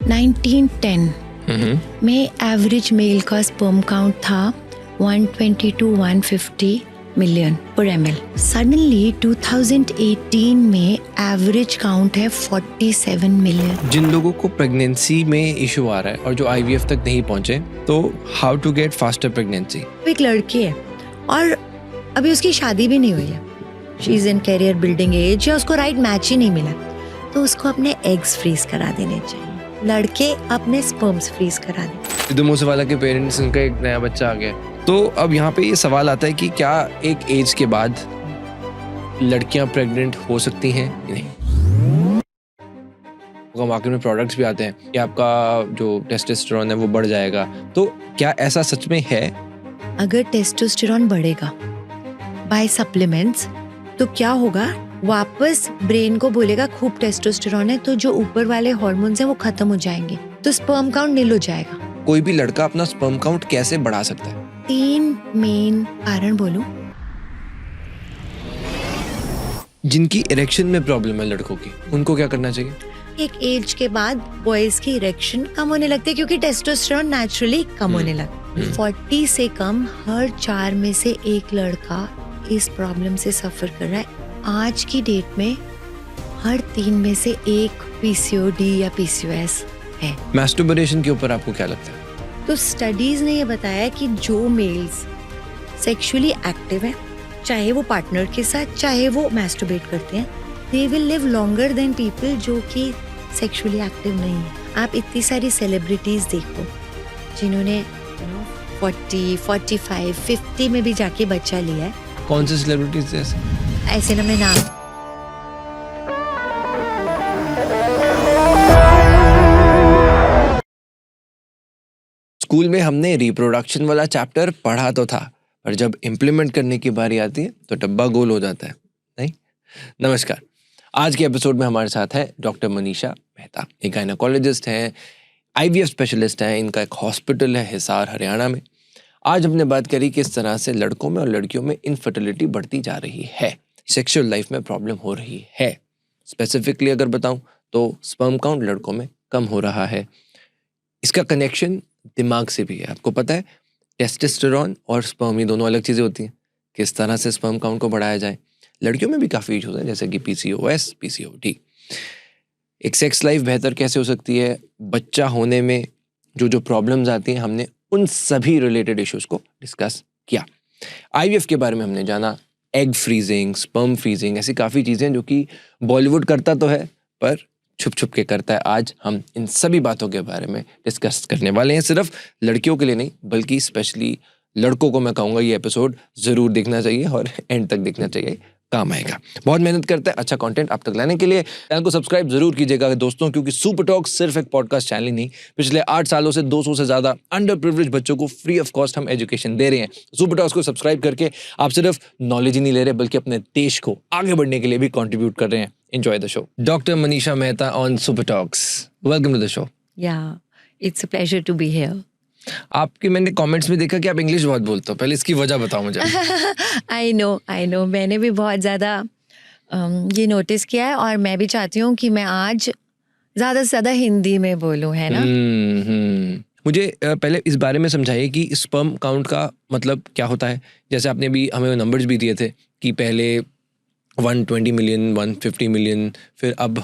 1910 में average mail का sperm count था 120 to 150 मिलियन पर ml। सडनली 2018 में एवरेज काउंट है 47 मिलियन। जिन लोगों को प्रेगनेंसी में इशू आ रहा है और जो IVF तक नहीं पहुंचे, तो how to get faster pregnancy. एक लड़की है और अभी उसकी शादी भी नहीं हुई है, she is in career building age, या उसको राइट मैच ही नहीं मिला, तो उसको अपने एग्स फ्रीज करा देने चाहिए। लड़के अपने स्पर्म्स फ्रीज करा दें। सिद्धू मूसेवाला के पेरेंट्स, उनका एक नया बच्चा आ गया, तो अब यहाँ पे ये सवाल आता है कि क्या एक एज के बाद लड़कियां प्रेग्नेंट हो सकती हैं कि नहीं। मार्केट में प्रोडक्ट्स भी आते हैं कि आपका जो टेस्टोस्टेरोन है वो बढ़ जाएगा, तो क्या ऐसा सच में है? अगर टेस्टोस्टेरोन बढ़ेगा बाय सप्लीमेंट्स तो क्या होगा, वापस ब्रेन को बोलेगा खूब टेस्टोस्टेरोन है, तो जो ऊपर वाले हार्मोन्स हैं वो खत्म हो जाएंगे, तो स्पर्म काउंट नील हो जाएगा। कोई भी लड़का अपना स्पर्म काउंट कैसे बढ़ा सकता है? 3 मेन कारण बोलूं। जिनकी इरेक्शन में प्रॉब्लम है लड़कों की, उनको क्या करना चाहिए? एक एज के बाद बॉयज की इरेक्शन कम होने लगती है क्योंकि टेस्टोस्टेरोन नेचुरली कम होने लगता है। 40 से कम हर 4 में से एक लड़का इस प्रॉब्लम से सफर कर रहा है। आज की डेट में हर 3 में से एक PCOD या PCOS है। मैस्टरबेशन के ऊपर आपको क्या लगता है? तो स्टडीज ने ये बताया कि जो मेल्स सेक्सुअली एक्टिव है, चाहे वो पार्टनर के साथ चाहे वो मैस्टरबेट करते हैं, they will live longer than people जो कि सेक्सुअली एक्टिव नहीं है। आप इतनी सारी सेलिब्रिटीज देखो जिन्होंने 40, 45, 50 में भी जाके बच्चा लिया है। कौन से सेलिब्रिटीज जैसे? ऐसे ना मैं नाम स्कूल में हमने रिप्रोडक्शन वाला चैप्टर पढ़ा तो था, पर जब इम्प्लीमेंट करने की बारी आती है तो डब्बा गोल हो जाता है, नहीं? नमस्कार, आज के एपिसोड में हमारे साथ है डॉक्टर मनीषा मेहता। एक गायनेकोलॉजिस्ट हैं, IVF स्पेशलिस्ट हैं, इनका एक हॉस्पिटल है हिसार, हरियाणा में। आज हमने बात करी किस तरह से लड़कों में और लड़कियों में इनफर्टिलिटी बढ़ती जा रही है, सेक्सुअल लाइफ में प्रॉब्लम हो रही है। स्पेसिफिकली अगर बताऊं तो स्पर्म काउंट लड़कों में कम हो रहा है। इसका कनेक्शन दिमाग से भी है। आपको पता है टेस्टोस्टेरोन और स्पर्म, ये दोनों अलग चीज़ें होती हैं। किस तरह से स्पर्म काउंट को बढ़ाया जाए। लड़कियों में भी काफ़ी इश्यूज हैं, जैसे कि PCOS, PCOD। एक सेक्स लाइफ बेहतर कैसे हो सकती है, बच्चा होने में जो प्रॉब्लम्स आती हैं, हमने उन सभी रिलेटेड इश्यूज को डिस्कस किया। IVF के बारे में हमने जाना, एग फ्रीजिंग, स्पर्म फ्रीजिंग, ऐसी काफ़ी चीज़ें जो कि बॉलीवुड करता तो है पर छुप छुप के करता है। आज हम इन सभी बातों के बारे में डिस्कस करने वाले हैं। सिर्फ लड़कियों के लिए नहीं बल्कि स्पेशली लड़कों को मैं कहूँगा ये एपिसोड ज़रूर देखना चाहिए और एंड तक देखना चाहिए, काम आएगा। बहुत मेहनत करते हैं अच्छा कंटेंट आप तक लाने के लिए। चैनल को सब्सक्राइब जरूर कीजिएगा दोस्तों, क्योंकि सुपर टॉक्स सिर्फ एक पॉडकास्ट चैनल ही नहीं, पिछले 8 सालों से 200 से ज़्यादा अंडर प्रिविलेज्ड बच्चों को फ्री ऑफ कॉस्ट हम एजुकेशन दे रहे हैं। सुपर टॉक्स को सब्सक्राइब करके आप सिर्फ नॉलेज ही नहीं ले रहे बल्कि अपने देश को आगे बढ़ने के लिए भी कॉन्ट्रीब्यूट कर रहे हैं। Enjoy the show. Doctor Manisha Mehta on super talks, welcome to the show. It's a pleasure to be here. आपके मैंने कमेंट्स में देखा कि आप इंग्लिश बहुत बोलते हो, पहले इसकी वजह बताओ मुझे। आई नो मैंने भी बहुत ज़्यादा ये नोटिस किया है और मैं भी चाहती हूँ कि मैं आज ज़्यादा से ज़्यादा हिंदी में बोलूँ, है ना? मुझे पहले इस बारे में समझाइए कि स्पर्म काउंट का मतलब क्या होता है। जैसे आपने भी हमें नंबर्स भी दिए थे कि पहले 120 मिलियन, 150 मिलियन, फिर अब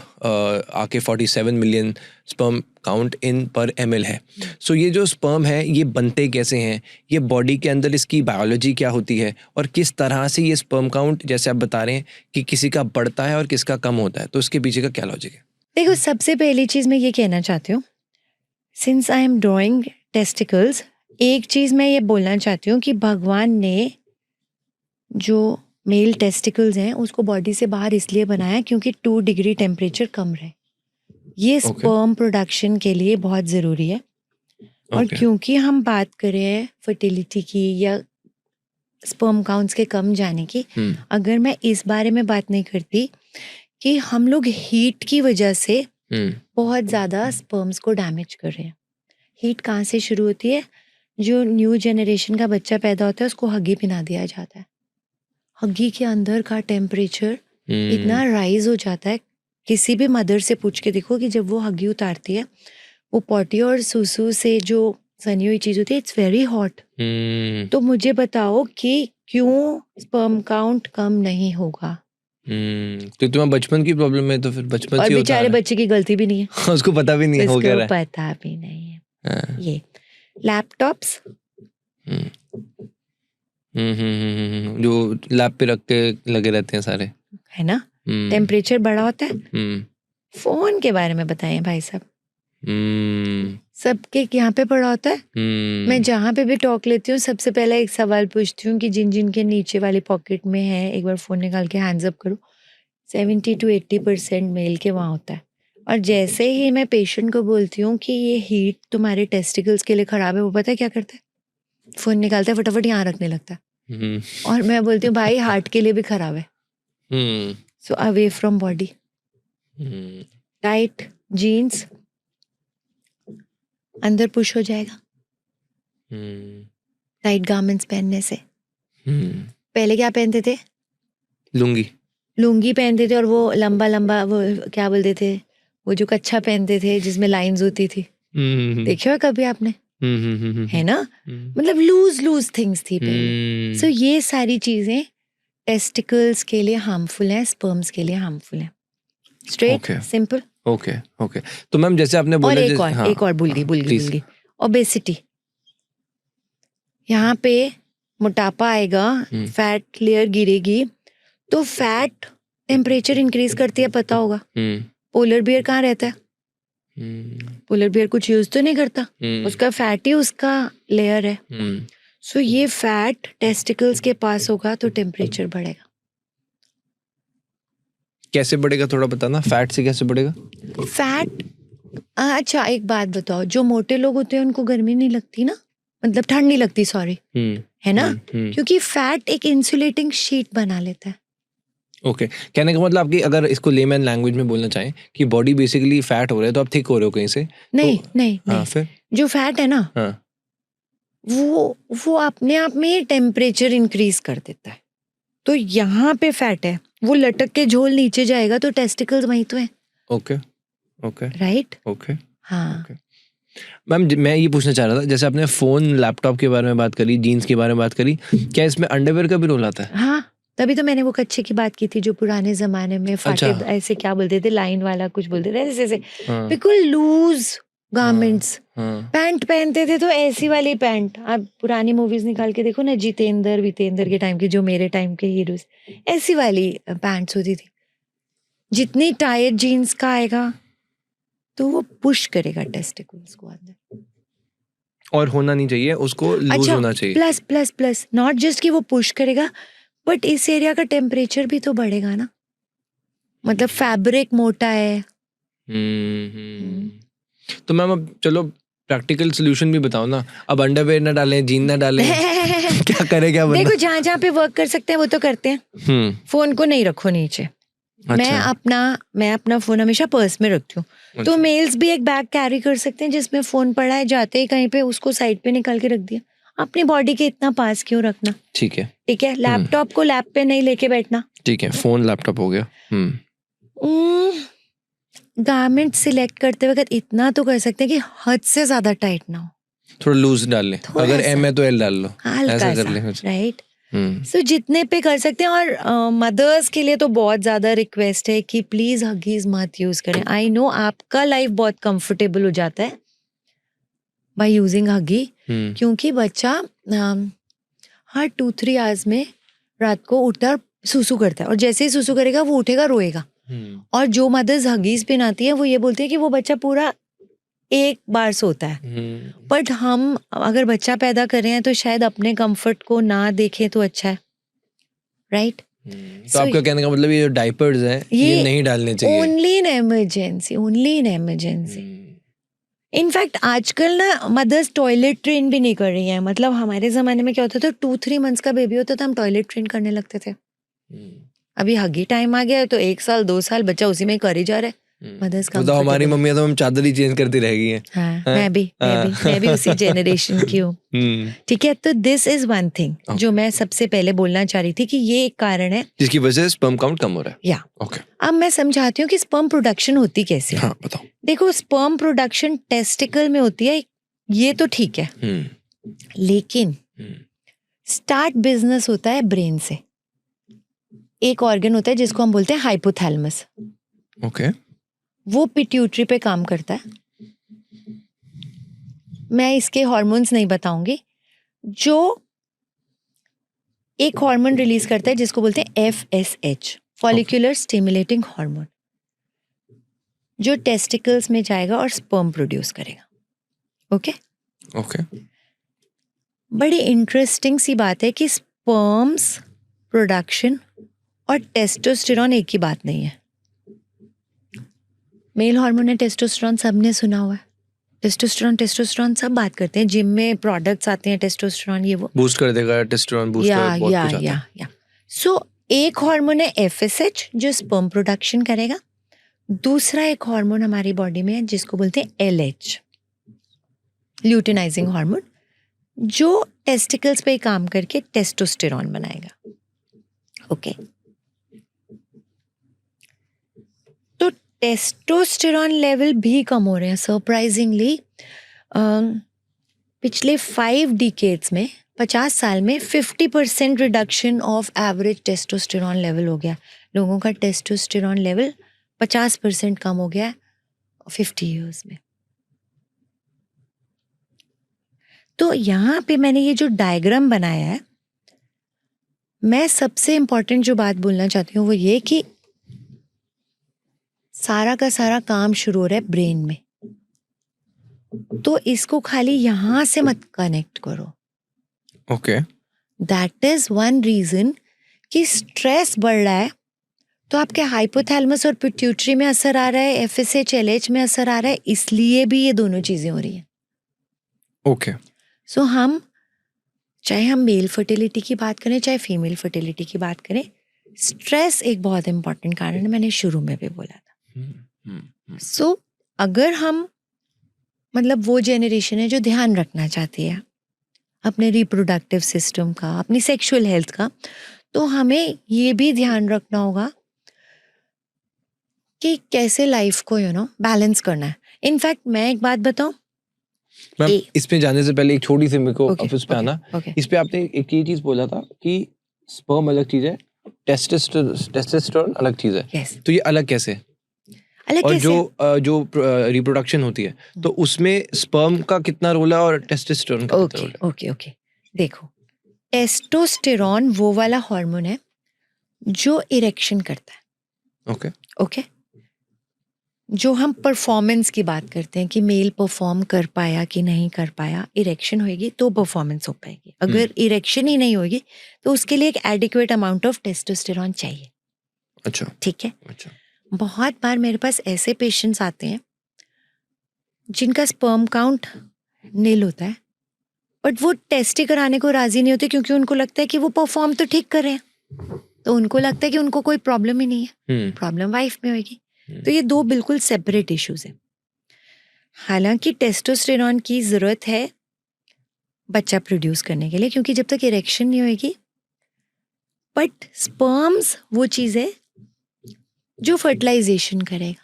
आके 47 मिलियन स्पर्म काउंट इन पर ml है। सो ये जो स्पर्म है ये बनते कैसे हैं, ये बॉडी के अंदर इसकी बायोलॉजी क्या होती है और किस तरह से ये स्पर्म काउंट, जैसे आप बता रहे हैं कि किसी का बढ़ता है और किसका कम होता है, तो इसके पीछे का क्या लॉजिक है? देखो, सबसे पहली चीज़ मैं ये कहना चाहती हूँ, since I am drawing testicles, एक चीज़ मैं ये बोलना चाहती हूँ कि भगवान ने जो मेल टेस्टिकल्स हैं उसको बॉडी से बाहर इसलिए बनाया क्योंकि 2 डिग्री टेम्परेचर कम रहे। ये स्पर्म प्रोडक्शन के लिए बहुत ज़रूरी है। और क्योंकि हम बात कर रहे हैं फर्टिलिटी की या स्पर्म काउंट्स के कम जाने की, अगर मैं इस बारे में बात नहीं करती कि हम लोग हीट की वजह से बहुत ज़्यादा स्पर्म्स को डैमेज कर रहे हैं। हीट कहाँ से शुरू होती है? जो न्यू जनरेशन का बच्चा पैदा होता है उसको हगी पिला दिया जाता है। हग्गी के अंदर का टेम्परेचर इतना राइज हो जाता है, किसी भी मदर से पूछ के देखो कि जब वो हग्गी उतारती है वो पॉटी और सुसु से जो सनी हुई चीज होती है, इट्स वेरी हॉट। तो मुझे बताओ कि क्यों स्पर्म काउंट कम नहीं होगा? तो तुम्हें बचपन की प्रॉब्लम है तो फिर बचपन और से होता बेचारे आ रहा बच्चे की गलती भी नहीं है, है। उसको पता भी नहीं है हो क्या उसको रहा है। पता भी नहीं है। हाँ। ये लैपटॉप्स, जो लैब पे रख के लगे रहते हैं सारे, है ना, टेम्परेचर बढ़ा होता है। हम्म फोन के बारे में बताएं भाई साहब, हम्म सबके यहाँ पे पड़ा होता है। मैं हम्म जहाँ पे भी टॉक लेती हूँ सबसे पहले एक सवाल पूछती हूँ कि जिन जिन के नीचे वाली पॉकेट में है एक बार फोन निकाल के हैंड्स अप करो। 70 to 80% मेल के वहाँ होता है। और जैसे ही मैं पेशेंट को बोलती हूँ कि ये हीट तुम्हारे टेस्टिकल्स के लिए खराब है, वो पता है क्या करता है? फोन निकालता है, फटाफट यहाँ रखने लगता है। और मैं बोलती हूँ भाई हार्ट के लिए भी खराब है। So away from body. Tight jeans अंदर पुश हो जाएगा टाइट गारमेंट्स पहनने से। पहले क्या पहनते थे? लुंगी लुंगी पहनते थे, और वो लंबा लंबा वो क्या बोलते थे, वो जो कच्छा पहनते थे जिसमें लाइंस होती थी। देखियो है कभी आपने? है ना, मतलब लूज लूज थिंग्स थी पहले। सो ये सारी चीजें टेस्टिकल्स के लिए हार्मफुल हैं, स्पर्म्स के लिए हार्मफुल हैं। Straight simple. Okay okay. तो मैम जैसे आपने बोला, और एक और भूल गई, ओबेसिटी। यहाँ पे मोटापा आएगा, फैट लेयर गिरेगी, तो फैट टेम्परेचर इंक्रीज करती है, पता होगा। पोलर बियर कहाँ रहता है? पोलर बियर कुछ यूज तो नहीं करता, उसका फैट ही उसका लेयर है। सो ये फैट टेस्टिकल्स के पास होगा तो टेम्परेचर बढ़ेगा। कैसे बढ़ेगा थोड़ा बताना, फैट से कैसे बढ़ेगा? फैट, अच्छा एक बात बताओ, जो मोटे लोग होते हैं उनको गर्मी नहीं लगती ना, मतलब ठंड नहीं लगती, सॉरी, है ना, क्योंकि फैट एक इंसुलेटिंग शीट बना लेता है। ओके कहने का मतलब आपकी, अगर इसको लेमैन लैंग्वेज में बोलना चाहें कि बॉडी बेसिकली फैट हो रहा है तो आप थिक हो रहे हो कहीं से। नहीं तो, नहीं हाँ, नहीं, फिर जो फैट है ना, हाँ, वो अपने आप में टेम्परेचर इंक्रीज कर देता है। तो यहाँ पे फैट है, वो लटक के झोल नीचे जाएगा तो टेस्टिकल्स वहीं तो है। Okay okay right. ओके हाँ मैम, मैं ये पूछना चाह रहा था, जैसे आपने फोन लैपटॉप के बारे में बात करी, जीन्स के बारे में बात करी, क्या इसमें अंडरवेयर का भी रोल आता है? हाँ, तभी तो मैंने वो कच्छे की बात की थी जो पुराने जमाने में फाटे, ऐसे क्या बोलते थे, लाइन वाला कुछ बोलते थे, ऐसे बिल्कुल लूज गारमेंट्स। पैंट पहनते थे तो ऐसी वाली पैंट, आप पुरानी मूवीज निकाल के देखो ना, वितेंद्र के टाइम की, जो मेरे टाइम के हीरोज, ऐसी वाली पैंट्स होती थी। जितनी टाइट जीन्स का आएगा तो वो पुश करेगा टेस्टिकल्स को अंदर, और होना नहीं चाहिए, उसको लूज होना चाहिए। Plus plus plus not just कि वो पुश करेगा, बट इस एरिया का टेम्परेचर भी तो बढ़ेगा ना, मतलब फैब्रिक मोटा है। तो मैम अब चलो प्रैक्टिकल सोल्यूशन भी बताओ ना, अब अंडरवेयर ना डालें, जीन ना डालें, क्या करे क्या बंदा? देखो जहाँ जहाँ पे वर्क कर सकते हैं वो तो करते हैं। फोन को नहीं रखो नीचे। अच्छा। मैं अपना फोन हमेशा पर्स में रखती हूँ। अच्छा। तो मेल्स भी एक बैग कैरी कर सकते हैं जिसमें फोन पड़ा है, जाते ही कहीं पे उसको साइड पे निकाल के रख दिया। अपनी बॉडी के इतना पास क्यों रखना? ठीक है ठीक है, लैपटॉप को लैप पे नहीं लेके बैठना। ठीक है, फोन लैपटॉप हो गया। गारमेंट सिलेक्ट करते वक्त इतना तो कर सकते हैं कि हद से ज्यादा टाइट ना हो, थोड़ा लूज डाल ले, अगर एम है तो एल डाल लो, ऐसा कर ले। राइट। सो जितने पे कर सकते हैं। और मदर्स के लिए तो बहुत ज्यादा रिक्वेस्ट है कि प्लीज हगीज मत यूज करें। आई नो आपका लाइफ बहुत कंफर्टेबल हो जाता है बाय यूजिंग हगी, क्योंकि बच्चा हर 2-3 आवर्स में रात को उठकर सुसु करता है, और जैसे ही सुसु करेगा वो उठेगा, रोएगा। और जो मदर्स हगीज पहनाती है वो ये बोलती है कि वो बच्चा पूरा एक बार सोता है। बट हम अगर बच्चा पैदा कर रहे हैं तो शायद अपने कंफर्ट को ना देखें तो अच्छा है, राइट। तो आपका कहने का मतलब ये जो डायपर्स हैं ये नहीं डालने चाहिए, ओनली इन इमरजेंसी। इनफैक्ट आजकल ना मदर्स टॉयलेट ट्रेन भी नहीं कर रही हैं। मतलब हमारे जमाने में क्या होता था, 2-3 मंथ्स का बेबी होता था, हम टॉयलेट ट्रेन करने लगते थे। अभी हगी टाइम आ गया है तो 1 साल 2 साल बच्चा उसी में कर ही जा रहा है। मदर्स तो हमारी मम्मी तो हम चादर ही चेंज करती रह गई हैं। हाँ, मैं भी उसी जनरेशन की हूँ। ठीक है, तो दिस इज वन थिंग जो मैं सबसे पहले बोलना चाह रही थी कि ये एक कारण है जिसकी वजह से स्पर्म काउंट कम हो रहा है। या अब मैं समझाती हूँ कि स्पर्म प्रोडक्शन होती कैसे है। हाँ, बताओ। देखो, स्पर्म प्रोडक्शन टेस्टिकल में होती है, ये तो ठीक है, लेकिन स्टार्ट बिजनेस होता है ब्रेन से। एक ऑर्गन होता है जिसको हम बोलते हैं हाइपोथैलेमस। ओके। वो पिट्यूटरी पे काम करता है। मैं इसके हार्मोन्स नहीं बताऊंगी। जो एक हार्मोन रिलीज करता है जिसको बोलते हैं FSH, फॉलिकुलर स्टिमुलेटिंग हार्मोन, जो टेस्टिकल्स में जाएगा और स्पर्म प्रोड्यूस करेगा। ओके। बड़ी इंटरेस्टिंग सी बात है कि स्पर्म्स प्रोडक्शन और टेस्टोस्टेरॉन एक ही बात नहीं है। मेल हार्मोन है टेस्टोस्टेरॉन, सबने सुना हुआ है। टेस्टोस्टेरॉन सब बात करते हैं, जिम में प्रोडक्ट्स आते हैं टेस्टोस्टेरॉन, ये वो बूस्ट कर देगा, टेस्टोस्टेरॉन बूस्ट कर बहुत कुछ आता है। या सो एक हार्मोन है FSH जो स्पर्म प्रोडक्शन करेगा। दूसरा एक हार्मोन हमारी बॉडी में है जिसको बोलते हैं LH, ल्यूटिनाइजिंग हार्मोन, जो टेस्टिकल्स पे काम करके टेस्टोस्टेरॉन बनाएगा। ओके। तो टेस्टोस्टेरॉन लेवल भी कम हो रहे हैं सरप्राइजिंगली। पिछले 5 डिकेड्स में, 50 साल में 50% reduction of average testosterone level हो गया। लोगों का टेस्टोस्टेरॉन लेवल 50% कम हो गया 50 इयर्स में। तो यहाँ पे मैंने ये जो डायग्राम बनाया है, मैं सबसे इम्पोर्टेंट जो बात बोलना चाहती हूँ वो ये कि सारा का सारा काम शुरू हो रहा है ब्रेन में। तो इसको खाली यहाँ से मत कनेक्ट करो। Okay. That is one reason कि स्ट्रेस बढ़ रहा है तो आपके हाइपोथैलेमस और पिट्यूटरी में असर आ रहा है, FSH LH में असर आ रहा है, इसलिए भी ये दोनों चीजें हो रही हैं। ओके। सो हम चाहे हम मेल फर्टिलिटी की बात करें चाहे फीमेल फर्टिलिटी की बात करें, स्ट्रेस एक बहुत इंपॉर्टेंट कारण है, मैंने शुरू में भी बोला था। सो अगर हम मतलब वो जेनरेशन है जो ध्यान रखना चाहती है अपने रिप्रोडक्टिव सिस्टम का, अपनी सेक्सुअल हेल्थ का, तो हमें ये भी ध्यान रखना होगा कि कैसे लाइफ को बैलेंस करना है। इनफैक्ट मैं एक बात बताऊं, मैम इसमें जाने से पहले एक छोटी सी मेरे को इस पे आना। okay. इस पे आपने एक ये चीज बोला था कि स्पर्म अलग चीज है, टेस्टोस्टेरोन अलग चीज है। yes. तो ये अलग कैसे? अलग और कैसे? जो रिप्रोडक्शन होती है तो उसमें स्पर्म का कितना रोल है और टेस्टोस्टेरोन का कितना रोल है? ओके। देखो, टेस्टोस्टेरॉन वो वाला हार्मोन है जो इरेक्शन करता है। ओके। जो हम परफॉर्मेंस की बात करते हैं कि मेल परफॉर्म कर पाया कि नहीं कर पाया, इरेक्शन होगी तो परफॉर्मेंस हो पाएगी। अगर इरेक्शन ही नहीं होगी तो उसके लिए एक एडिक्वेट अमाउंट ऑफ टेस्टोस्टेरॉन चाहिए। अच्छा, ठीक है। अच्छा। बहुत बार मेरे पास ऐसे पेशेंट्स आते हैं जिनका स्पर्म काउंट नील होता है, बट वो टेस्ट ही कराने को राजी नहीं होते क्योंकि उनको लगता है कि वो परफॉर्म तो ठीक कर रहे हैं, तो उनको लगता है कि उनको कोई प्रॉब्लम ही नहीं है, प्रॉब्लम वाइफ में होगी। तो ये दो बिल्कुल सेपरेट इश्यूज हैं। हालांकि टेस्टोस्टेरॉन की जरूरत है बच्चा प्रोड्यूस करने के लिए, क्योंकि जब तक इरेक्शन नहीं होगी, बट स्पर्म्स वो चीज है जो फर्टिलाइजेशन करेगा,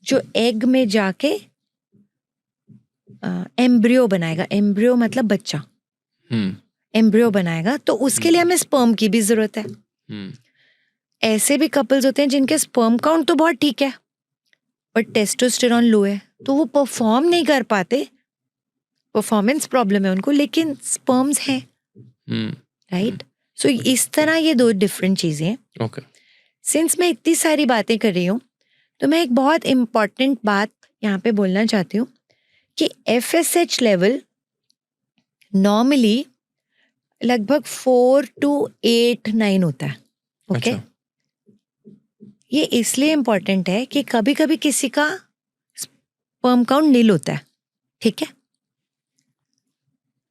जो एग में जाके एम्ब्रियो बनाएगा। एम्ब्रियो मतलब बच्चा, एम्ब्रियो बनाएगा, तो उसके लिए हमें स्पर्म की भी जरूरत है। ऐसे भी कपल्स होते हैं जिनके स्पर्म काउंट तो बहुत ठीक है बट टेस्टोस्टेरॉन लो है, तो वो परफॉर्म नहीं कर पाते, परफॉर्मेंस प्रॉब्लम है उनको, लेकिन स्पर्म्स हैं, राइट। सो इस तरह ये दो डिफरेंट चीजें हैं। ओके। सिंस मैं इतनी सारी बातें कर रही हूँ तो मैं एक बहुत इंपॉर्टेंट बात यहाँ पे बोलना चाहती हूँ कि FSH लेवल नॉर्मली लगभग 4 to 8, 9 होता है। ओके। ये इसलिए इम्पोर्टेंट है कि कभी कभी किसी का स्पर्म काउंट नील होता है, ठीक है,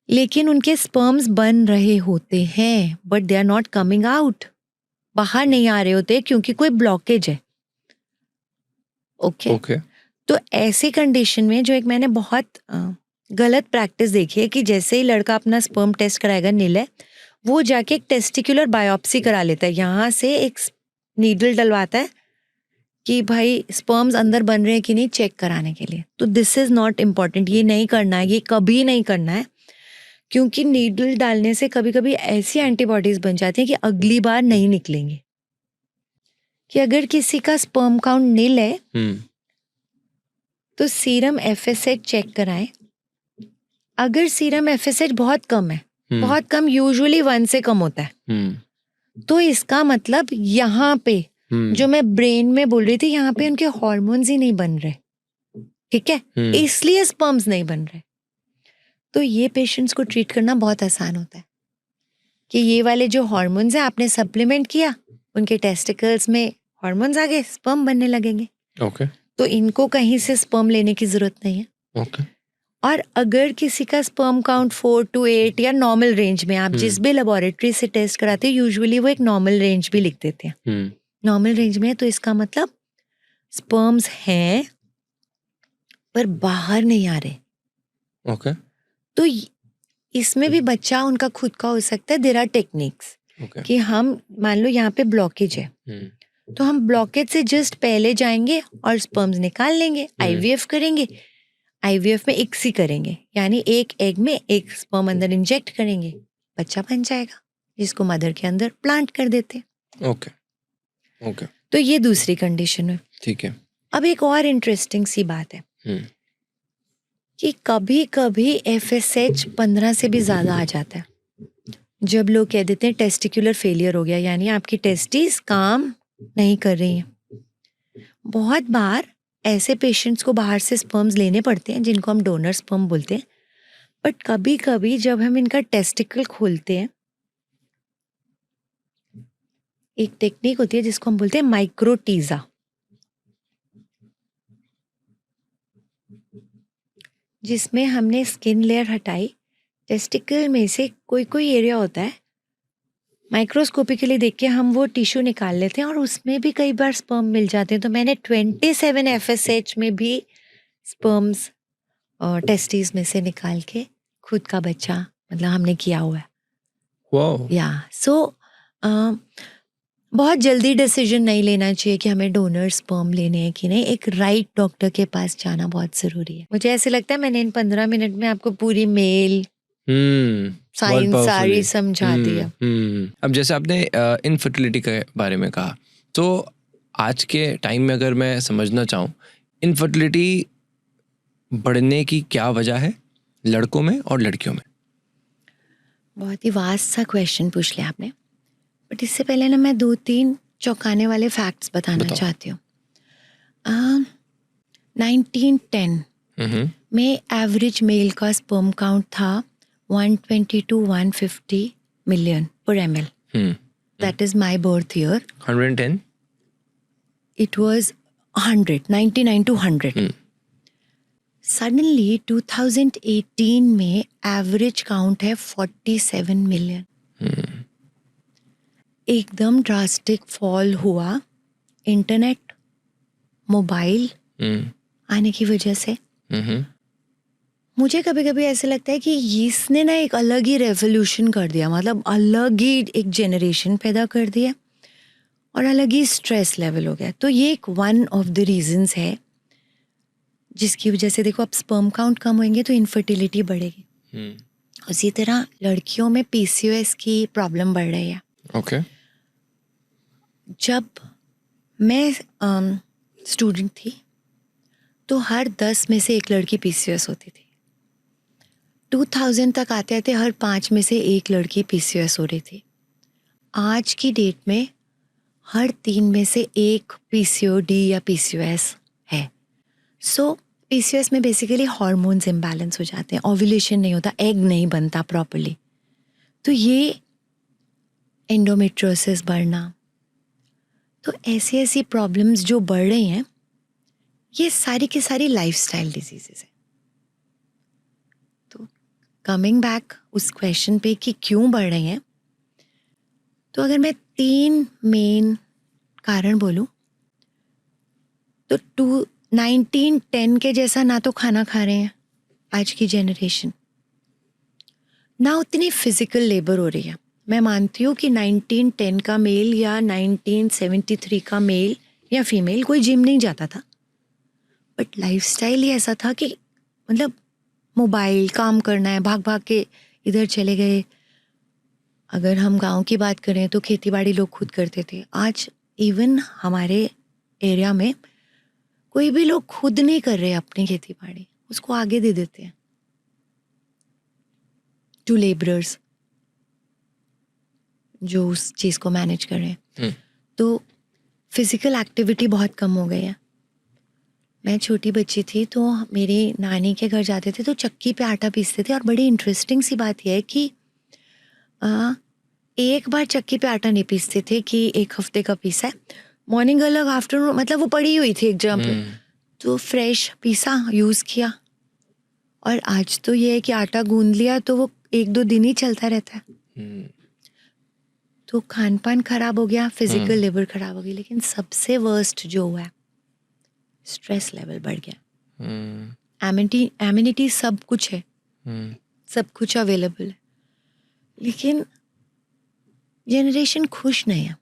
लेकिन उनके स्पर्म्स बन रहे होते हैं but they are not coming out, बाहर नहीं आ रहे होते क्योंकि कोई ब्लॉकेज है। ओके ओके तो ऐसी कंडीशन में जो एक मैंने बहुत गलत प्रैक्टिस देखी है कि जैसे ही लड़का अपना स्पर्म टेस्ट कराएगा नील है, वो जाके एक टेस्टिकुलर बायोप्सी करा लेता है, यहाँ से एक नीडल डलवाता है कि भाई स्पर्म्स अंदर बन रहे हैं कि नहीं चेक कराने के लिए। तो दिस इज नॉट इम्पॉर्टेंट, ये नहीं करना है, ये कभी नहीं करना है, क्योंकि नीडल डालने से कभी कभी ऐसी एंटीबॉडीज बन जाती हैं कि अगली बार नहीं निकलेंगे। कि अगर किसी का स्पर्म काउंट नील है तो सीरम एफएसएच चेक कराएं। अगर सीरम एफएसएच बहुत कम है, बहुत कम, यूजुअली 1 से कम होता है, तो इसका मतलब यहाँ पे जो मैं ब्रेन में बोल रही थी, यहाँ पे उनके हॉर्मोन्स ही नहीं बन रहे, ठीक है, इसलिए स्पर्म्स नहीं बन रहे। तो ये पेशेंट्स को ट्रीट करना बहुत आसान होता है कि ये वाले जो हॉर्मोन्स हैं आपने सप्लीमेंट किया, उनके टेस्टिकल्स में हॉर्मोन्स आ गए, स्पर्म बनने लगेंगे। ओके तो इनको कहीं से स्पर्म लेने की जरूरत नहीं है। ओके और अगर किसी का स्पर्म काउंट 4 to 8 या नॉर्मल रेंज में, आप जिस भी लेबोरेटरी से टेस्ट कराते हैं यूजुअली वो एक नॉर्मल रेंज भी लिख देते हैं, नॉर्मल रेंज में है, तो इसका मतलब स्पर्म्स हैं पर बाहर नहीं आ रहे। ओके तो इसमें भी बच्चा उनका खुद का हो सकता है। देयर आर टेक्निक्स कि हम मान लो यहाँ पे ब्लॉकेज है, तो हम ब्लॉकेज से जस्ट पहले जाएंगे और स्पर्म्स निकाल लेंगे, आईवीएफ करेंगे। आईवीएफ में इक्सी करेंगे, यानी एक एग में एक स्पर्म अंदर इंजेक्ट करेंगे, बच्चा बन जाएगा, जिसको मदर के अंदर प्लांट कर देते हैं। ओके ओके तो ये दूसरी कंडीशन है। ठीक है। अब एक और इंटरेस्टिंग सी बात है कि कभी कभी एफएसएच 15 से भी ज्यादा आ जाता है, जब लोग कह देते हैं टेस्टिकुलर फेलियर हो गया, यानी आपकी टेस्टिस काम नहीं कर रही हैं। बहुत बार ऐसे पेशेंट्स को बाहर से स्पर्म्स लेने पड़ते हैं जिनको हम डोनर स्पर्म बोलते हैं, बट कभी कभी जब हम इनका टेस्टिकल खोलते हैं, एक टेक्निक होती है जिसको हम बोलते हैं माइक्रोटीजा, जिसमें हमने स्किन लेयर हटाई, टेस्टिकल में से कोई कोई एरिया होता है, माइक्रोस्कोपिकली देख के हम वो टिश्यू निकाल लेते हैं और उसमें भी कई बार स्पर्म मिल जाते हैं। तो मैंने 27 एफएसएच में भी स्पर्म्स टेस्टिस में से निकाल के खुद का बच्चा मतलब हमने किया हुआ है। वाओ। या सो बहुत जल्दी डिसीजन नहीं लेना चाहिए कि हमें डोनर स्पर्म लेने हैं कि नहीं। एक राइट डॉक्टर के पास जाना बहुत जरूरी है। मुझे ऐसे लगता है मैंने इन 15 मिनट में आपको पूरी मेल साइंस सारी समझा दिया। अब जैसे आपने इनफर्टिलिटी के बारे में कहा, तो आज के टाइम में अगर मैं समझना चाहूँ इनफर्टिलिटी बढ़ने की क्या वजह है लड़कों में और लड़कियों में? बहुत ही वास्ट सा क्वेश्चन पूछ लिया आपने, बट इससे पहले ना मैं 2-3 चौंकाने वाले फैक्ट्स बताना चाहती हूँ। 1910 में एवरेज मेल का स्पर्म काउंट था 120 to 150 million per ml. That is my birth year. 110? It was 100, 99 to 100. Suddenly 2018 में एवरेज काउंट है 47 मिलियन। एकदम ड्रास्टिक फॉल हुआ इंटरनेट मोबाइल आने की वजह से। मुझे कभी कभी ऐसे लगता है कि इसने ना एक अलग ही रेवोल्यूशन कर दिया, मतलब अलग ही एक जेनरेशन पैदा कर दिया और अलग ही स्ट्रेस लेवल हो गया। तो ये एक वन ऑफ द रीजंस है जिसकी वजह से देखो अब स्पर्म काउंट कम होंगे तो इनफर्टिलिटी बढ़ेगी। उसी तरह लड़कियों में पीसीओएस की प्रॉब्लम बढ़ रही है। ओके। जब मैं स्टूडेंट थी तो हर 10 में से एक लड़की पीसीओएस होती थी। 2000 तक आते आते हर 5 में से एक लड़की पीसीओएस हो रही थी। आज की डेट में हर 3 में से एक पीसीओडी या पीसीओएस है। सो पीसीओएस में बेसिकली हार्मोन्स इम्बैलेंस हो जाते हैं, ओव्यूलेशन नहीं होता, एग नहीं बनता प्रॉपर्ली। तो ये एंडोमेट्रियोसिस बढ़ना, तो ऐसी ऐसी प्रॉब्लम्स जो बढ़ रही हैं, ये सारी की सारी लाइफस्टाइल डिजीजेस है। तो कमिंग बैक उस क्वेश्चन पे कि क्यों बढ़ रही हैं, तो अगर मैं 3 मेन कारण बोलूं, तो 1910 के जैसा ना तो खाना खा रहे हैं आज की जनरेशन, ना उतनी फिजिकल लेबर हो रही है। मैं मानती हूँ कि 1910 का मेल या 1973 का मेल या फीमेल कोई जिम नहीं जाता था, बट लाइफस्टाइल ही ऐसा था कि मतलब मोबाइल, काम करना है, भाग भाग के इधर चले गए। अगर हम गांव की बात करें तो खेती बाड़ी लोग खुद करते थे। आज इवन हमारे एरिया में कोई भी लोग खुद नहीं कर रहे अपनी खेती बाड़ी, उसको आगे दे देते हैं टू लेबरर्स जो उस चीज़ को मैनेज कर रहे हैं। तो फिजिकल एक्टिविटी बहुत कम हो गई है। मैं छोटी बच्ची थी तो मेरी नानी के घर जाते थे तो चक्की पे आटा पीसते थे, और बड़ी इंटरेस्टिंग सी बात यह है कि एक बार चक्की पे आटा नहीं पीसते थे कि एक हफ्ते का पीसा है, मॉर्निंग अलग, आफ्टरनून, मतलब वो पड़ी हुई थी एक जगह पे, तो फ्रेश पीसा, यूज़ किया। और आज तो ये है कि आटा गूंद लिया तो वो 1-2 दिन ही चलता रहता है। तो खान पान खराब हो गया, फिजिकल लेबर खराब हो गई, लेकिन सबसे वर्स्ट जो हुआ है, स्ट्रेस लेवल बढ़ गया। एमिनिटी सब कुछ है, सब कुछ अवेलेबल है, लेकिन जनरेशन खुश नहीं है।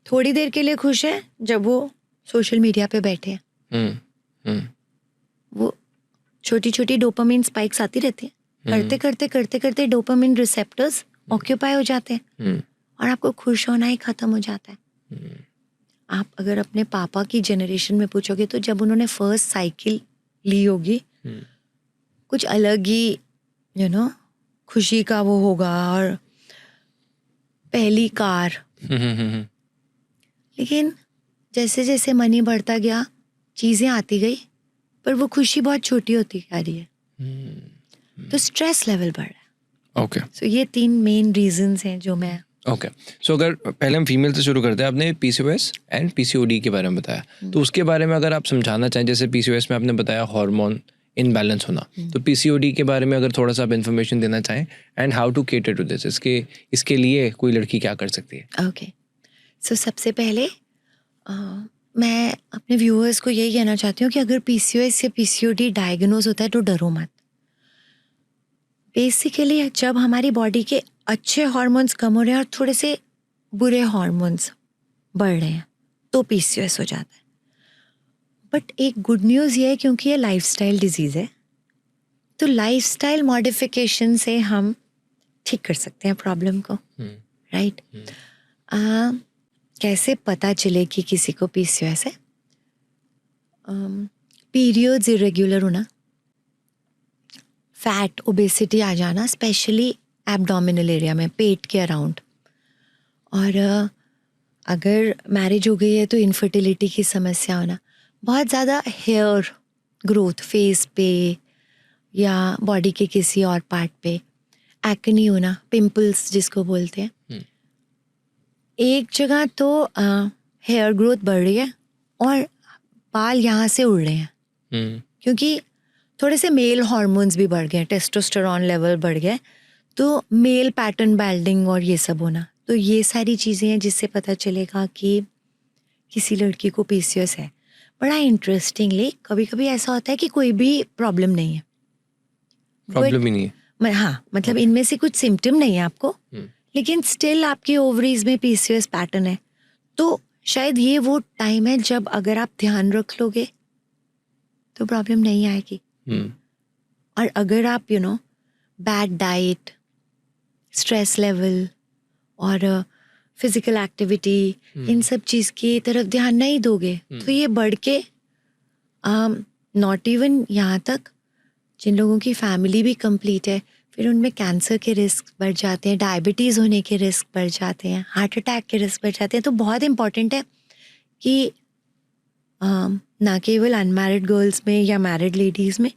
थोड़ी देर के लिए खुश है जब वो सोशल मीडिया पे बैठे हैं, वो छोटी छोटी डोपामिन स्पाइक्स आती रहती है, करते करते करते करते डोपामिन रिसेप्टर्स ऑक्यूपाई हो जाते हैं और आपको खुश होना ही खत्म हो जाता है। आप अगर अपने पापा की जनरेशन में पूछोगे तो जब उन्होंने फर्स्ट साइकिल ली होगी, कुछ अलग ही खुशी का वो होगा, और पहली कार। लेकिन जैसे जैसे मनी बढ़ता गया, चीजें आती गई, पर वो खुशी बहुत छोटी होती जा रही है। तो स्ट्रेस लेवल बढ़ रहा है। ओके, सो ये 3 मेन रीजंस हैं जो मैं ओके। सो अगर पहले हम फीमेल से शुरू करते हैं, आपने पीसीओएस एंड पीसीओडी के बारे में बताया, तो उसके बारे में अगर आप समझाना चाहें, जैसे पीसीओएस में आपने बताया हार्मोन इनबैलेंस होना, तो पीसीओडी के बारे में अगर थोड़ा सा आप इन्फॉर्मेशन देना चाहें, and how to cater to this, इसके लिए कोई लड़की क्या कर सकती है? ओके। सो सबसे पहले मैं अपने व्यूअर्स को यही कहना चाहती हूँ कि अगर पीसीओएस या पीसीओडी डायग्नोज होता है तो डरो मत। बेसिकली जब हमारी बॉडी के अच्छे हार्मोन्स कम हो रहे हैं और थोड़े से बुरे हार्मोन्स बढ़ रहे हैं तो पीसीओएस हो जाता है। बट एक गुड न्यूज़ ये है, क्योंकि ये लाइफस्टाइल डिजीज़ है, तो लाइफस्टाइल मॉडिफिकेशन से हम ठीक कर सकते हैं प्रॉब्लम को, राइट? कैसे पता चले कि किसी को पीसीओएस है? पीरियड्स इरेगुलर होना, फैट ओबेसिटी आ जाना, स्पेशली एब्डोमिनल एरिया में, पेट के अराउंड, और अगर मैरिज हो गई है तो इनफर्टिलिटी की समस्या होना, बहुत ज़्यादा हेयर ग्रोथ फेस पे या बॉडी के किसी और पार्ट पे, एक्ने होना, पिंपल्स जिसको बोलते हैं। एक जगह तो हेयर ग्रोथ बढ़ रही है और बाल यहाँ से उड़ रहे हैं, क्योंकि थोड़े से मेल हार्मोन्स भी बढ़ गए, टेस्टोस्टेरोन लेवल बढ़ गए, तो मेल पैटर्न बाल्डिंग और ये सब होना। तो ये सारी चीज़ें हैं जिससे पता चलेगा कि किसी लड़की को पीसीओएस है। बड़ा इंटरेस्टिंगली कभी कभी ऐसा होता है कि कोई भी प्रॉब्लम नहीं है, प्रॉब्लम ही नहीं है, हाँ, मतलब इनमें से कुछ सिम्टम नहीं है आपको, लेकिन स्टिल आपकी ओवरीज में पीसीओएस पैटर्न है। तो शायद ये वो टाइम है जब अगर आप ध्यान रख लोगे तो प्रॉब्लम नहीं आएगी। और अगर आप बैड डाइट, स्ट्रेस लेवल और फिजिकल एक्टिविटी, इन सब चीज़ की तरफ ध्यान नहीं दोगे तो ये बढ़ के नॉट इवन यहाँ तक जिन लोगों की फैमिली भी कंप्लीट है, फिर उनमें कैंसर के रिस्क बढ़ जाते हैं, डायबिटीज़ होने के रिस्क बढ़ जाते हैं, हार्ट अटैक के रिस्क बढ़ जाते हैं। तो बहुत इम्पॉर्टेंट है कि ना केवल अनमैरिड गर्ल्स में या मैरिड लेडीज़ में,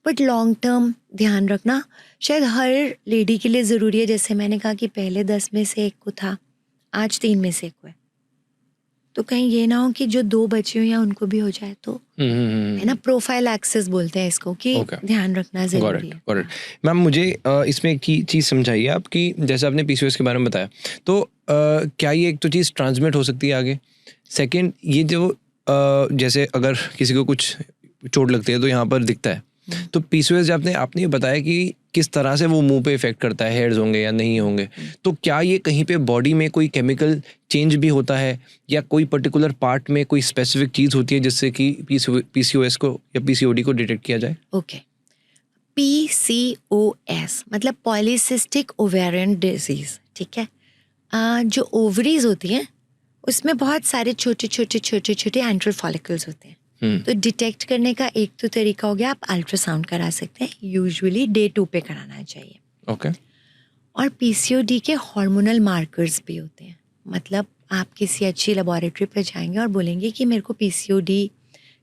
बट लॉन्ग टर्म ध्यान रखना शायद हर लेडी के लिए ज़रूरी है। जैसे मैंने कहा कि पहले 10 में से 1 को था, आज 3 में से 1 को है, तो कहीं ये ना हो कि जो 2 बचे हो या उनको भी हो जाए, तो है ना, प्रोफाइल एक्सेस बोलते हैं इसको, कि ध्यान रखना जरूरी है। मैम मुझे इसमें एक चीज़ समझाइए आप, कि जैसे आपने पीसीओएस के बारे में बताया, तो क्या ये एक तो चीज़ ट्रांसमिट हो सकती है आगे? सेकंड, ये जो जैसे अगर किसी को कुछ चोट लगती है तो यहाँ पर दिखता है, तो पीसीओएस जब आपने ये बताया कि किस तरह से वो मुंह पे इफेक्ट करता है, हेयर्स होंगे या नहीं होंगे, तो क्या ये कहीं पे बॉडी में कोई केमिकल चेंज भी होता है या कोई पर्टिकुलर पार्ट में कोई स्पेसिफिक चीज़ होती है जिससे कि पीसीओएस को या पीसीओडी को डिटेक्ट किया जाए? ओके, PCOS मतलब पॉलीसिस्टिक ओवेरियन डिजीज, ठीक है। जो ओवरीज होती हैं उसमें बहुत सारे छोटे छोटे एंट्रल फॉलिकल्स होते हैं। तो डिटेक्ट करने का एक तो तरीका हो गया, आप अल्ट्रासाउंड करा सकते हैं, यूजुअली डे 2 पे कराना चाहिए। ओके। और पीसीओडी के हार्मोनल मार्कर्स भी होते हैं, मतलब आप किसी अच्छी लेबोरेटरी पे जाएंगे और बोलेंगे कि मेरे को पीसीओडी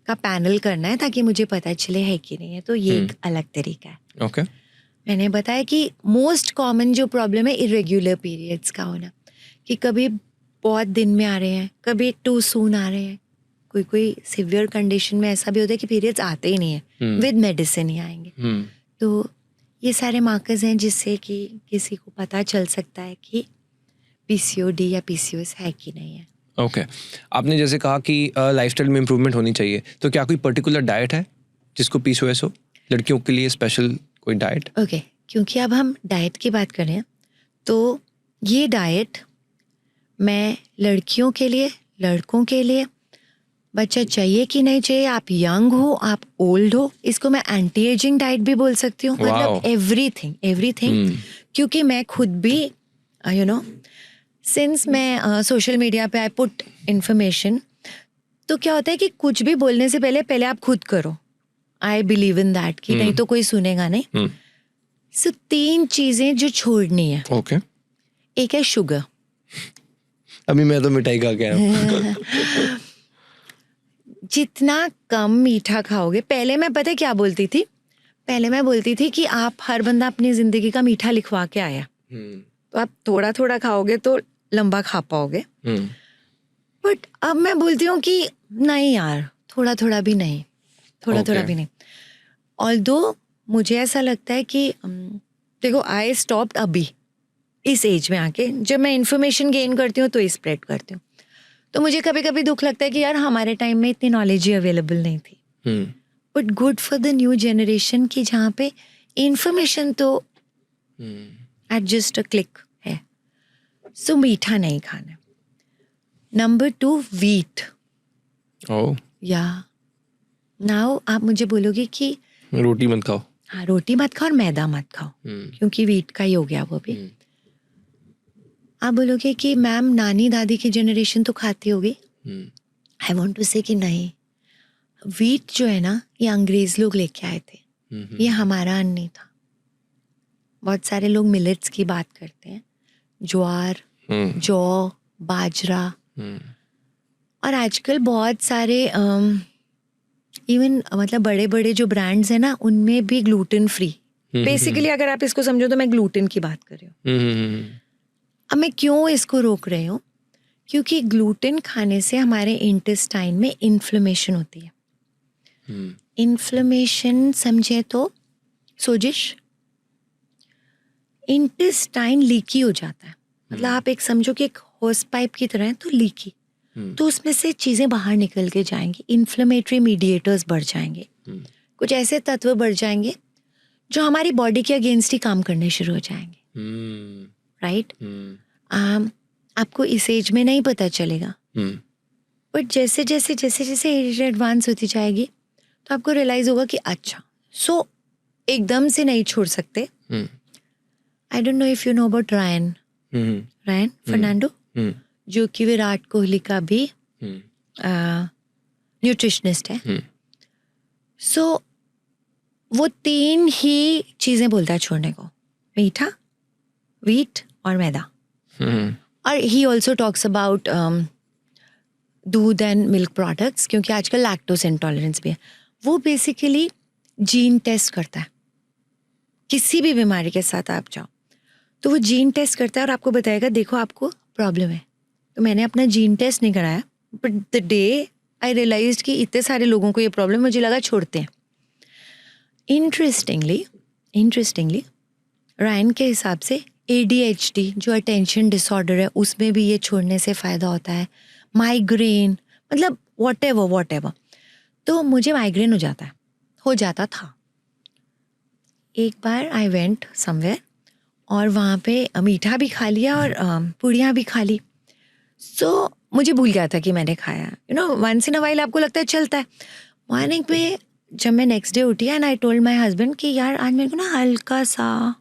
का पैनल करना है ताकि मुझे पता चले है कि नहीं है, तो ये एक अलग तरीका है। ओके। मैंने बताया कि मोस्ट कॉमन जो प्रॉब्लम है इरेग्युलर पीरियड्स का होना, कि कभी बहुत दिन में आ रहे हैं, कभी टू सून आ रहे हैं, कोई सिवियर कंडीशन में ऐसा भी होता है कि पीरियड्स आते ही नहीं है, विद मेडिसिन ही आएंगे। तो ये सारे मार्कर्स हैं जिससे कि किसी को पता चल सकता है कि पीसीओडी या पीसीओएस है कि नहीं है। ओके। आपने जैसे कहा कि लाइफस्टाइल में इम्प्रूवमेंट होनी चाहिए, तो क्या कोई पर्टिकुलर डाइट है जिसको पीसीओएस हो, लड़कियों के लिए स्पेशल कोई डाइट? ओके, क्योंकि अब हम डाइट की बात करें तो ये डाइट मैं लड़कियों के लिए, लड़कों के लिए, बच्चा चाहिए कि नहीं चाहिए, आप यंग हो, आप ओल्ड हो, इसको मैं एंटी एजिंग डाइट भी बोल सकती हूँ। मतलब एवरीथिंग क्योंकि मैं खुद भी सिंस मैं सोशल मीडिया पे आई पुट इन्फॉर्मेशन, तो क्या होता है कि कुछ भी बोलने से पहले आप खुद करो। आई बिलीव इन दैट कि नहीं तो कोई सुनेगा नहीं। सो 3 चीजें जो छोड़नी है। ओके। एक है शुगर। अभी मैं तो मिठाई खा के आया हूं। जितना कम मीठा खाओगे, पहले मैं पता है क्या बोलती थी, पहले मैं बोलती थी कि आप हर बंदा अपनी जिंदगी का मीठा लिखवा के आया, तो आप थोड़ा थोड़ा खाओगे तो लंबा खा पाओगे। बट अब मैं बोलती हूँ कि नहीं यार, थोड़ा थोड़ा भी नहीं, थोड़ा भी नहीं। ऑल्दो मुझे ऐसा लगता है कि देखो, आई स्टॉप्ड अभी इस एज में आके, जब मैं इन्फॉर्मेशन गेन करती हूँ तो स्प्रेड करती हूँ, तो मुझे कभी कभी दुख लगता है कि यार हमारे टाइम में इतनी नॉलेज ही अवेलेबल नहीं थी। But good for the new generation की जहाँ पे इंफॉर्मेशन तो एट जस्ट अ क्लिक है। सो मीठा नहीं खाना। Number 2, wheat. या नाउ आप मुझे बोलोगे कि रोटी मत खाओ। हाँ, रोटी मत खाओ और मैदा मत खाओ, क्योंकि वीट का ही हो गया वो भी। आप बोलोगे कि मैम नानी दादी की जनरेशन तो खाती होगी। आई वांट टू से कि नहीं, वीट जो है ना, ये अंग्रेज लोग लेके आए थे, ये हमारा अन्न नहीं था। बहुत सारे लोग मिलेट्स की बात करते हैं, ज्वार, जौ, बाजरा, और आजकल बहुत सारे इवन मतलब बड़े बड़े जो ब्रांड्स हैं ना, उनमें भी ग्लूटेन फ्री। बेसिकली अगर आप इसको समझो तो मैं ग्लूटेन की बात कर रही हूँ। अब मैं क्यों इसको रोक रही हूँ, क्योंकि ग्लूटेन खाने से हमारे इंटेस्टाइन में इन्फ्लेमेशन होती है। इन्फ्लेमेशन समझे तो सोजिश, इंटेस्टाइन लीकी हो जाता है। मतलब आप एक समझो कि एक होस पाइप की तरह है, तो लीकी, तो उसमें से चीजें बाहर निकल के जाएंगी, इन्फ्लेमेटरी मीडिएटर्स बढ़ जाएंगे, कुछ ऐसे तत्व बढ़ जाएंगे जो हमारी बॉडी के अगेंस्ट ही काम करने शुरू हो जाएंगे। राइट? आपको इस एज में नहीं पता चलेगा, बट जैसे जैसे जैसे जैसे एज एडवांस होती जाएगी तो आपको रियलाइज होगा कि अच्छा, सो एकदम से नहीं छोड़ सकते। I don't know if you know about Ryan Fernando, जो कि विराट कोहली का भी न्यूट्रिशनिस्ट है। सो वो 3 ही चीजें बोलता है छोड़ने को, मीठा, वीट और मैदा। और ही ऑल्सो टॉक्स अबाउट दूध एंड मिल्क प्रोडक्ट्स, क्योंकि आजकल लैक्टोज इंटॉलरेंस भी है। वो बेसिकली जीन टेस्ट करता है, किसी भी बीमारी के साथ आप जाओ तो वो जीन टेस्ट करता है और आपको बताएगा देखो आपको प्रॉब्लम है। तो मैंने अपना जीन टेस्ट नहीं कराया, but the day I realized कि इतने सारे लोगों को ये प्रॉब्लम, मुझे लगा छोड़ते हैं। इंटरेस्टिंगली रायन के हिसाब से ADHD जो अटेंशन डिसऑर्डर है, उसमें भी ये छोड़ने से फ़ायदा होता है। माइग्रेन, मतलब whatever. तो मुझे माइग्रेन हो जाता था. एक बार आई वेंट समवेयर और वहाँ पे मीठा भी खा लिया और पूड़ियाँ भी खा ली. सो मुझे भूल गया था कि मैंने खाया. वंस इन अ वाइल आपको लगता है चलता है. मॉर्निंग पे जब मैं नेक्स्ट डे उठी and I told my husband कि यार आज मेरे को ना हल्का सा,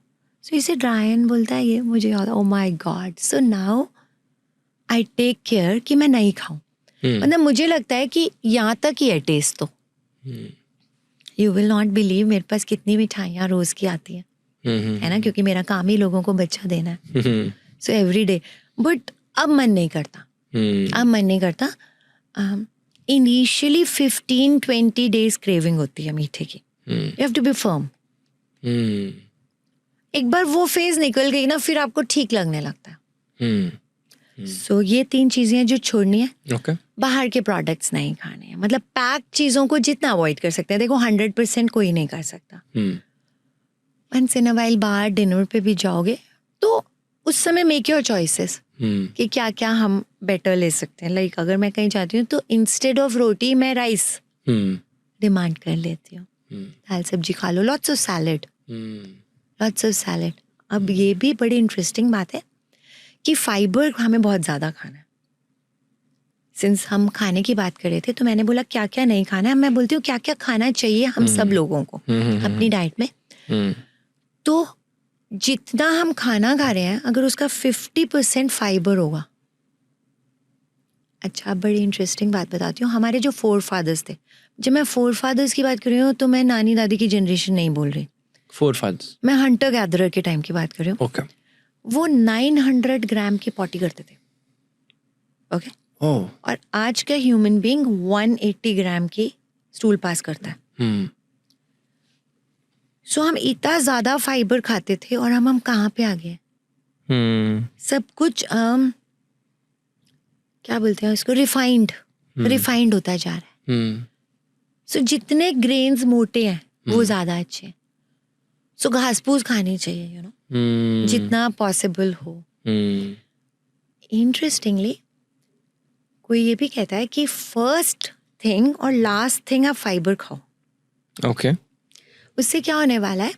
सो इसे ड्रायन बोलता है ये, मुझे याद. Oh my god. So now I take care कि मैं नहीं खाऊं. मतलब मुझे लगता है कि यहाँ तक ही है टेस्ट. तो यू विल नॉट बिलीव मेरे पास कितनी मिठाइयाँ रोज की आती हैं, है ना, क्योंकि मेरा काम ही लोगों को बच्चा देना है. So every day. बट अब मन नहीं करता. इनिशियली 15-20 डेज क्रेविंग होती है मीठे की. You have to be firm. एक बार वो फेज निकल गई ना, फिर आपको ठीक लगने लगता है. सो ये 3 चीजें हैं जो छोड़नी है. Okay. बाहर के प्रोडक्ट्स नहीं खाने हैं. मतलब पैक चीजों को जितना अवॉइड कर सकते हैं. देखो 100% कोई नहीं कर सकता. वंस इन अ वाइल बाहर डिनर पे भी जाओगे तो उस समय मेक योर चॉइसेस कि क्या क्या हम बेटर ले सकते हैं. लाइक अगर मैं कहीं जाती हूँ तो इंस्टेड ऑफ रोटी मैं राइस डिमांड कर लेती हूँ. दाल सब्जी खा लो. Lots of salad. अब ये भी बड़ी इंटरेस्टिंग बात है कि फाइबर हमें बहुत ज़्यादा खाना है. सिंस हम खाने की बात कर रहे थे तो मैंने बोला क्या क्या नहीं खाना है. मैं बोलती हूँ क्या क्या खाना चाहिए हम सब लोगों को अपनी डाइट में. तो जितना हम खाना खा रहे हैं अगर उसका 50% फाइबर होगा. अच्छा, बड़ी इंटरेस्टिंग बात बताती हूँ. हमारे जो फोर फादर्स थे, जब मैं फोर फादर्स की बात कर रही हूँ तो मैं नानी दादी की जनरेशन नहीं बोल रही. फोर फादर्स, मैं हंटर गैदरर के टाइम की बात कर रही हूँ. ओके. वो 900 ग्राम की पॉटी करते थे. ओके. और आज का ह्यूमन बीइंग 180 ग्राम की स्टूल पास करता है. सो हम इतना ज्यादा फाइबर खाते थे और हम कहाँ पे आ गए. सब कुछ क्या बोलते हैं उसको, रिफाइंड होता जा रहा है. सो जितने ग्रेन्स मोटे हैं वो ज्यादा अच्छे हैं. सो घास फूस खानी चाहिए जितना पॉसिबल हो. इंटरेस्टिंगली कोई ये भी कहता है कि फर्स्ट थिंग और लास्ट थिंग आप फाइबर खाओ. ओके. उससे क्या होने वाला है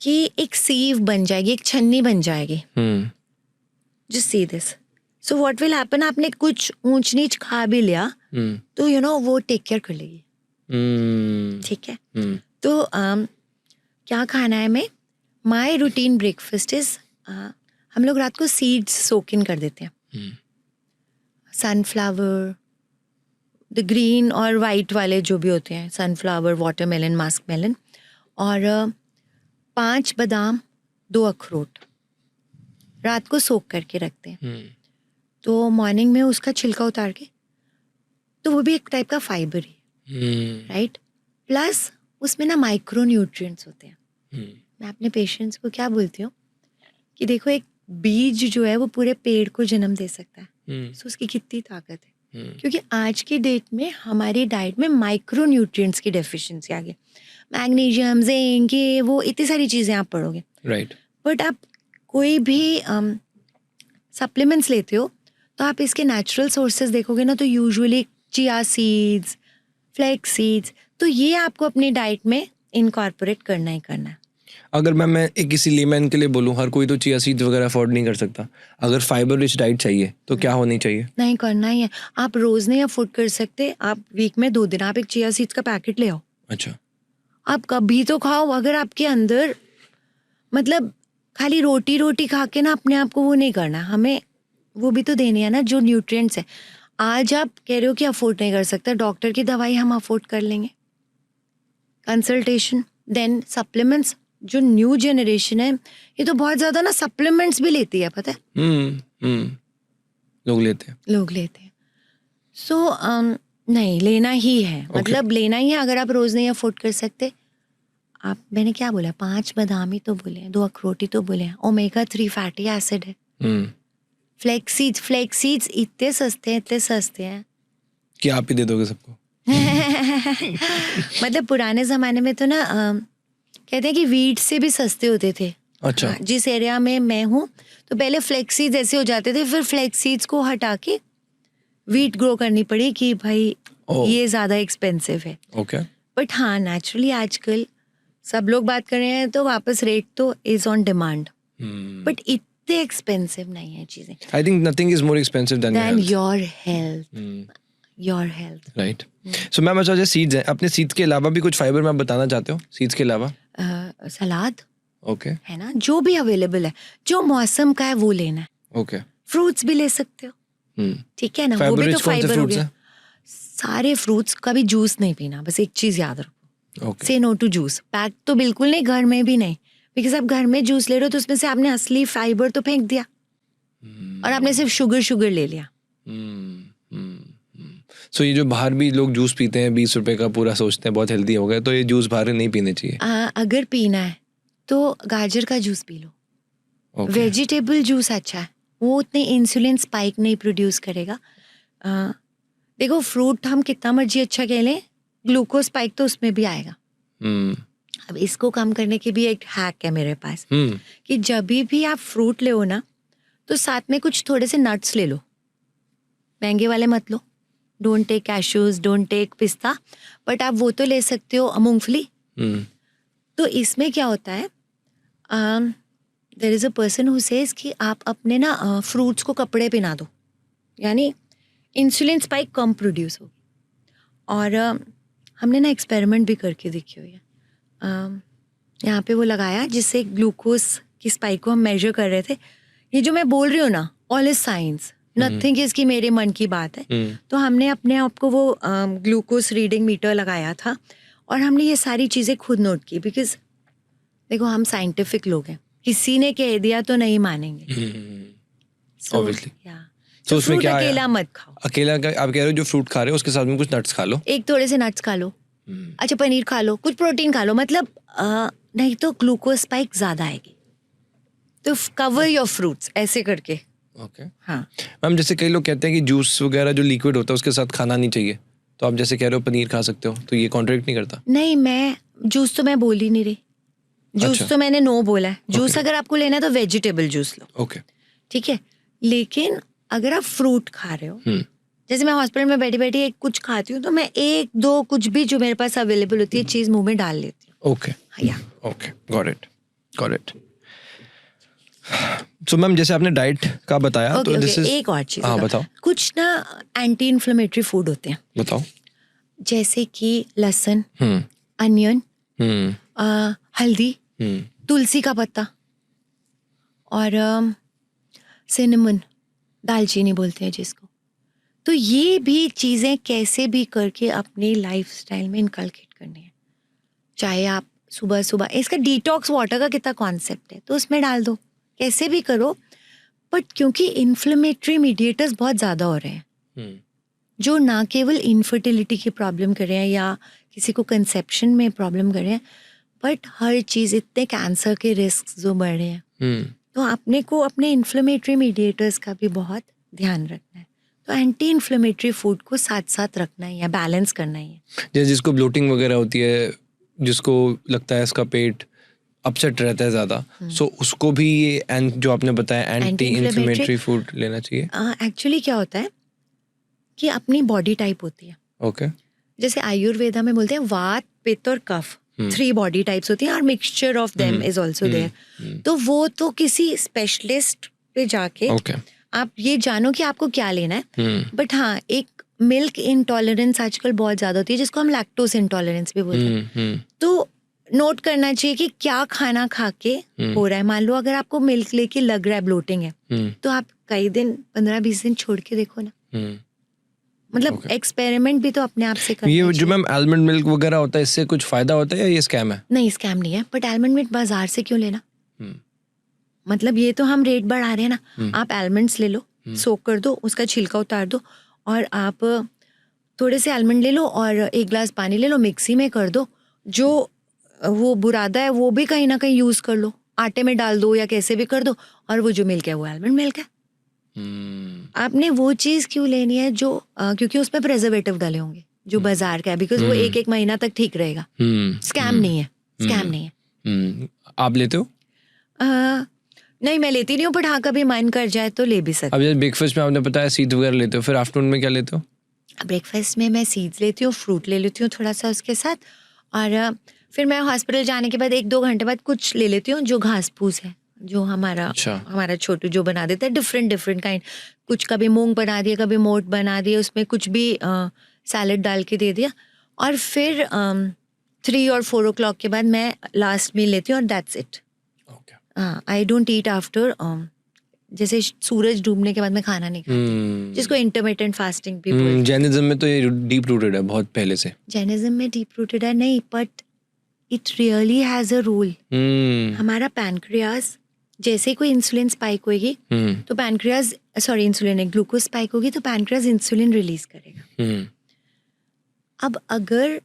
कि एक सीव बन जाएगी, एक छन्नी बन जाएगी. Just see this. So what will happen, आपने कुछ ऊंच नीच खा भी लिया तो वो टेक केयर कर लेगी. ठीक है. तो क्या खाना है हमें. माई रूटीन ब्रेकफास्ट इज, हम लोग रात को सीड्स सोक इन कर देते हैं. सनफ्लावर, द ग्रीन और वाइट वाले जो भी होते हैं, सनफ्लावर, वाटरमेलन, मस्क मेलन, और 5 बादाम, 2 अखरोट रात को सोक करके रखते हैं. तो मॉर्निंग में उसका छिलका उतार के, तो वो भी एक टाइप का फाइबर ही, राइट. प्लस उसमें ना माइक्रो न्यूट्रिएंट्स होते हैं. मैं अपने पेशेंट्स को क्या बोलती हूँ कि देखो एक बीज जो है वो पूरे पेड़ को जन्म दे सकता है. सो उसकी कितनी ताकत है. क्योंकि आज की डेट में हमारी डाइट में माइक्रो न्यूट्रिएंट्स की डेफिशिएंसी आ गई. मैग्नीशियम, जिंक, ये वो इतनी सारी चीज़ें आप पढ़ोगे, राइट. बट आप कोई भी सप्लीमेंट्स लेते हो तो आप इसके नेचुरल सोर्सेज देखोगे ना, तो usually chia seeds, flax seeds, तो ये आपको अपनी डाइट में इनकॉर्पोरेट करना ही करना है. अगर मैं एक किसी लेमैन के लिए बोलूँ, हर कोई तो चिया सीड्स वगैरह अफोर्ड नहीं कर सकता. अगर फाइबर रिच डाइट चाहिए तो क्या होनी चाहिए? नहीं करना ही है. आप रोज नहीं अफोर्ड कर सकते, आप वीक में 2 दिन आप एक चिया सीड्स का पैकेट ले आओ. अच्छा. आप कभी तो खाओ. अगर आपके अंदर मतलब खाली रोटी खा के ना अपने आप को वो नहीं करना, हमें वो भी तो देनी है ना जो न्यूट्रिएंट्स है. आज आप कह रहे हो कि अफोर्ड नहीं कर सकता, डॉक्टर की दवाई हम अफोर्ड कर लेंगे, कंसल्टेशन, देन सप्लीमेंट्स. जो न्यू जनरेशन है ये तो बहुत ज्यादा ना सप्लीमेंट्स भी लेती है, पता है. लोग लेते हैं. सो नहीं लेना ही है. मतलब लेना ही है. अगर आप रोज नहीं अफोर्ड कर सकते, आप, मैंने क्या बोला, 5 बादाम ही तो बोले, 2 अखरोट ही तो बोले. ओमेगा 3 फैटी एसिड है. फ्लैक्स सीड्स इतने सस्ते हैं कि आप ही दे दोगे सबको. मतलब पुराने जमाने में तो ना कहते हैं कि वीट से भी सस्ते होते थे. अच्छा. हाँ, जिस एरिया में मैं हूँ तो पहले फ्लैक्स सीड्स ऐसे हो जाते थे, फिर फ्लैक्स सीड्स को हटा के वीट ग्रो करनी पड़ी कि भाई Oh. ये ज़्यादा एक्सपेंसिव है. ओके. बट हाँ, नेचुरली आजकल सब लोग बात कर रहे हैं तो वापस रेट तो इज ऑन डिमांड. बट इतने एक्सपेंसिव नहीं है चीज़ें. I think nothing is more expensive than your health. Right. So ma'am, अच्छा, सीड्स हैं, अपने सीड्स के अलावा भी कुछ फाइबर मैम बताना चाहते हो? सीड्स के अलावा सलाद ओके है ना, जो भी अवेलेबल है, जो मौसम का है वो लेना है. ओके. फ्रूट्स भी ले सकते हो. ठीक है ना, वो भी तो फाइबर हो गया. सारे फ्रूट्स का भी जूस नहीं पीना, बस एक चीज याद रखो, से नो टू जूस. पैक तो बिल्कुल नहीं, घर में भी नहीं, बिकॉज आप घर में जूस ले रहे हो तो उसमें से आपने असली फाइबर तो फेंक दिया और आपने सिर्फ शुगर ले लिया. सो ये जो बाहर भी लोग जूस पीते हैं 20 रुपए का पूरा, सोचते हैं बहुत हेल्दी हो गए, तो ये जूस बाहर नहीं पीने चाहिए. अगर पीना है तो गाजर का juice P low. Vegetable juice अच्छा है, वो उतने इंसुलिन स्पाइक नहीं प्रोड्यूस करेगा. देखो, फ्रूट हम कितना मर्जी अच्छा कह लें, ग्लूकोज स्पाइक तो उसमें भी आएगा. अब इसको कम करने की भी एक हैक है मेरे पास, कि जब भी आप फ्रूट ले ना तो साथ में कुछ थोड़े से नट्स ले लो. महंगे वाले मत लो. Don't take cashews, don't take pista, but आप वो तो ले सकते हो, मूंगफली. तो इसमें क्या होता है, there is a person who says कि आप अपने ना फ्रूट्स को कपड़े पहना दो, यानी इंसुलिन स्पाइक कम प्रोड्यूस होगी. और हमने ना एक्सपेरिमेंट भी करके देखी हुई है. यहाँ पे वो लगाया जिससे ग्लूकोज की स्पाइक को हम मेजर कर रहे थे. ये जो मैं बोल रही हूँ ना, all is science, nothing is कि मेरे मन की बात है. तो हमने अपने आप को वो ग्लूकोज रीडिंग मीटर लगाया था और हमने ये सारी चीज़ें खुद नोट की. बिकॉज देखो, हम साइंटिफिक लोग हैं, किसी ने कह दिया तो नहीं मानेंगे. Obviously. तो उसमें क्या है? अकेला मत खाओ. अकेला आप कह रहे हो जो फ्रूट खा रहे हो उसके साथ में कुछ नट्स खा लो. एक थोड़े से नट्स खा लो. अच्छा, पनीर खा लो, कुछ प्रोटीन खा लो. मतलब नहीं तो ग्लूकोज स्पाइक ज्यादा आएगी. तो कवर योर फ्रूट्स ऐसे करके. ओके. हाँ मैम, जैसे कई लोग कहते हैं कि जूस वगैरह जो लिक्विड होता है उसके साथ खाना नहीं चाहिए, तो आप जैसे कह रहे हो पनीर खा सकते हो, तो ये कॉन्ट्रैक्ट नहीं करता? नहीं, मैं जूस तो मैं बोल ही नहीं रही. जूस अच्छा. तो मैंने नो बोला है. जूस अगर आपको लेना है तो वेजिटेबल जूस लो. ओके. ठीक है, लेकिन अगर आप फ्रूट खा रहे हो, जैसे मैं हॉस्पिटल में बैठी बैठी एक कुछ खाती हूँ तो मैं एक दो कुछ भी जो मेरे पास अवेलेबल होती है चीज मुंह में डाल लेती हूँ. ओके. या okay, got it. So ma'am, जैसे आपने डाइट का बताया, तो दिस इज एक और चीज. हाँ, बताओ. कुछ ना एंटी इन्फ्लेमेटरी फूड होते हैं, बताओ. जैसे कि लहसुन, अनियन, हल्दी, तुलसी का पत्ता और सिनेमन, दालचीनी बोलते हैं जिसको. तो ये भी चीज़ें कैसे भी करके अपनी लाइफस्टाइल में इनकलकेट करनी है. चाहे आप सुबह सुबह, इसका डिटॉक्स वाटर का कितना कॉन्सेप्ट है, तो उसमें डाल दो, कैसे भी करो. बट क्योंकि इन्फ्लेमेटरी मीडिएटर्स बहुत ज़्यादा हो रहे हैं, जो ना केवल इनफर्टिलिटी की प्रॉब्लम कर रहे हैं या किसी को कंसेप्शन में प्रॉब्लम कर रहे हैं, बट हर चीज़, इतने कैंसर के रिस्क जो बढ़ रहे हैं. तो अपने को अपने इन्फ्लेमेटरी मीडिएटर्स का भी बहुत ध्यान रखना है. तो एंटी इन्फ्लेमेटरी फूड को साथ साथ रखना है या बैलेंस करना ही है. जैसे जिसको ब्लोटिंग वगैरह होती है, जिसको लगता है इसका पेट अपसेट रहता है ज़्यादा, सो उसको भी ये जो आपने बताया एंटी इन्फ्लेमेटरी फूड लेना चाहिए. एक्चुअली क्या होता है कि अपनी बॉडी टाइप होती है. ओके. जैसे आयुर्वेदा में बोलते हैं वात, पित्त और कफ, 3 बॉडी टाइप्स होती हैं और mixture of them is also there. तो वो तो किसी स्पेशलिस्ट पे जाके आप ये जानो कि आपको क्या लेना है. बट हाँ, एक मिल्क इंटॉलरेंस आजकल बहुत ज्यादा होती है, जिसको हम लैक्टोज इंटॉलरेंस भी बोलते हैं. तो नोट करना चाहिए कि क्या खाना खा के हो रहा है. मान लो अगर आपको मिल्क लेके लग रहा है ब्लोटिंग है, तो आप कई दिन 15-20 दिन छोड़ के देखो ना. मतलब एक्सपेरिमेंट भी तो अपने आप से करना. ये जो मैम आलमंड मिल्क वगैरह होता है, इससे कुछ फायदा होता है या ये स्कैम है? नहीं, स्कैम नहीं है. बट आलमंड मिल्क बाजार से क्यों लेना? मतलब ये तो हम रेट बढ़ा रहे हैं ना. आप आलमंड्स ले लो, सोक कर दो, उसका छिलका उतार दो और आप थोड़े से आलमंड ले लो और 1 ग्लास पानी ले लो, मिक्सी में कर दो. जो वो बुरादा है वो भी कहीं ना कहीं यूज कर लो, आटे में डाल दो या कैसे भी कर दो, और वो जो मिल्क है वो आलमंड मिल्क है. आपने वो चीज क्यों लेनी है जो क्योंकि उसमें प्रेजर्वेटिव डाले होंगे जो बाजार का है, बिकॉज वो 1-1 महीना तक ठीक रहेगा. स्कैम नहीं है, स्कैम नहीं है. आप लेते हो? नहीं, मैं लेती नहीं हूँ, बट हाँ कभी मन कर जाए तो ले भी सकते. अब जैसे ब्रेकफास्ट में आपने बताया सीड वगैरह लेते हो, फिर आफ्टरनून में क्या लेते हो? ब्रेकफास्ट में मैं सीड्स लेती हूँ, फ्रूट ले लेती हूँ थोड़ा सा उसके साथ, और फिर मैं हॉस्पिटल जाने के बाद 1-2 घंटे बाद कुछ ले लेती हूँ जो घास फूस है, जो हमारा छोटू जो बना देता है, डिफरेंट काइंड। कुछ कभी मूंग बना दिया, कभी मोट बना दिया, उसमें कुछ भी सैलेड डाल के दे दिया। और फिर 3 और 4 o'clock के बाद मैं लास्ट मील लेती हूँ और that's it. I don't eat after, जैसे सूरज डूबने के बाद मैं खाना नहीं खाती, जिसको इंटरमिटेंट फास्टिंग भी बोलते हैं। जैनिज्म में तो ये डीप रूटेड है बहुत पहले से। जैनिज्म में डीप रूटेड है नहीं, but it really has a role. हमारा पैनक्रियाज, जैसे ही कोई इंसुलिन स्पाइक होगी तो पैनक्रियाज, सॉरी इंसुलिन है, ग्लूकोज स्पाइक होगी तो पैनक्रियाज इंसुलिन रिलीज करेगा। अब अगर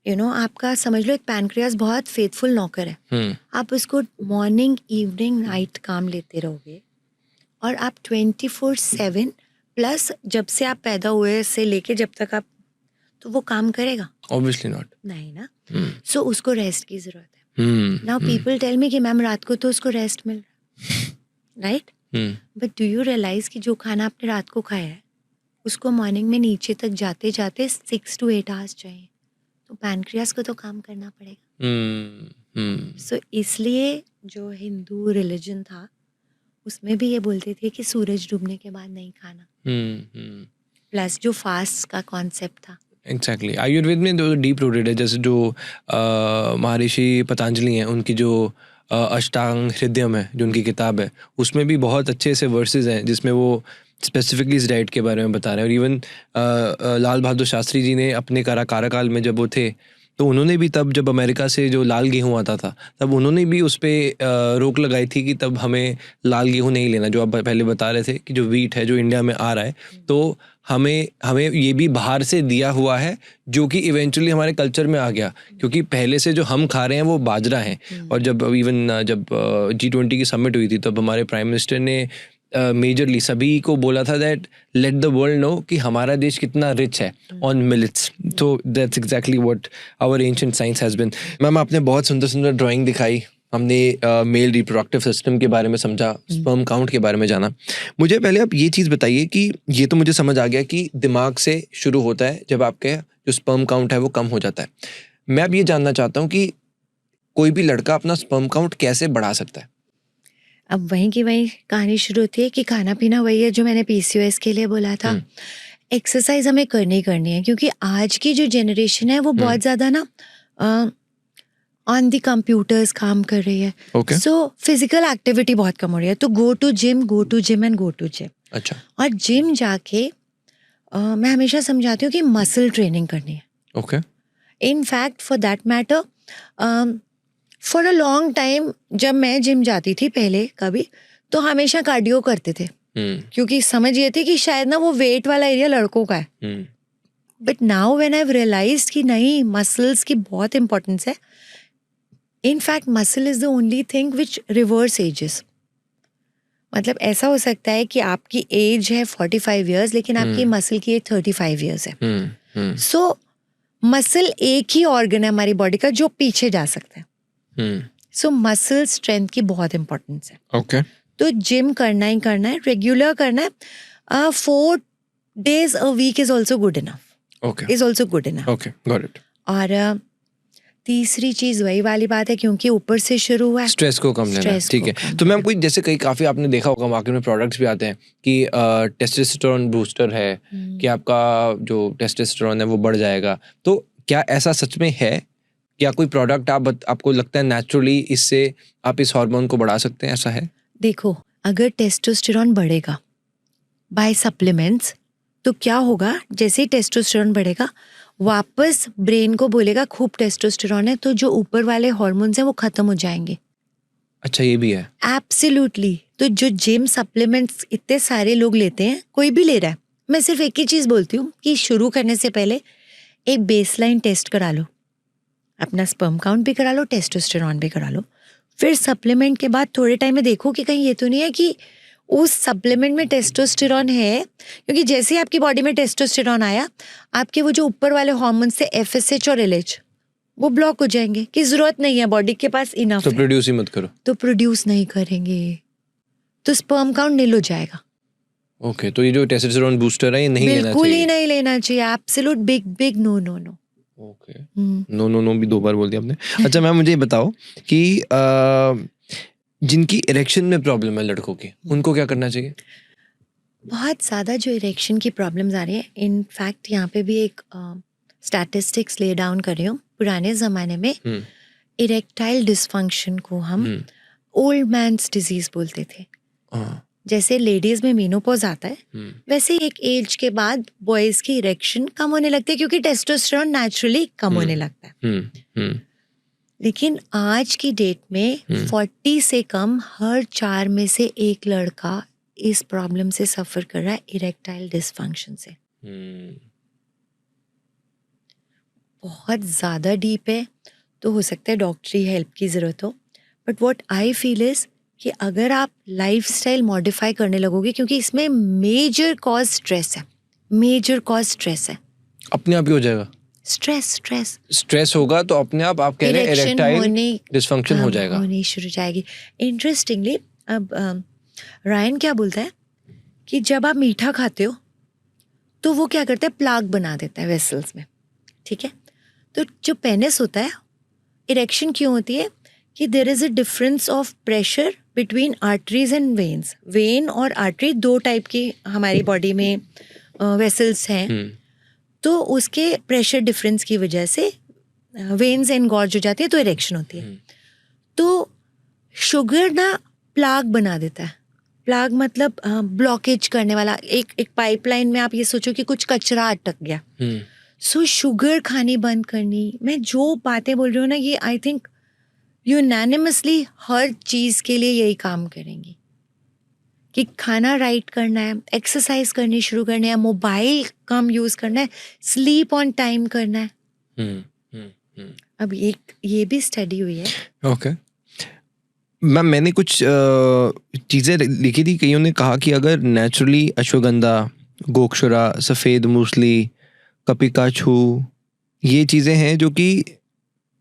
आपका समझ लो एक पैनक्रियाज बहुत फेथफुल नौकर है, आप उसको मॉर्निंग इवनिंग नाइट काम लेते रहोगे और आप 24/7 प्लस जब से आप पैदा हुए से लेके जब तक आप, तो वो काम करेगा? ऑब्वियसली नॉट, नहीं ना। सो उसको रेस्ट की जरूरत है। नाउ पीपल टेल मी कि मैम रात को तो उसको रेस्ट मिल रहा है, right? But do you realize कि जो खाना आपने रात को खाया है उसको मॉर्निंग में नीचे तक जाते जाते 6 to 8 hours चाहिए, तो पैनक्रियास को तो काम करना पड़ेगा। सो इसलिए जो हिंदू रिलीजन था उसमें भी ये बोलते थे कि सूरज डूबने के बाद नहीं खाना, प्लस जो फास्ट का कॉन्सेप्ट था। एग्जैक्टली, आयुर्वेद में जो डीप रूटेड है, जैसे जो महर्षि पतंजलि हैं, उनकी जो अष्टांग हृदयम है, जो उनकी किताब है, उसमें भी बहुत अच्छे से वर्सेस हैं जिसमें वो स्पेसिफिकली इस डाइट के बारे में बता रहे हैं। और इवन लाल बहादुर शास्त्री जी ने अपने कार्यकाल में जब वो थे तो उन्होंने भी तब जब अमेरिका से जो लाल गेहूँ आता था तब उन्होंने भी उस पर रोक लगाई थी कि तब हमें लाल गेहूँ नहीं लेना, जो आप पहले बता रहे थे कि जो वीट है जो इंडिया में आ रहा है, तो हमें ये भी बाहर से दिया हुआ है, जो कि इवेंचुअली हमारे कल्चर में आ गया, क्योंकि पहले से जो हम खा रहे हैं वो बाजरा है। और जब G20 की समिट हुई थी तब हमारे प्राइम मिनिस्टर ने मेजरली सभी को बोला था that let the world know कि हमारा देश कितना रिच है ऑन मिलेट्स। तो that's exactly what our ancient science has been. Ma'am, आपने बहुत सुंदर सुंदर ड्राइंग दिखाई, हमने मेल रिप्रोडक्टिव सिस्टम के बारे में समझा, स्पर्म काउंट के बारे में जाना। मुझे पहले आप ये चीज़ बताइए कि ये तो मुझे समझ आ गया कि दिमाग से शुरू होता है, जब आपके जो स्पर्म काउंट है वो कम हो जाता है। मैं अब ये जानना चाहता हूँ कि कोई भी लड़का अपना स्पर्म काउंट कैसे बढ़ा सकता है? अब वहीं की वहीं कहानी शुरू होती है कि खाना पीना वही है जो मैंने PCOS के लिए बोला था। एक्सरसाइज हमें करनी है, क्योंकि आज की जो जनरेशन है वो बहुत ज़्यादा ना ऑन द कंप्यूटर्स काम कर रही है। सो फिजिकल एक्टिविटी बहुत कम हो रही है, तो go to gym and go to gym. अच्छा। और जिम जाके मैं हमेशा समझाती हूँ कि मसल ट्रेनिंग करनी है। Okay. In fact for that matter, for a long time जब मैं जिम जाती थी पहले कभी, तो हमेशा कार्डियो करते थे, क्योंकि समझ ये थी कि शायद ना वो वेट वाला एरिया लड़कों का है। But now when I have realized कि नहीं, मसल्स की बहुत इंपॉर्टेंस है। In fact muscle is the only thing which reverse ages. मतलब ऐसा हो सकता है कि आपकी एज है 45 years लेकिन आपकी मसल की एज 35 years है। सो मसल एक ही ऑर्गन है हमारी बॉडी का जो पीछे जा सकता है। सो मसल स्ट्रेंथ की बहुत इंपॉर्टेंस है। ओके। तो जिम करना ही करना है, रेगुलर करना है। 4 days a week is also good enough. Okay. Is also good enough. Okay, got it. और तीसरी चीज वही वाली बात है, क्योंकि ऊपर से शुरू हुआ है, स्ट्रेस को कम लेना है। ठीक है। तो मैम, कोई जैसे कई आपने देखा होगा मार्केट में प्रोडक्ट्स भी आते हैं कि टेस्टोस्टेरोन बूस्टर है, कि आपका जो टेस्टोस्टेरोन है वो बढ़ जाएगा। तो क्या ऐसा सच में है? क्या कोई प्रोडक्ट आपको लगता है नेचुरली इससे आप इस हार्मोन को बढ़ा सकते हैं? ऐसा है? देखो, अगर टेस्टोस्टेरोन बढ़ेगा बाय सप्लीमेंट्स तो क्या होगा, जैसे ही टेस्टोस्टेरोन बढ़ेगा वापस ब्रेन को बोलेगा खूब टेस्टोस्टेरोन है, तो जो ऊपर वाले हार्मोन्स हैं वो खत्म हो जाएंगे। अच्छा, ये भी है? एब्सोल्युटली। तो जो जिम सप्लीमेंट्स इतने सारे लोग लेते हैं, कोई भी ले रहा है, मैं सिर्फ एक ही चीज बोलती हूँ कि शुरू करने से पहले एक बेसलाइन टेस्ट करा लो, अपना स्पर्म काउंट भी करा लो, टेस्टोस्टेरोन भी करा लो। फिर सप्लीमेंट के बाद थोड़े टाइम में देखो कि कहीं ये तो नहीं है कि उस सप्लीमेंट में टेस्टोस्टेरोन है, क्योंकि जैसे ही आपकी बॉडी में टेस्टोस्टेरोन आया, आपके वो जो ऊपर वाले हार्मोन्स थे FSH और LH वो ब्लॉक हो जाएंगे कि जरूरत नहीं है, बॉडी के पास इनफ तो प्रोड्यूस ही मत करो। तो प्रोड्यूस नहीं करेंगे तो स्पर्म काउंट नील हो जाएगा। ओके, तो ये जो टेस्टोस्टेरोन बूस्टर है ये नहीं लेना बिल्कुल ही चाहिए। नहीं लेना चाहिए, absolute big big no no no. Okay, no no no भी 2 बार बोल दिया आपने। अच्छा मैम, मुझे ये बताओ कि जिनकी इरेक्शन में प्रॉब्लम है लड़कों की, उनको क्या करना चाहिए? बहुत ज़्यादा जो इरेक्शन की प्रॉब्लम्स आ रही है, इनफैक्ट यहाँ पे भी एक स्टैटिस्टिक्स ले डाउन कर रही हूँ। पुराने ज़माने में हम्म, इरेक्टाइल डिस्फंक्शन को हम हम्म, ओल्ड मैन्स डिजीज बोलते थे। हाँ, जैसे लेडीज में मेनोपॉज आता है, हम्म, वैसे एक एज के बाद बॉयज की इरेक्शन कम होने लगती है, क्योंकि टेस्टोस्टेरोन नेचुरली कम होने लगता है। हम्म, हम्म, लेकिन आज की डेट में 40 से कम हर 4 में से एक लड़का इस प्रॉब्लम से सफर कर रहा है, इरेक्टाइल डिस्फंक्शन से। हम्म, बहुत ज़्यादा डीप है, तो हो सकता है डॉक्टरी हेल्प की ज़रूरत हो। But what I feel is कि अगर आप लाइफस्टाइल मॉडिफाई करने लगोगे, क्योंकि इसमें मेजर कॉज स्ट्रेस है, मेजर कॉज स्ट्रेस है। अपने आप ही हो जाएगा। स्ट्रेस स्ट्रेस स्ट्रेस होगा तो अपने आप कह रहे हैं इरेक्शन इरेक्टाइल होने डिस्फंक्शन हो जाएगा। होनी शुरू हो जाएगी। इंटरेस्टिंगली अब रायन क्या बोलता है कि जब आप मीठा खाते हो तो वो क्या करता है, प्लाग बना देता है वेसल्स में, ठीक है। तो जो पेनिस होता है, इरेक्शन क्यों होती है कि there is a difference of pressure between arteries and veins. Vein और आर्टरी 2 टाइप की हमारी बॉडी में वेसल्स हैं, हम्म, तो उसके प्रेशर डिफरेंस की वजह से वेन्स एनगॉर्ज हो जाती है, तो इरेक्शन होती है। तो शुगर ना प्लाग बना देता है। प्लाग मतलब ब्लॉकेज करने वाला, एक पाइपलाइन में आप ये सोचो कि कुछ कचरा अटक गया। हम्म, सो शुगर खानी बंद करनी, मैं जो बातें बोल रही हूँ ना, ये आई थिंक यूनानिमसली हर चीज़ के लिए यही काम करेंगी कि खाना राइट करना है, एक्सरसाइज करनी शुरू करनी है, मोबाइल कम यूज़ करना है, स्लीप ऑन टाइम करना है। हम्म, हम्म, हम्म। अब ये भी स्टडी हुई है। ओके मैम, मैंने कुछ चीज़ें लिखी थी। कईयों ने कहा कि अगर नेचुरली अश्वगंधा, गोक्षरा, सफ़ेद मूसली, कपिकाछू, ये चीज़ें हैं जो कि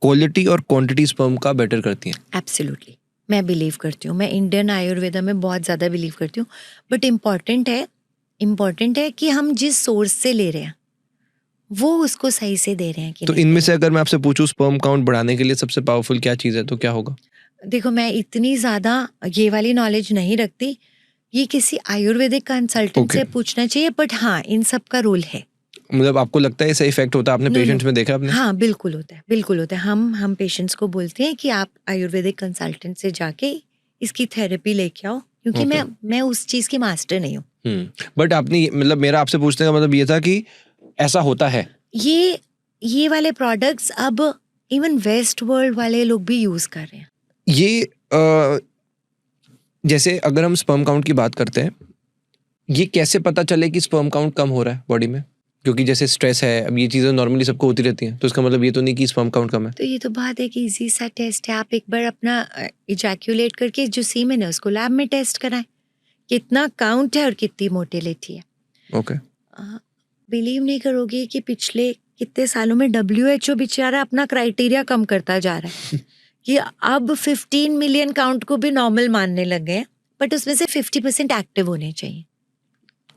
क्वालिटी और क्वांटिटी स्पर्म का बेटर करती हैं। एब्सोल्युटली, मैं बिलीव करती हूँ, मैं इंडियन आयुर्वेदा में बहुत ज़्यादा बिलीव करती हूँ। बट इम्पॉर्टेंट है कि हम जिस सोर्स से ले रहे हैं वो उसको सही से दे रहे हैं कि तो नहीं इनमें दे से अगर मैं आपसे पूछूं स्पर्म काउंट बढ़ाने के लिए सबसे पावरफुल क्या चीज़ है, तो क्या होगा? रहे। देखो, मैं इतनी ज़्यादा ये वाली नॉलेज नहीं रखती, ये किसी आयुर्वेदिक कंसल्टेंट Okay. से पूछना चाहिए। बट हाँ, इन सब का रोल है। मतलब आपको लगता है इससे इफेक्ट होता है? आपने नो पेशेंट्स नो, में देखा आपने? हाँ बिल्कुल होता है, बिल्कुल होता है। हम पेशेंट्स को बोलते हैं कि आप आयुर्वेदिक कंसल्टेंट से जाके इसकी थेरेपी लेके आओ, क्योंकि Okay. मैं उस चीज़ की मास्टर नहीं हूँ। बट आपने मतलब मेरा आपसे पूछने का मतलब ये था कि ऐसा होता है। ये वाले प्रोडक्ट्स अब इवन वेस्ट वर्ल्ड वाले लोग भी यूज कर रहे हैं। ये जैसे अगर हम स्पर्म काउंट की बात करते हैं, ये कैसे पता चले कि स्पर्म काउंट कम हो रहा है बॉडी में? क्योंकि जैसे स्ट्रेस है, अब ये चीज़ें नॉर्मली सबको होती रहती हैं, तो इसका मतलब ये तो नहीं कि स्पर्म काउंट कम है। तो ये तो बहुत एक इजी सा टेस्ट है। आप एक बार अपना इजैक्यूलेट करके जो सीमेन है उसको लैब में टेस्ट कराएं, कितना काउंट है और कितनी मोटिलिटी है। ओके बिलीव नहीं करोगे कि पिछले कितने सालों में WHO बेचारा अपना क्राइटेरिया कम करता जा रहा है कि अब 15 मिलियन काउंट को भी नॉर्मल मानने लग गए हैं, बट उसमें से 50% एक्टिव होने चाहिए।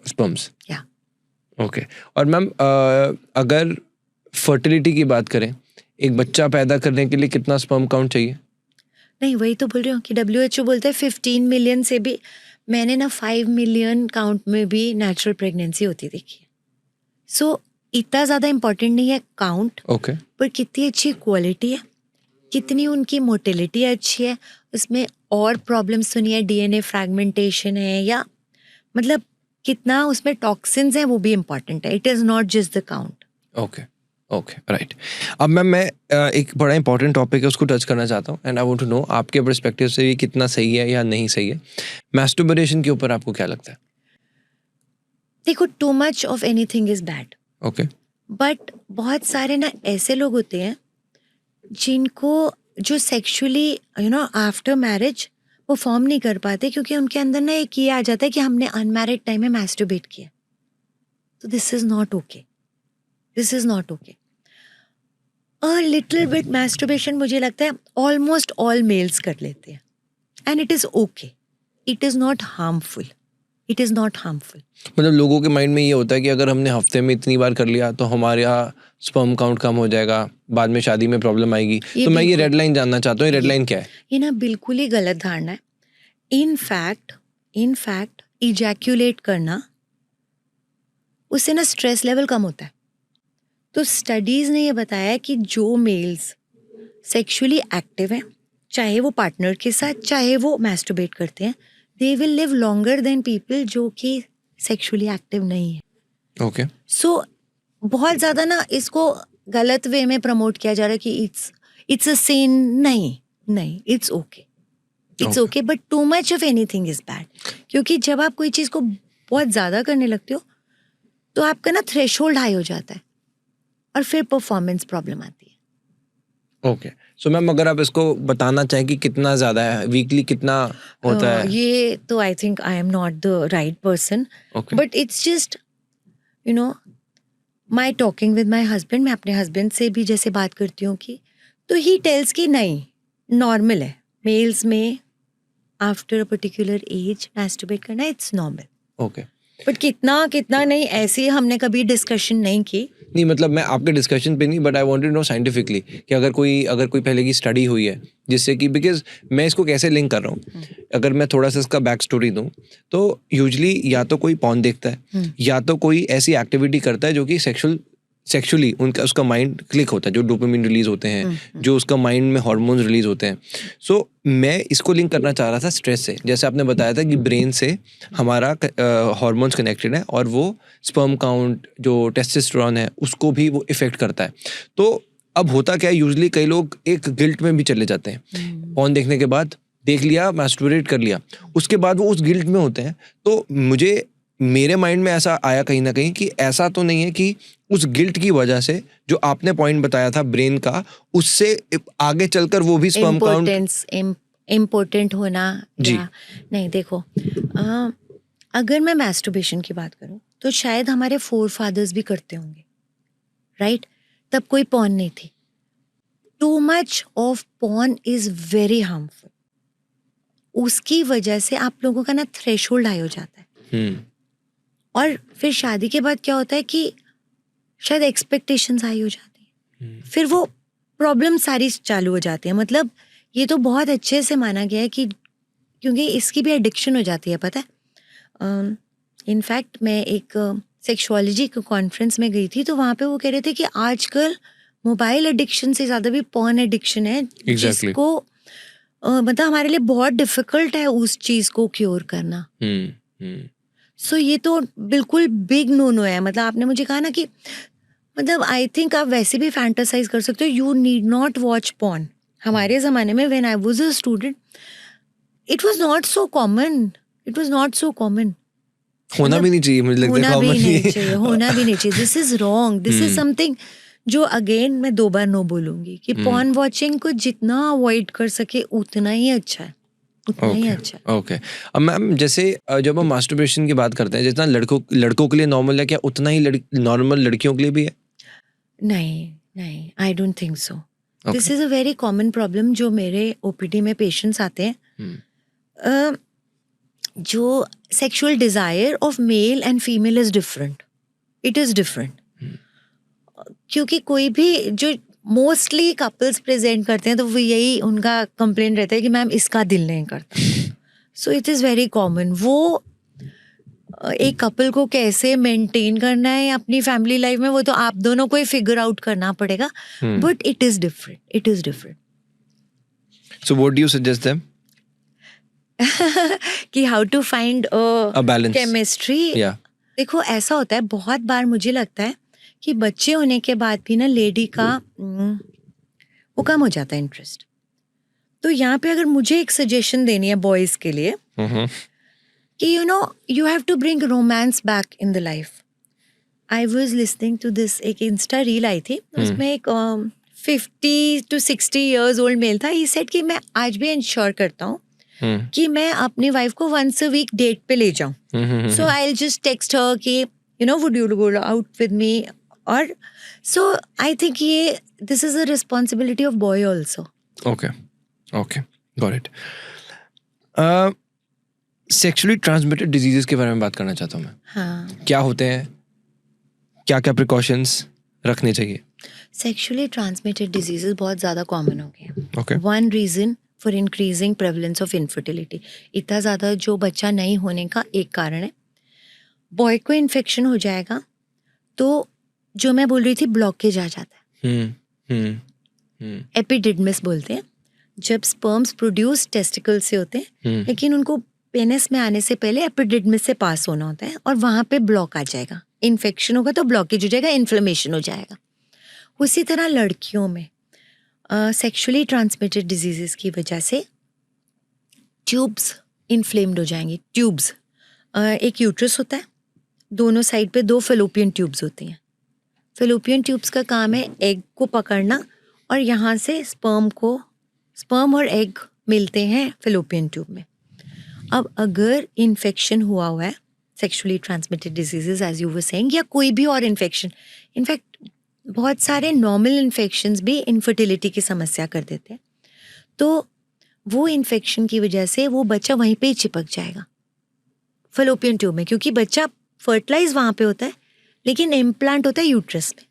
स्पर्म्स। या ओके और मैम अगर फर्टिलिटी की बात करें, एक बच्चा पैदा करने के लिए कितना स्पर्म काउंट चाहिए? नहीं, वही तो बोल रही हूँ कि WHO बोलता है 15 मिलियन से भी। मैंने ना 5 मिलियन काउंट में भी नेचुरल प्रेगनेंसी होती देखी है। सो इतना ज़्यादा इम्पोर्टेंट नहीं है काउंट, ओके पर कितनी अच्छी क्वालिटी है, कितनी उनकी मोटिलिटी अच्छी है। उसमें और प्रॉब्लम्स तो नहीं है, DNA फ्रैगमेंटेशन है, या मतलब कितना उसमें टॉक्सिन्स हैं, वो भी इम्पोर्टेंट है। It is not just the count. Okay okay right. अब मैम मैं एक बड़ा इंपॉर्टेंट टॉपिक है उसको टच करना चाहता हूँ and I want to know आपके पर्सपेक्टिव से ये कितना सही है या नहीं सही है। मैस्टरबेशन के ऊपर आपको क्या लगता है? देखो, too much of anything is bad, okay but बहुत सारे ना ऐसे लोग होते हैं जिनको जो सेक्सुअली आफ्टर मैरिज वो फॉर्म नहीं कर पाते, क्योंकि उनके अंदर ना एक ये आ जाता है कि हमने अनमैरिड टाइम में मैस्टरबेट किया। तो this is not okay, this is not okay. A little bit masturbation मुझे लगता है ऑलमोस्ट ऑल मेल्स कर लेते हैं, and it is okay, it is not harmful, it is not harmful. मतलब लोगों के माइंड में ये होता है कि अगर हमने हफ्ते में इतनी बार कर लिया तो हमारा स्पर्म काउंट कम हो जाएगा, बाद में शादी में प्रॉब्लम आएगी। तो मैं ये बिल्कुल, रेड लाइन जानना चाहता हूँ, ये रेड लाइन क्या है? ये ना बिल्कुल ही गलत धारणा है। इनफैक्ट इजैक्यूलेट करना, उससे ना स्ट्रेस लेवल कम होता है। तो स्टडीज़ ने ये बताया है कि जो मेल्स सेक्सुअली एक्टिव हैं, चाहे वो पार्टनर के साथ, चाहे वो मैस्टरबेट करते हैं, they will live longer than people जो कि सेक्सुअली एक्टिव नहीं है। ओके। सो बहुत ज़्यादा ना इसको गलत वे में प्रमोट किया जा रहा है कि इट्स अ सिन। नहीं, it's okay, it's Okay. Okay, but too much of anything is bad. क्योंकि जब आप कोई चीज़ को बहुत ज़्यादा करने लगते हो तो आपका ना थ्रेशोल्ड हाई हो जाता है और फिर परफॉर्मेंस प्रॉब्लम आती है। ओके, सो मैम अगर आप इसको बताना चाहें कि कितना ज़्यादा है, वीकली कितना होता है? ये तो I think I am not the right person, okay. But it's just you know my talking with my husband. मैं अपने हस्बैंड से भी जैसे बात करती हूँ कि तो ही टेल्स कि नहीं, नॉर्मल है मेल्स में after a particular age masturbate करना, इट्स नॉर्मल। ओके। बट कितना नहीं, ऐसे हमने कभी डिस्कशन नहीं की। नहीं मतलब मैं आपके डिस्कशन पे नहीं, but I wanted to know scientifically कि अगर कोई पहले की स्टडी हुई है जिससे कि, बिकॉज मैं इसको कैसे लिंक कर रहा हूँ, अगर मैं थोड़ा सा इसका बैक स्टोरी दूँ तो यूजली या तो कोई पॉर्न देखता है या तो कोई ऐसी एक्टिविटी करता है जो कि सेक्सुअली उसका माइंड क्लिक होता है, जो डोपामिन रिलीज होते हैं, जो उसका माइंड में हार्मोन्स रिलीज होते हैं। सो मैं इसको लिंक करना चाह रहा था स्ट्रेस से। जैसे आपने बताया था कि ब्रेन से हमारा हार्मोन्स कनेक्टेड है और वो स्पर्म काउंट, जो टेस्टोस्टेरोन है, उसको भी वो इफेक्ट करता है। तो अब होता क्या है, यूजली कई लोग एक गिल्ट में भी चले जाते हैं। पॉर्न देखने के बाद देख लिया, मैस्टरबेट कर लिया, उसके बाद वो उस गिल्ट में होते हैं। तो मेरे माइंड में ऐसा आया कहीं ना कहीं कि ऐसा तो नहीं है कि उस गिल्ट की वजह से, जो आपने पॉइंट बताया था ब्रेन का, उससे आगे चलकर वो भी स्पर्म काउंट इम्पोर्टेंट होना जी। या नहीं। देखो, अगर मैं मैस्टरबेशन की बात करूं तो शायद हमारे फोर फादर्स भी करते होंगे, राइट? तब कोई पॉर्न नहीं थी। Too much of porn is very harmful. उसकी वजह से आप लोगों का ना थ्रेशोल्ड हाई हो जाता है, और फिर शादी के बाद क्या होता है कि शायद एक्सपेक्टेशंस हाई हो जाती है, फिर वो प्रॉब्लम सारी चालू हो जाती है। मतलब ये तो बहुत अच्छे से माना गया है कि क्योंकि इसकी भी एडिक्शन हो जाती है, पता है। इनफैक्ट मैं एक सेक्सुअलॉजी के कॉन्फ्रेंस में गई थी, तो वहाँ पे वो कह रहे थे कि आजकल मोबाइल एडिक्शन से ज़्यादा भी पॉर्न एडिक्शन है, जिसको मतलब हमारे लिए बहुत डिफिकल्ट है उस चीज़ को क्योर करना। सो ये तो बिल्कुल बिग नो है। मतलब आपने मुझे कहा ना कि मतलब आई थिंक आप वैसे भी फैंटासाइज कर सकते हो, you need not watch porn. हमारे ज़माने में when I was a student it was not so common. होना भी नहीं चाहिए, मुझे लगता है होना भी नहीं चाहिए। This is wrong, this is something जो अगेन मैं 2 बार नो बोलूंगी कि पॉर्न वॉचिंग को जितना अवॉइड कर सके उतना ही अच्छा है, उतना ही अच्छा है। ओके। अब मैम जैसे जब हम मास्टरबेशन की बात करते हैं, जितना लड़कों के लिए नॉर्मल है, क्या उतना ही नॉर्मल लड़कियों के लिए भी है? नहीं, I don't think so. This is a very common problem जो मेरे ओपीडी में पेशेंट्स आते हैं। जो sexual desire of male and female is different, it is different. क्योंकि कोई भी जो मोस्टली कपल्स प्रेजेंट करते हैं तो वो यही उनका कंप्लेंट रहता है कि मैम इसका दिल नहीं करता। So it is very common. वो एक कपल को कैसे मेंटेन करना है अपनी फैमिली लाइफ में, वो तो आप दोनों को ही फिगर आउट करना पड़ेगा, but it is different. So what do you suggest them कि how to find a balance? Chemistry. देखो ऐसा होता है बहुत बार, मुझे लगता है कि बच्चे होने के बाद भी ना लेडी का वो कम हो जाता है इंटरेस्ट। तो यहाँ पे अगर मुझे एक सजेशन देनी है बॉयज के लिए कि you have to bring romance back in the life. I was listening to this, एक इंस्टा रील आई थी, उसमें एक 50 to 60 years old मेल था। ही सेड कि मैं आज भी इंश्योर करता हूँ कि मैं अपनी वाइफ को वंस अ वीक डेट पे ले जाऊं। सो आई विल जस्ट टेक्स्ट हर कि would you go out with me, और सो आई थिंक ये this is a responsibility of boy also. Okay, got it. Sexually transmitted diseases के बारे में बात करना चाहता हूँ मैं। हाँ, क्या होते हैं, क्या क्या प्रिकॉशंस रखने चाहिए? सेक्सुअली ट्रांसमिटेड डिजीजेस बहुत ज़्यादा कॉमन हो गए हैं। Okay. One reason for increasing prevalence of infertility, इतना ज़्यादा जो बच्चा नहीं होने का एक कारण है। बॉय को इन्फेक्शन हो जाएगा तो जो मैं बोल रही थी ब्लॉकेज आ जाता है, एपिडिडमिस बोलते हैं। जब स्पर्म्स प्रोड्यूस टेस्टिकल से होते हैं लेकिन उनको पेनिस में आने से पहले एपिडिडमिस से पास होना होता है और वहाँ पे ब्लॉक आ जाएगा, इन्फेक्शन होगा तो ब्लॉकेज हो जाएगा, इन्फ्लेमेशन हो जाएगा। उसी तरह लड़कियों में सेक्सुअली ट्रांसमिटेड डिजीजेस की वजह से ट्यूब्स इन्फ्लेम्ड हो जाएंगी। ट्यूब्स, एक यूट्रस होता है, दोनों साइड पे 2 फेलोपियन ट्यूब्स होती हैं। फेलोपियन ट्यूब्स का काम है एग को पकड़ना और यहाँ से स्पर्म और एग मिलते हैं फेलोपियन ट्यूब में। अब अगर इन्फेक्शन हुआ है, sexually transmitted diseases as you were saying, या कोई भी और इन्फेक्शन, इनफैक्ट बहुत सारे नॉर्मल इन्फेक्शंस भी इनफर्टिलिटी की समस्या कर देते हैं, तो वो इन्फेक्शन की वजह से वो बच्चा वहीं पे ही चिपक जाएगा फेलोपियन ट्यूब में, क्योंकि बच्चा फर्टिलाइज वहाँ पे होता है लेकिन इम्प्लांट होता है यूट्रस में,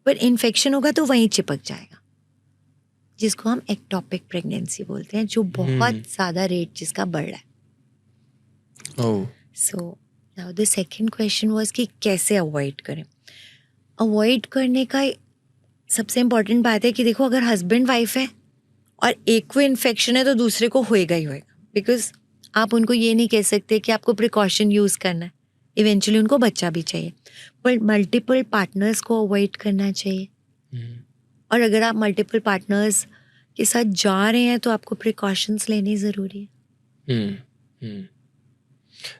पर इन्फेक्शन होगा तो वहीं चिपक जाएगा, जिसको हम एक्टोपिक प्रेगनेंसी बोलते हैं, जो बहुत ज़्यादा रेट जिसका बढ़ रहा है। So now the second question was कि कैसे अवॉइड करें। अवॉइड करने का सबसे इम्पोर्टेंट बात है कि देखो, अगर हस्बैंड वाइफ है और एक को इन्फेक्शन है तो दूसरे को होएगा ही होएगा, बिकॉज आप उनको ये नहीं कह सकते कि आपको प्रिकॉशन यूज़ करना है, इवेंचुअली उनको बच्चा भी चाहिए, पर मल्टीपल पार्टनर्स को अवॉइड करना चाहिए। और अगर आप मल्टीपल पार्टनर्स के साथ जा रहे हैं तो आपको प्रिकॉशंस लेनी ज़रूरी है।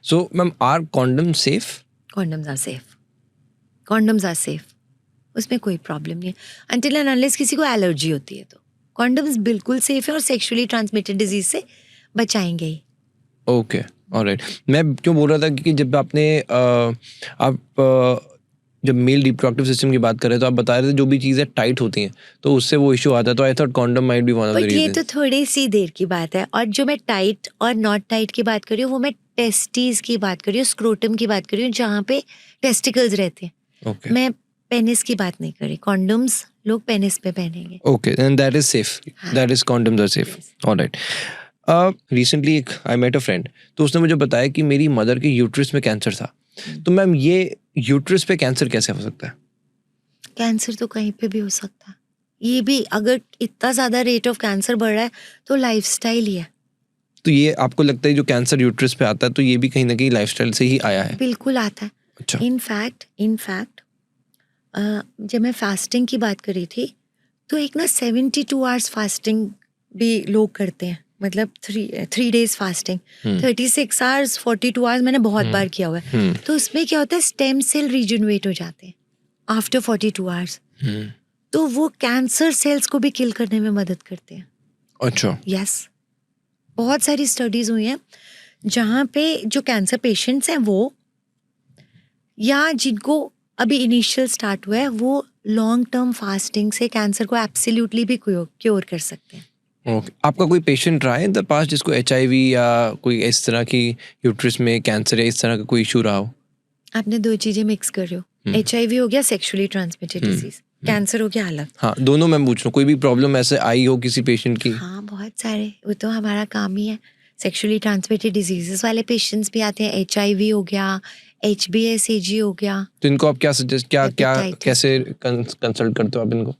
So ma'am, are condom safe? Condoms are safe, condoms are safe, उसमें कोई प्रॉब्लम नहीं है अनटिल एंड अनलेस किसी को एलर्जी होती है, तो कॉन्डम्स बिल्कुल सेफ है और सेक्सुअली ट्रांसमिटेड डिजीज से बचाएंगे ही। Okay, alright. मैं क्यों बोल रहा था कि जब जब मेल रिप्रोडक्टिव सिस्टम की बात कर रहे हैं तो आप बता रहे थे जो भी चीज़ें टाइट होती हैं तो उससे वो इशू आता है, तो I thought condom might be one of the but ये रीजंस। तो थोड़ी सी देर की बात है, और जो मैं टाइट और नॉट टाइट की बात कर रही हूँ वो मैं टेस्टीज की बात कर रही हूँ, स्क्रोटम की बात कर रही हूँ, जहाँ पे टेस्टिकल्स रहते हैं। ओके, मैं पेनिस की बात नहीं कर रही, कॉन्डम्स लोग पेनिस पे पहनेंगे। Okay, and that is safe, that is condoms are safe, alright. Recently I met a friend, तो उसने मुझे बताया कि मेरी मदर के यूट्रस में कैंसर था। तो मैम, ये यूट्रस पे कैंसर कैसे हो सकता है? कैंसर तो कहीं पे भी हो सकता है। ये भी, अगर इतना ज़्यादा रेट ऑफ कैंसर बढ़ रहा है तो लाइफस्टाइल ही है। तो ये आपको लगता है जो कैंसर यूट्रस पे आता है तो ये भी कहीं ना कहीं लाइफस्टाइल से ही आया है? बिल्कुल आता है। अच्छा। इनफैक्ट जब मैं फास्टिंग की बात कर रही थी तो एक ना 72 आवर्स फास्टिंग भी लोग करते हैं, मतलब 3 days फास्टिंग, 36 आवर्स, 42 आवर्स मैंने बहुत बार किया हुआ है। तो उसमें क्या होता है, स्टेम सेल रिजनरेट हो जाते हैं आफ्टर 42 आवर्स, तो वो कैंसर सेल्स को भी किल करने में मदद करते हैं। अच्छा। यस, बहुत सारी स्टडीज हुई हैं जहाँ पे जो कैंसर पेशेंट्स हैं वो, या जिनको अभी इनिशियल स्टार्ट हुआ है, वो लॉन्ग टर्म फास्टिंग से कैंसर को एब्सोल्युटली भी क्योर कर सकते हैं। ओके, आपका कोई पेशेंट रहा है इन द पास्ट जिसको HIV या कोई इस तरह की यूट्रस में कैंसर या इस तरह का कोई इशू रहा हो? आपने 2 चीजें मिक्स कर रहे हो, HIV हो गया सेक्सुअली ट्रांसमिटेड डिजीज, कैंसर हो गया अलग। हाँ, दोनों मैं पूछ रहा हूँ, कोई भी प्रॉब्लम ऐसे आई हो किसी पेशेंट की? हाँ, बहुत सारे, वो तो हमारा काम ही है। सेक्सुअली ट्रांसमिटेड डिजीजेस वाले पेशेंट्स भी आते हैं, HIV हो गया, HBsAg हो गया। तो इनको आप क्या सजेस्ट, क्या Hepatitis। कैसे कंसल्ट करते हो आप इनको?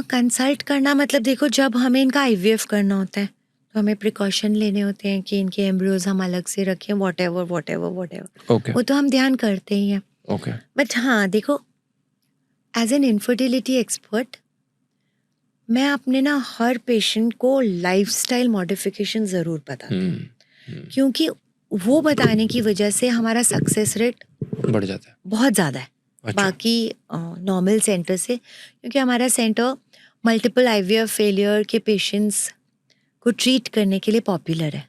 कंसल्ट करना मतलब, देखो, जब हमें इनका IVF करना होता है तो हमें प्रिकॉशन लेने होते हैं कि इनके एम्ब्रियोज हम अलग से रखें, वॉटेवर। ओके, वो तो हम ध्यान करते ही हैं। ओके, बट हाँ, देखो, एज एन इनफर्टिलिटी एक्सपर्ट मैं अपने ना हर पेशेंट को लाइफस्टाइल मॉडिफिकेशन ज़रूर बताती हूँ, क्योंकि वो बताने की वजह से हमारा सक्सेस रेट बढ़ जाता है बहुत ज़्यादा है बाकी नॉर्मल सेंटर से, क्योंकि हमारा सेंटर मल्टीपल IVF फेलियर के पेशेंट्स को ट्रीट करने के लिए पॉपुलर है।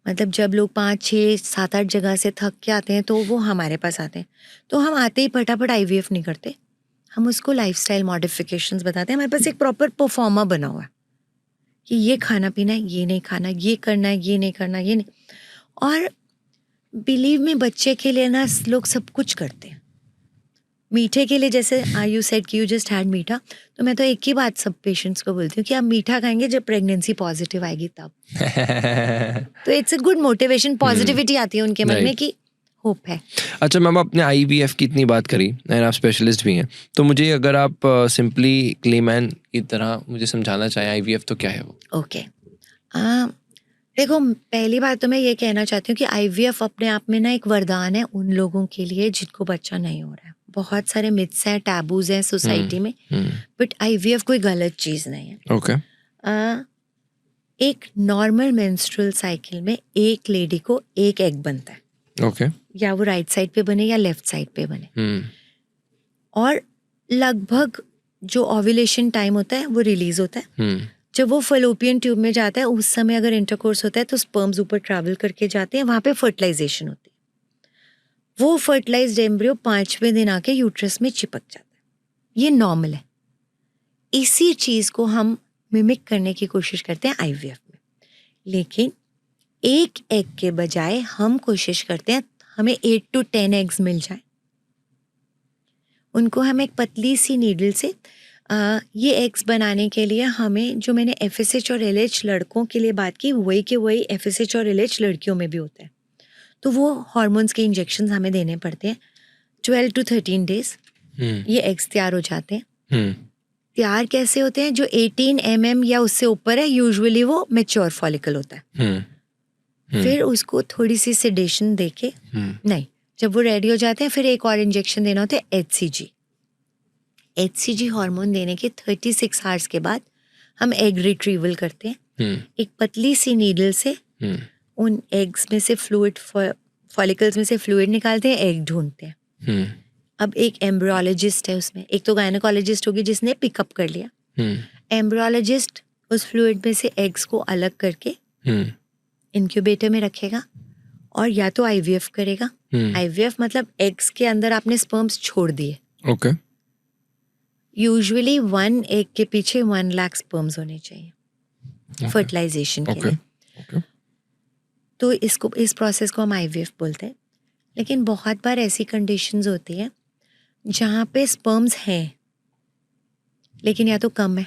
मतलब जब लोग 5, 6, 7, 8 जगह से थक के आते हैं तो वो हमारे पास आते हैं, तो हम आते ही फटाफट IVF नहीं करते, हम उसको लाइफस्टाइल मॉडिफिकेशंस बताते हैं। हमारे पास एक प्रॉपर परफॉर्मर बना हुआ है कि ये खाना पीना है, ये नहीं खाना, ये करना है, ये नहीं करना, ये नहीं। और बिलीव में बच्चे के लिए ना लोग सब कुछ करते हैं। मीठे के लिए जैसे यू सेड कि यू जस्ट हैड मीठा, तो मैं तो एक ही बात सब पेशेंट्स को बोलती हूँ कि आप मीठा खाएंगे जब प्रेगनेंसी पॉजिटिव आएगी तब। तो it's a good motivation, positivity आती है उनके मन में कि होप है। अच्छा मैम, आपने IVF की इतनी बात करी एंड आप स्पेशलिस्ट भी हैं, तो मुझे अगर आप सिंपली क्लेमैन की तरह मुझे समझाना चाहें IVF तो क्या है वो? ओके, देखो पहली बात तो मैं ये कहना चाहती हूँ कि IVF अपने आप में ना एक वरदान है उन लोगों के लिए जिनको बच्चा नहीं हो रहा है। बहुत सारे मिथ्स हैं, टैबूज हैं सोसाइटी में, बट IVF कोई गलत चीज़ नहीं है। ओके। एक नॉर्मल मेंस्ट्रुअल साइकिल में एक लेडी को एक एग बनता है। ओके। या वो राइट साइड पे बने या लेफ्ट साइड पे बने, और लगभग जो ओव्यूलेशन टाइम होता है वो रिलीज होता है। जब वो फलोपियन ट्यूब में जाता है उस समय अगर इंटरकोर्स होता है तो स्पर्म्स ऊपर ट्रैवल करके जाते हैं, वहाँ पे फर्टिलाइजेशन होती है। वो फर्टिलाइज्ड एम्ब्रियो 5वें दिन आके यूट्रस में चिपक जाता है। ये नॉर्मल है। इसी चीज़ को हम मिमिक करने की कोशिश करते हैं IVF में, लेकिन एक एग के बजाय हम कोशिश करते हैं हमें 8 to 10 एग्स मिल जाए। उनको हम एक पतली सी नीडल से ये एग्स बनाने के लिए हमें, जो मैंने FSH और LH लड़कों के लिए बात की, वही के वही FSH और LH लड़कियों में भी होता है। तो वो हार्मोन्स के इंजेक्शन हमें देने पड़ते हैं। 12 to 13 डेज ये एग्स तैयार हो जाते हैं। तैयार कैसे होते हैं? जो 18 mm या उससे ऊपर है यूजुअली वो मैच्योर फॉलिकल होता है। फिर उसको थोड़ी सी सेडेशन देके नहीं, जब वो रेडी हो जाते हैं फिर एक और इंजेक्शन देना होता है HCG हार्मोन देने के 36 आवर्स के बाद हम एग रिट्रीवल करते हैं। एक पतली सी नीडल से उन एग्स में से फ्लूइड, फॉलिकल्स में से फ्लूइड निकालते हैं, एग ढूंढते हैं। अब एक एम्ब्रियोलॉजिस्ट है उसमें, एक तो गायनेकोलॉजिस्ट होगी जिसने पिकअप कर लिया, एम्ब्रियोलॉजिस्ट उस फ्लूइड में से एग्स को अलग करके इंक्यूबेटर में रखेगा और या तो IVF करेगा। IVF मतलब एग्स के अंदर आपने स्पर्म्स छोड़ दिए। ओके। यूजुअली 1 एग के पीछे 1 लाख स्पर्म्स होने चाहिए फर्टिलाइजेशन के लिए। तो इस प्रोसेस को हम IVF बोलते हैं। लेकिन बहुत बार ऐसी कंडीशंस होती हैं जहाँ पे स्पर्म्स हैं लेकिन या तो कम है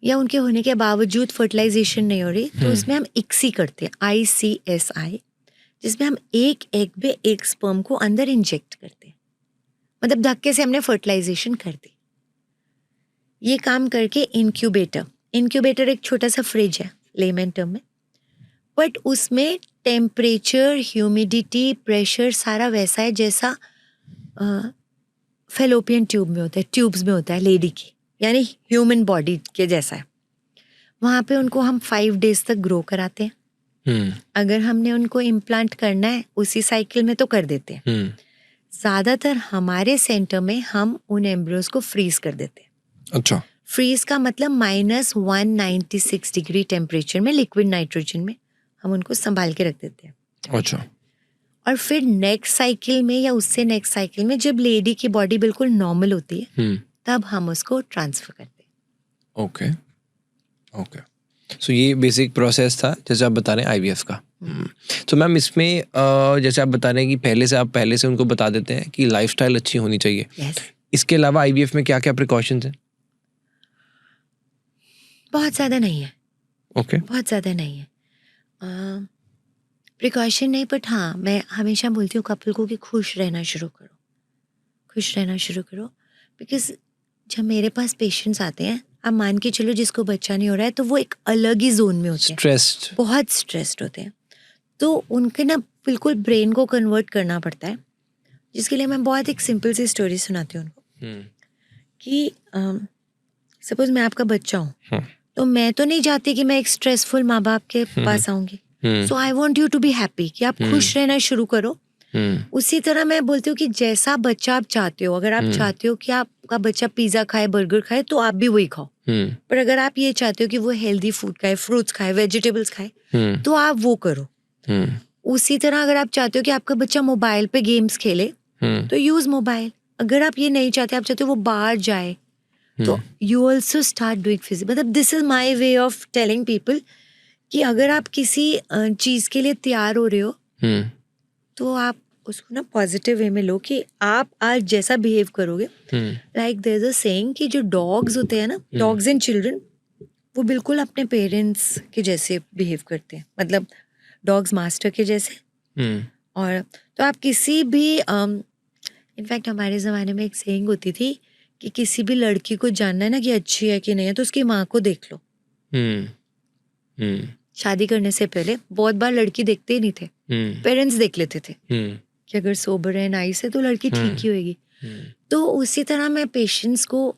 या उनके होने के बावजूद फर्टिलाइजेशन नहीं हो रही, तो उसमें हम ICSI करते हैं, ICSI, जिसमें हम एक एग में एक स्पर्म को अंदर इंजेक्ट करते हैं। मतलब धक्के से हमने फर्टिलाइजेशन कर दी। ये काम करके इंक्यूबेटर एक छोटा सा फ्रिज है लेमन टर्म में, बट उसमें टेम्परेचर, ह्यूमिडिटी, प्रेशर सारा वैसा है जैसा फेलोपियन ट्यूब में होता है, ट्यूब्स में होता है लेडी की, यानी ह्यूमन बॉडी के जैसा है। वहाँ पे उनको हम 5 डेज तक ग्रो कराते हैं। अगर हमने उनको इम्प्लांट करना है उसी साइकिल में तो कर देते हैं। ज़्यादातर हमारे सेंटर में हम उन एम्ब्रियोज को फ्रीज कर देते हैं। अच्छा। फ्रीज का मतलब -196 डिग्री टेम्परेचर में लिक्विड नाइट्रोजन में हम उनको संभाल के रख देते हैं। अच्छा। और फिर नेक्स्ट साइकिल में या उससे नेक्स्ट साइकिल में जब लेडी की बॉडी बिल्कुल नॉर्मल होती है तब हम उसको ट्रांसफर करते हैं। Okay okay. सो ये बेसिक प्रोसेस था जैसे आप बता रहे हैं IVF का। तो मैम इसमें जैसे आप बता रहे हैं कि आप पहले से उनको बता देते हैं कि लाइफस्टाइल अच्छी होनी चाहिए। yes. इसके अलावा IVF में क्या क्या प्रिकॉशंस हैं? बहुत ज़्यादा नहीं है। ओके। बहुत ज़्यादा नहीं है प्रिकॉशन नहीं, बट हाँ मैं हमेशा बोलती हूँ कपल को कि खुश रहना शुरू करो। बिकॉज जब मेरे पास पेशेंट्स आते हैं, आप मान के चलो जिसको बच्चा नहीं हो रहा है तो वो एक अलग ही जोन में होते हैं, बहुत स्ट्रेस्ड होते हैं। तो उनके ना बिल्कुल ब्रेन को कन्वर्ट करना पड़ता है, जिसके लिए मैं बहुत एक सिंपल सी स्टोरी सुनाती हूँ उनको कि सपोज मैं आपका बच्चा हूँ, तो मैं तो नहीं चाहती कि मैं एक स्ट्रेसफुल माँ बाप के पास आऊंगी। So I want you to be happy, कि आप खुश रहना शुरू करो। उसी तरह मैं बोलती हूँ कि जैसा बच्चा आप चाहते हो, अगर आप चाहते हो कि आपका बच्चा पिज्जा खाए, बर्गर खाए, तो आप भी वही खाओ। पर अगर आप ये चाहते हो कि वो हेल्दी फूड खाए, फ्रूट्स खाए, वेजिटेबल्स खाए, तो आप वो करो। उसी तरह अगर आप चाहते हो कि आपका बच्चा मोबाइल पे गेम्स खेले, तो यूज मोबाइल। अगर आप ये नहीं चाहते, आप चाहते हो वो बाहर जाए, तो you also start doing physical. मतलब this is my way of telling people कि अगर आप किसी चीज के लिए तैयार हो रहे हो तो आप उसको ना पॉजिटिव वे में लो कि आप आज जैसा बिहेव करोगे. Like there is a saying कि जो डॉग्स होते हैं ना, डॉग्स एंड चिल्ड्रन, वो बिल्कुल अपने पेरेंट्स के जैसे बिहेव करते हैं. मतलब डॉग्स मास्टर के जैसे. और तो आप किसी भी इनफैक्ट हमारे ज़माने में एक सेइंग होती थी कि किसी भी लड़की को जानना है ना कि अच्छी है कि नहीं है तो उसकी माँ को देख लो. शादी करने से पहले बहुत बार लड़की देखते ही नहीं थे, पेरेंट्स देख लेते थे कि अगर सोबर है, नाइस है तो लड़की ठीक ही होगी. तो उसी तरह मैं पेशेंट्स को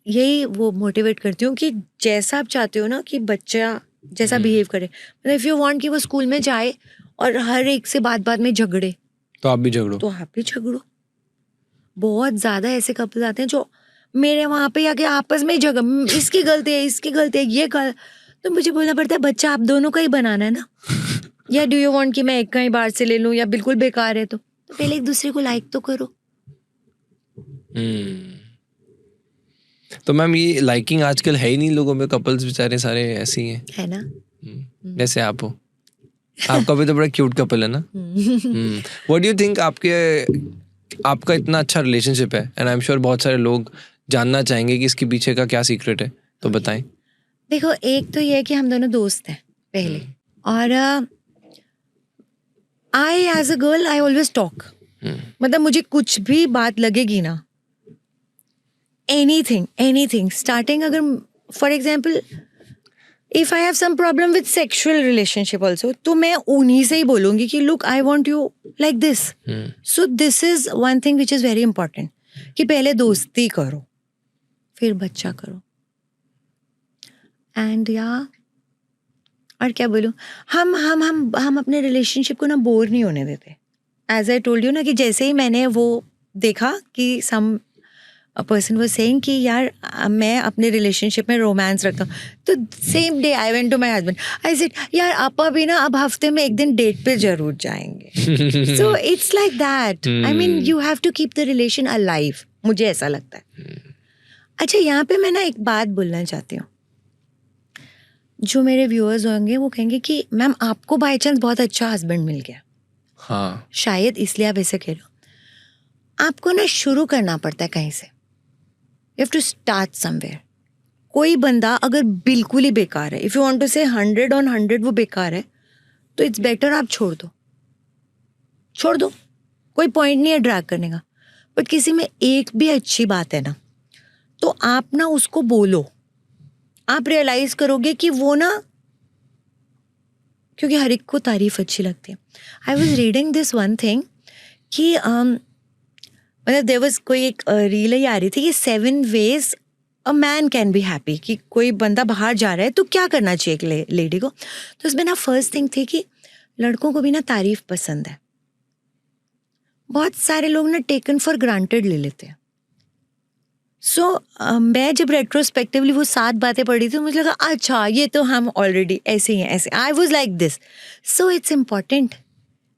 यही वो मोटिवेट करती हूँ कि जैसा आप चाहते हो ना कि बच्चा जैसा बिहेव करे. मतलब इफ यू वांट कि वो स्कूल में जाए और हर एक से बात में झगड़े, तो आप भी झगड़ो. तो आप भी झगड़ो. बहुत ज्यादा ऐसे कपल्स आते हैं जो मेरे वहां पे आके आपस में झगड़, इसकी गलती है, इसकी गलती है, ये गलत. तो मुझे बोलना पड़ता है बच्चा आप दोनों का ही बनाना है ना. या डू यू वांट कि मैं एक का ही बाहर से ले लूं या बिल्कुल बेकार है तो पहले एक दूसरे को लाइक तो करो. तो मैम ये लाइकिंग आजकल है ही नहीं लोगों में. कपल्स बेचारे सारे ऐसे ही हैं, है ना. जैसे आप हो. आपका भी तो बड़ा क्यूट कपल है ना. व्हाट डू यू थिंक आपका इतना अच्छा रिलेशनशिप है एंड आई एम श्योर बहुत सारे लोग जानना चाहेंगे कि इसके पीछे का क्या सीक्रेट है, तो बताएं. देखो, एक तो ये है कि हम दोनों दोस्त हैं पहले. और I as a girl I always talk. मतलब मुझे कुछ भी बात लगेगी ना, एनीथिंग स्टार्टिंग, अगर for example if I have some problem with sexual relationship also, तो मैं उन्हीं से ही बोलूंगी कि look I want you like this. So this is one thing which is very important कि पहले दोस्ती करो फिर बच्चा करो. एंड और क्या बोलूं, हम अपने रिलेशनशिप को ना बोर नहीं होने देते. एज आई टोल्ड यू ना कि जैसे ही मैंने वो देखा कि सम पर्सन वाज सेइंग कि यार मैं अपने रिलेशनशिप में रोमांस रखता हूँ, तो same day I went to my husband, I said यार आप अभी ना अब हफ्ते में एक दिन डेट पे जरूर जाएंगे. So it's like that. I mean you have to keep the relation alive, मुझे ऐसा लगता है. अच्छा, यहाँ पे मैं ना एक बात बोलना चाहती हूँ. जो मेरे व्यूअर्स होंगे वो कहेंगे कि मैम आपको बाय चांस बहुत अच्छा हस्बैंड मिल गया. हाँ, शायद इसलिए आप ऐसे कह रहे हो. आपको ना शुरू करना पड़ता है कहीं से. You have to start somewhere. कोई बंदा अगर बिल्कुल ही बेकार है, इफ यू वांट टू से 100 on 100 वो बेकार है, तो इट्स बेटर आप छोड़ दो. कोई पॉइंट नहीं है ड्रैग करने का. बट किसी में एक भी अच्छी बात है ना, तो आप ना उसको बोलो. आप रियलाइज करोगे कि वो ना, क्योंकि हर एक को तारीफ अच्छी लगती है. I was reading this one thing कि मतलब देयर वाज कोई एक रील ही आ रही थी कि 7 ways a man can be happy. कि कोई बंदा बाहर जा रहा है तो क्या करना चाहिए एक लेडी को. तो उसमें ना फर्स्ट थिंग थी कि लड़कों को भी ना तारीफ पसंद है. बहुत सारे लोग ना टेकन फॉर ग्रांटेड ले लेते हैं. सो मैं जब रेट्रोस्पेक्टिवली वो 7 बातें पढ़ी थी, मुझे लगा अच्छा ये तो हम ऑलरेडी ऐसे ही हैं, ऐसे. I was like this. So it's important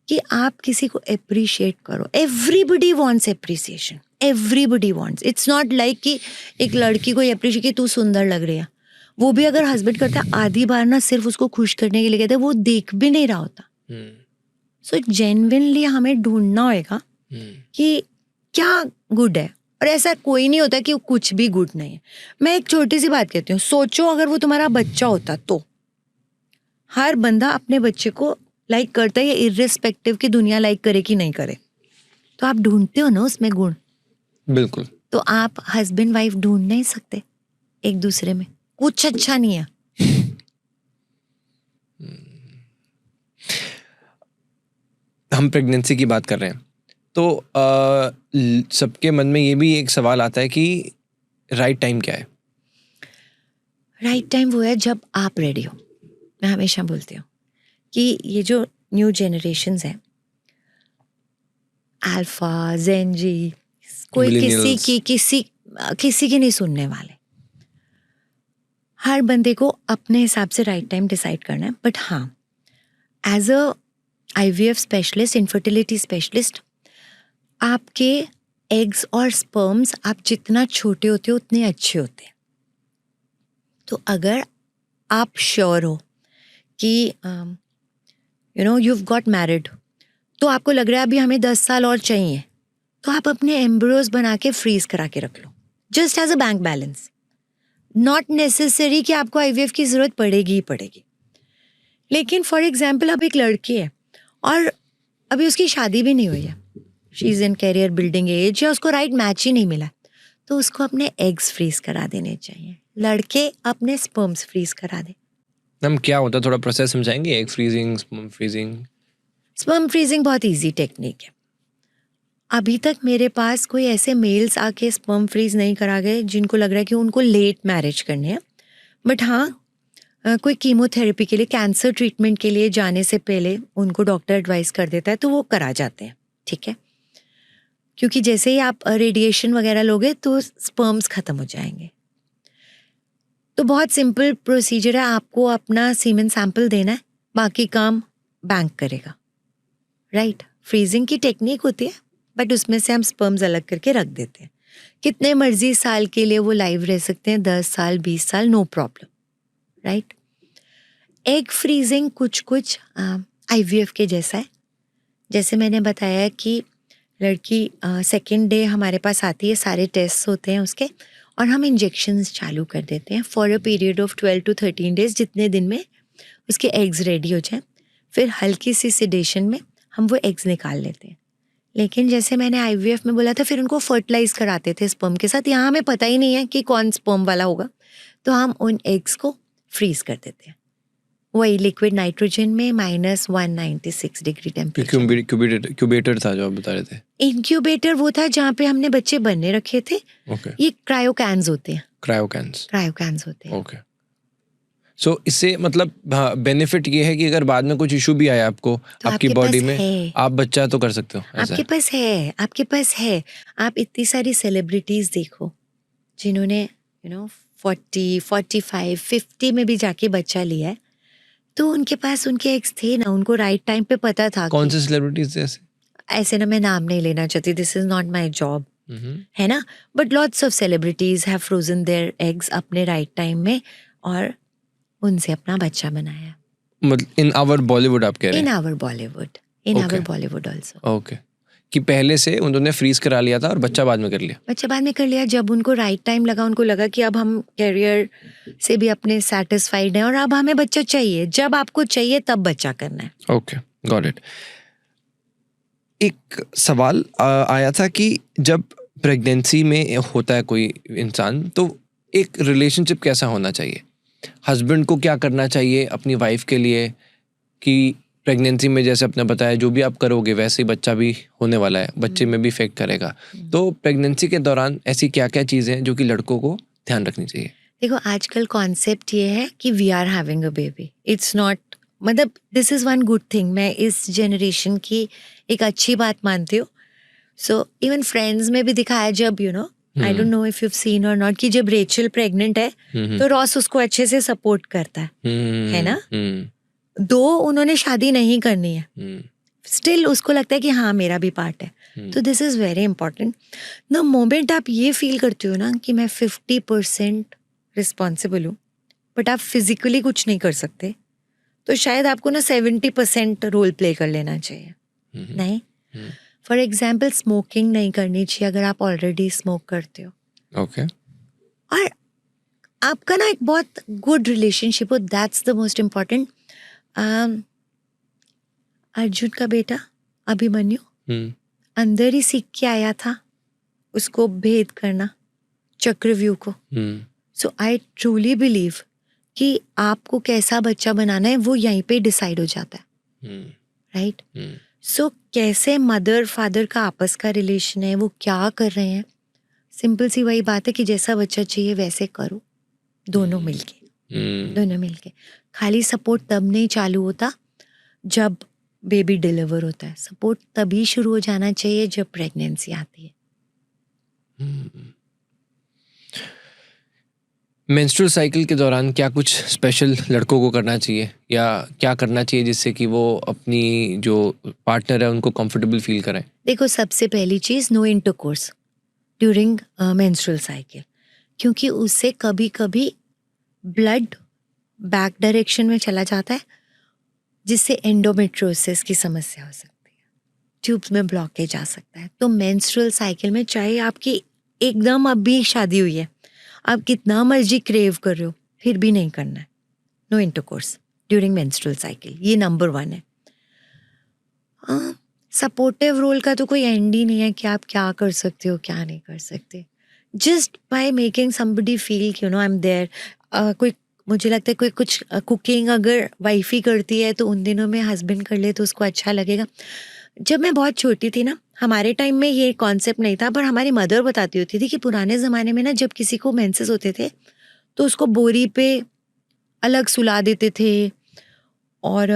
कि आप किसी को अप्रिशिएट करो. Everybody wants appreciation, everybody wants. It's not like कि एक लड़की को अप्रिशिएट कि तू सुंदर लग रही है. वो भी अगर हस्बैंड करता है आधी बार ना सिर्फ उसको खुश करने के लिए कहते हैं, वो देख भी नहीं रहा होता. सो जेन्युइनली हमें ढूंढना होगा कि क्या गुड है. और ऐसा कोई नहीं होता कि वो कुछ भी गुड नहीं है. मैं एक छोटी सी बात कहती हूँ, सोचो अगर वो तुम्हारा बच्चा होता तो हर बंदा अपने बच्चे को लाइक करता है, इर्रिस्पेक्टिव की दुनिया लाइक करे कि नहीं करे. तो आप ढूंढते हो ना उसमें गुण. बिल्कुल. तो आप हस्बैंड वाइफ ढूंढ नहीं सकते एक दूसरे में. कुछ अच्छा नहीं है. हम प्रेगनेंसी की बात कर रहे हैं तो सबके मन में ये भी एक सवाल आता है कि राइट टाइम क्या है. राइट टाइम वो है जब आप रेडी हो. मैं हमेशा बोलती हूँ कि ये जो न्यू जनरेशन्स हैं, अल्फा, जेनजी, कोई किसी की नहीं सुनने वाले. हर बंदे को अपने हिसाब से राइट टाइम डिसाइड करना है. बट हाँ, as a IVF specialist, infertility specialist, आपके एग्स और स्पर्म्स आप जितना छोटे होते हो उतने अच्छे होते हैं। तो अगर आप श्योर हो कि you've got married, तो आपको लग रहा है अभी हमें 10 साल और चाहिए, तो आप अपने एम्ब्रियोज बना के फ्रीज करा के रख लो, just as a bank balance. Not necessary कि आपको आईवीएफ की जरूरत पड़ेगी ही पड़ेगी। लेकिन फॉर एग्जाम्पल अब एक लड़की है और अभी उसकी शादी भी नहीं हुई है, she is in career building age, या उसको राइट मैच ही नहीं मिला, तो उसको अपने एग्स फ्रीज करा देने चाहिए। लड़के अपने स्पर्म्स फ्रीज करा दें। मैम क्या होता है, थोड़ा प्रोसेस समझाएंगे? Egg freezing, sperm freezing? Sperm freezing बहुत इजी टेक्निक है। अभी तक मेरे पास कोई ऐसे मेल्स आके स्पर्म फ्रीज नहीं करा गए जिनको लग रहा है कि उनको लेट मैरिज करने हैं। बट हाँ, कोई कीमोथेरेपी के लिए, कैंसर ट्रीटमेंट के लिए जाने से पहले उनको डॉक्टर एडवाइस कर देता है तो वो करा जाते हैं, ठीक है। क्योंकि जैसे ही आप रेडिएशन वगैरह लोगे तो स्पर्म्स खत्म हो जाएंगे। तो बहुत सिंपल प्रोसीजर है, आपको अपना सीमेन सैंपल देना है, बाकी काम बैंक करेगा, राइट। फ्रीजिंग की टेक्निक होती है, बट उसमें से हम स्पर्म्स अलग करके रख देते हैं। कितने मर्जी साल के लिए वो लाइव रह सकते हैं, 10 साल 20 साल, no problem, right. Egg freezing कुछ आईवीएफ के जैसा है। जैसे मैंने बताया कि लड़की सेकेंड डे हमारे पास आती है, सारे टेस्ट होते हैं उसके, और हम इंजेक्शंस चालू कर देते हैं for a period of 12 to 13 days, जितने दिन में उसके एग्स रेडी हो जाए। फिर हल्की सी सिडेशन में हम वो एग्स निकाल लेते हैं। लेकिन जैसे मैंने आईवीएफ में बोला था, फिर उनको फर्टिलाइज कराते थे स्पर्म के साथ। यहाँ हमें पता ही नहीं है कि कौन स्पर्म वाला होगा, तो हम उन एग्स को फ्रीज कर देते हैं वही लिक्विड नाइट्रोजन में -196 डिग्री टेम्परेचर। क्यूबेटर था जो आप बता रहे थे? इंक्यूबेटर वो था जहाँ पे हमने बच्चे बनने रखे थे। ओके। ये क्रायोकैन्स होते हैं। क्रायोकैन्स होते हैं। ओके। सो इससे मतलब बेनिफिट ये है कि अगर बाद में कुछ इशू भी आया आपको, तो आपकी बॉडी में, आप बच्चा तो कर सकते हो। आपके पास है। आप इतनी सारी सेलिब्रिटीज देखो जिन्होंने 40, 45, 50 में भी जाके बच्चा लिया है, तो उनके पास उनके एग्स थे ना, उनको राइट टाइम पे पता था। कौन से सेलिब्रिटीज थे ऐसे ना मैं नाम नहीं लेना चाहती, this is not my job, है ना। But lots of celebrities have frozen their eggs अपने राइट टाइम में और उनसे अपना बच्चा बनाया। मतलब इन आवर बॉलीवुड आप कह रहे हैं? In our Bollywood also. Okay. कि पहले से उन्होंने फ्रीज करा लिया था और बच्चा बाद में कर लिया। जब उनको राइट टाइम लगा, उनको लगा कि अब हम कैरियर से भी अपने सेटिस्फाइड हैं और अब हमें बच्चा चाहिए। जब आपको चाहिए तब बच्चा करना है। Okay, got it. एक सवाल आया था कि जब प्रेगनेंसी में होता है कोई इंसान, तो एक रिलेशनशिप कैसा होना चाहिए? हस्बैंड को क्या करना चाहिए अपनी वाइफ के लिए कि प्रेगनेंसी में, जैसे आपने बताया, जो भी आप करोगे वैसे ही बच्चा भी होने वाला है, बच्चे में भी इफेक्ट करेगा। तो प्रेगनेंसी के दौरान ऐसी क्या क्या चीज़ें हैं जो कि लड़कों को ध्यान रखनी चाहिए? देखो, आजकल कॉन्सेप्ट ये है कि we are having a baby, it's not, मतलब this is one good thing. मैं इस जनरेशन की एक अच्छी बात मानती हूँ। सो इवन फ्रेंड्स में भी दिखाया, जब I don't know if you seen और नॉट, कि जब रेचल प्रेग्नेंट है तो रॉस उसको अच्छे से सपोर्ट करता है ना। दो उन्होंने शादी नहीं करनी है, स्टिल उसको लगता है कि हाँ मेरा भी पार्ट है। तो this is very important. The moment आप ये फील करते हो ना कि मैं 50% रिस्पॉन्सिबल हूँ, बट आप फिजिकली कुछ नहीं कर सकते, तो शायद आपको ना 70% रोल प्ले कर लेना चाहिए। नहीं, फॉर एग्जाम्पल स्मोकिंग नहीं करनी चाहिए अगर आप ऑलरेडी स्मोक करते हो। ओके। और आपका ना एक बहुत गुड रिलेशनशिप हो, that's the most important. Arjun का बेटा अभिमन्यु अंदर ही सीख के आया था उसको भेद करना, चक्रव्यूह को। सो आई ट्रूली बिलीव कि आपको कैसा बच्चा बनाना है वो यहीं पे डिसाइड हो जाता है, राइट। सो कैसे मदर फादर का आपस का रिलेशन है, वो क्या कर रहे हैं, सिंपल सी वही बात है कि जैसा बच्चा चाहिए वैसे करो, दोनों मिलके। खाली सपोर्ट तब नहीं चालू होता जब बेबी डिलीवर होता है, सपोर्ट तभी शुरू हो जाना चाहिए जब प्रेगनेंसी आती है। मेंस्ट्रुअल साइकिल के दौरान क्या कुछ स्पेशल लड़कों को करना चाहिए या क्या करना चाहिए जिससे कि वो अपनी जो पार्टनर है उनको कंफर्टेबल फील कराएं? देखो, सबसे पहली चीज़, no intercourse during menstrual cycle, क्योंकि उससे कभी कभी ब्लड बैक डायरेक्शन में चला जाता है, जिससे एंडोमेट्रियोसिस की समस्या हो सकती है, ट्यूब्स में ब्लॉकेज आ सकता है। तो मेंस्ट्रुअल साइकिल में चाहे आपकी एकदम अभी शादी हुई है, आप कितना मर्जी क्रेव कर रहे हो, फिर भी नहीं करना है। No intercourse during menstrual cycle, ये नंबर 1 है। सपोर्टिव रोल का तो कोई एंड ही नहीं है कि आप क्या कर सकते हो क्या नहीं कर सकते। Just by making somebody feel you know I am there. कोई, मुझे लगता है कोई कुछ कुकिंग अगर वाइफ ही करती है तो उन दिनों में हस्बैंड कर ले तो उसको अच्छा लगेगा। जब मैं बहुत छोटी थी ना, हमारे टाइम में ये कॉन्सेप्ट नहीं था, पर हमारी मदर बताती होती थी कि पुराने ज़माने में ना जब किसी को मेंसेस होते थे तो उसको बोरी पे अलग सुला देते थे और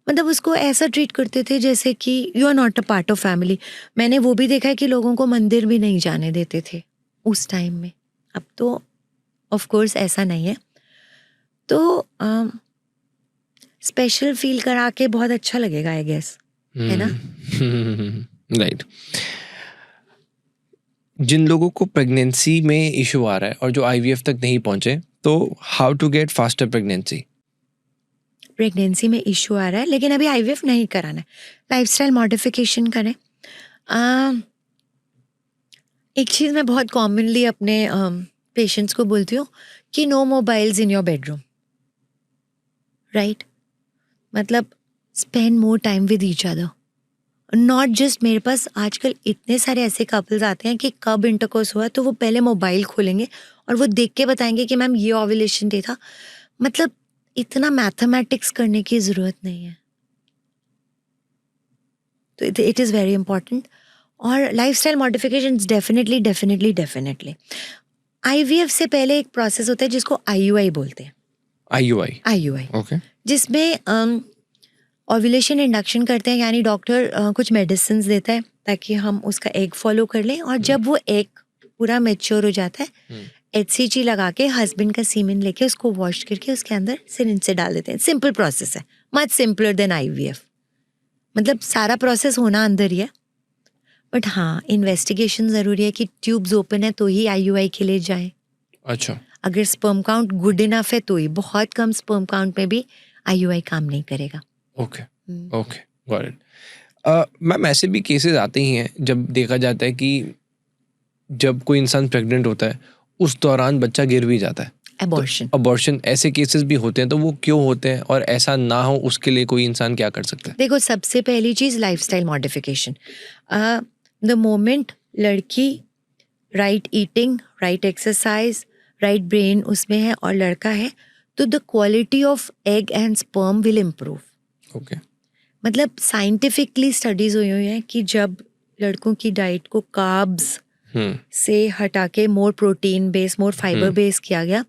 मतलब उसको ऐसा ट्रीट करते थे जैसे कि you are not a part of family. मैंने वो भी देखा है कि लोगों को मंदिर भी नहीं जाने देते थे उस टाइम में। अब तो ऑफ कोर्स ऐसा नहीं है। तो स्पेशल फील करा के बहुत अच्छा लगेगा, आई गेस, है ना। राइट। जिन लोगों को प्रेगनेंसी में इशू आ रहा है और जो आईवीएफ तक नहीं पहुंचे, तो how to get faster pregnancy? Pregnancy में इशू आ रहा है लेकिन अभी आईवीएफ नहीं कराना है, लाइफस्टाइल मॉडिफिकेशन करें। एक चीज़ मैं बहुत कॉमनली अपने पेशेंट्स को बोलती हूँ कि no mobiles in your bedroom, right. मतलब spend more time with each other, not just. मेरे पास आजकल इतने सारे ऐसे कपल्स आते हैं कि कब इंटरकोर्स हुआ तो वो पहले मोबाइल खोलेंगे और वो देख के बताएंगे कि मैम ये ओव्यूलेशन डे था। मतलब इतना मैथमेटिक्स करने की ज़रूरत नहीं है। तो इट इज़ वेरी इंपॉर्टेंट। और lifestyle modification definitely definitely definitely. IVF से पहले एक प्रोसेस होता है जिसको आईयूआई बोलते हैं। आईयूआई? IUI, okay. जिसमें ओव्यूलेशन इंडक्शन करते हैं, यानी डॉक्टर कुछ मेडिसिन देता है ताकि हम उसका एग फॉलो कर लें, और जब वो एग पूरा मैच्योर हो जाता है, एचसीजी लगा के हस्बैंड का सीमेन लेके उसको वॉश करके उसके अंदर सिरिंज से डाल देते हैं। सिंपल प्रोसेस है, मच सिंपलर देन आईवीएफ। मतलब सारा प्रोसेस होना अंदर ही है, बट हाँ, इन्वेस्टिगेशन ज़रूरी है कि ट्यूब्स ओपन है तो ही आईयूआई के लिए जाएं। अच्छा। अगर स्पर्म काउंट गुड इनफ है तो ही, बहुत कम स्पर्म काउंट में भी आईयूआई काम नहीं करेगा। Okay okay, got it. Ma'am, ऐसे भी केसेस आते ही हैं जब देखा जाता है कि जब कोई इंसान प्रेग्नेंट होता है उस दौरान बच्चा गिर भी जाता है। एबॉर्शन। अबॉर्शन, ऐसे केसेस भी होते हैं, तो वो क्यों होते हैं और ऐसा ना हो उसके लिए कोई इंसान क्या कर सकता है? देखो, सबसे पहली चीज़ लाइफस्टाइल मॉडिफिकेशन। द मोमेंट लड़की right eating, right exercise, right brain उसमें है और लड़का है, तो the quality of egg and sperm will improve. Okay. मतलब साइंटिफिकली स्टडीज हुई हैं कि जब लड़कों की डाइट को कार्ब्स से हटा के मोर प्रोटीन बेस, मोर फाइबर बेस किया गया,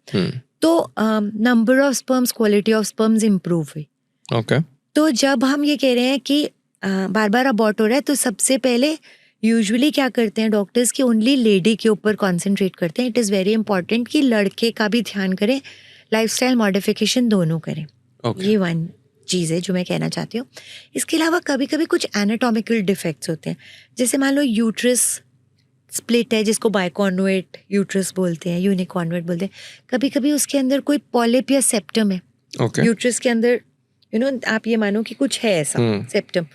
तो number of sperms, quality of sperms improve हुई। ओके। तो जब हम ये कह रहे हैं कि बार बार अबॉर्ट हो रहा है, तो सबसे पहले यूजुअली क्या करते हैं डॉक्टर्स कि ओनली लेडी के ऊपर कॉन्सेंट्रेट करते हैं। इट इज़ वेरी इंपॉर्टेंट कि लड़के का भी ध्यान करें, लाइफस्टाइल मॉडिफिकेशन दोनों करें। Okay. ये वन चीज़ है जो मैं कहना चाहती हूँ। इसके अलावा कभी कभी कुछ एनाटॉमिकल डिफेक्ट्स होते हैं, जैसे मान लो यूट्रस स्प्लिट है, जिसको बाइकॉन्वेट यूट्रस बोलते हैं, यूनिकॉन्वेट बोलते हैं। कभी कभी उसके अंदर कोई पॉलिप या सेप्टम है Okay. यूट्रस के अंदर, यू नो, आप ये मानो कि कुछ है ऐसा सेप्टम,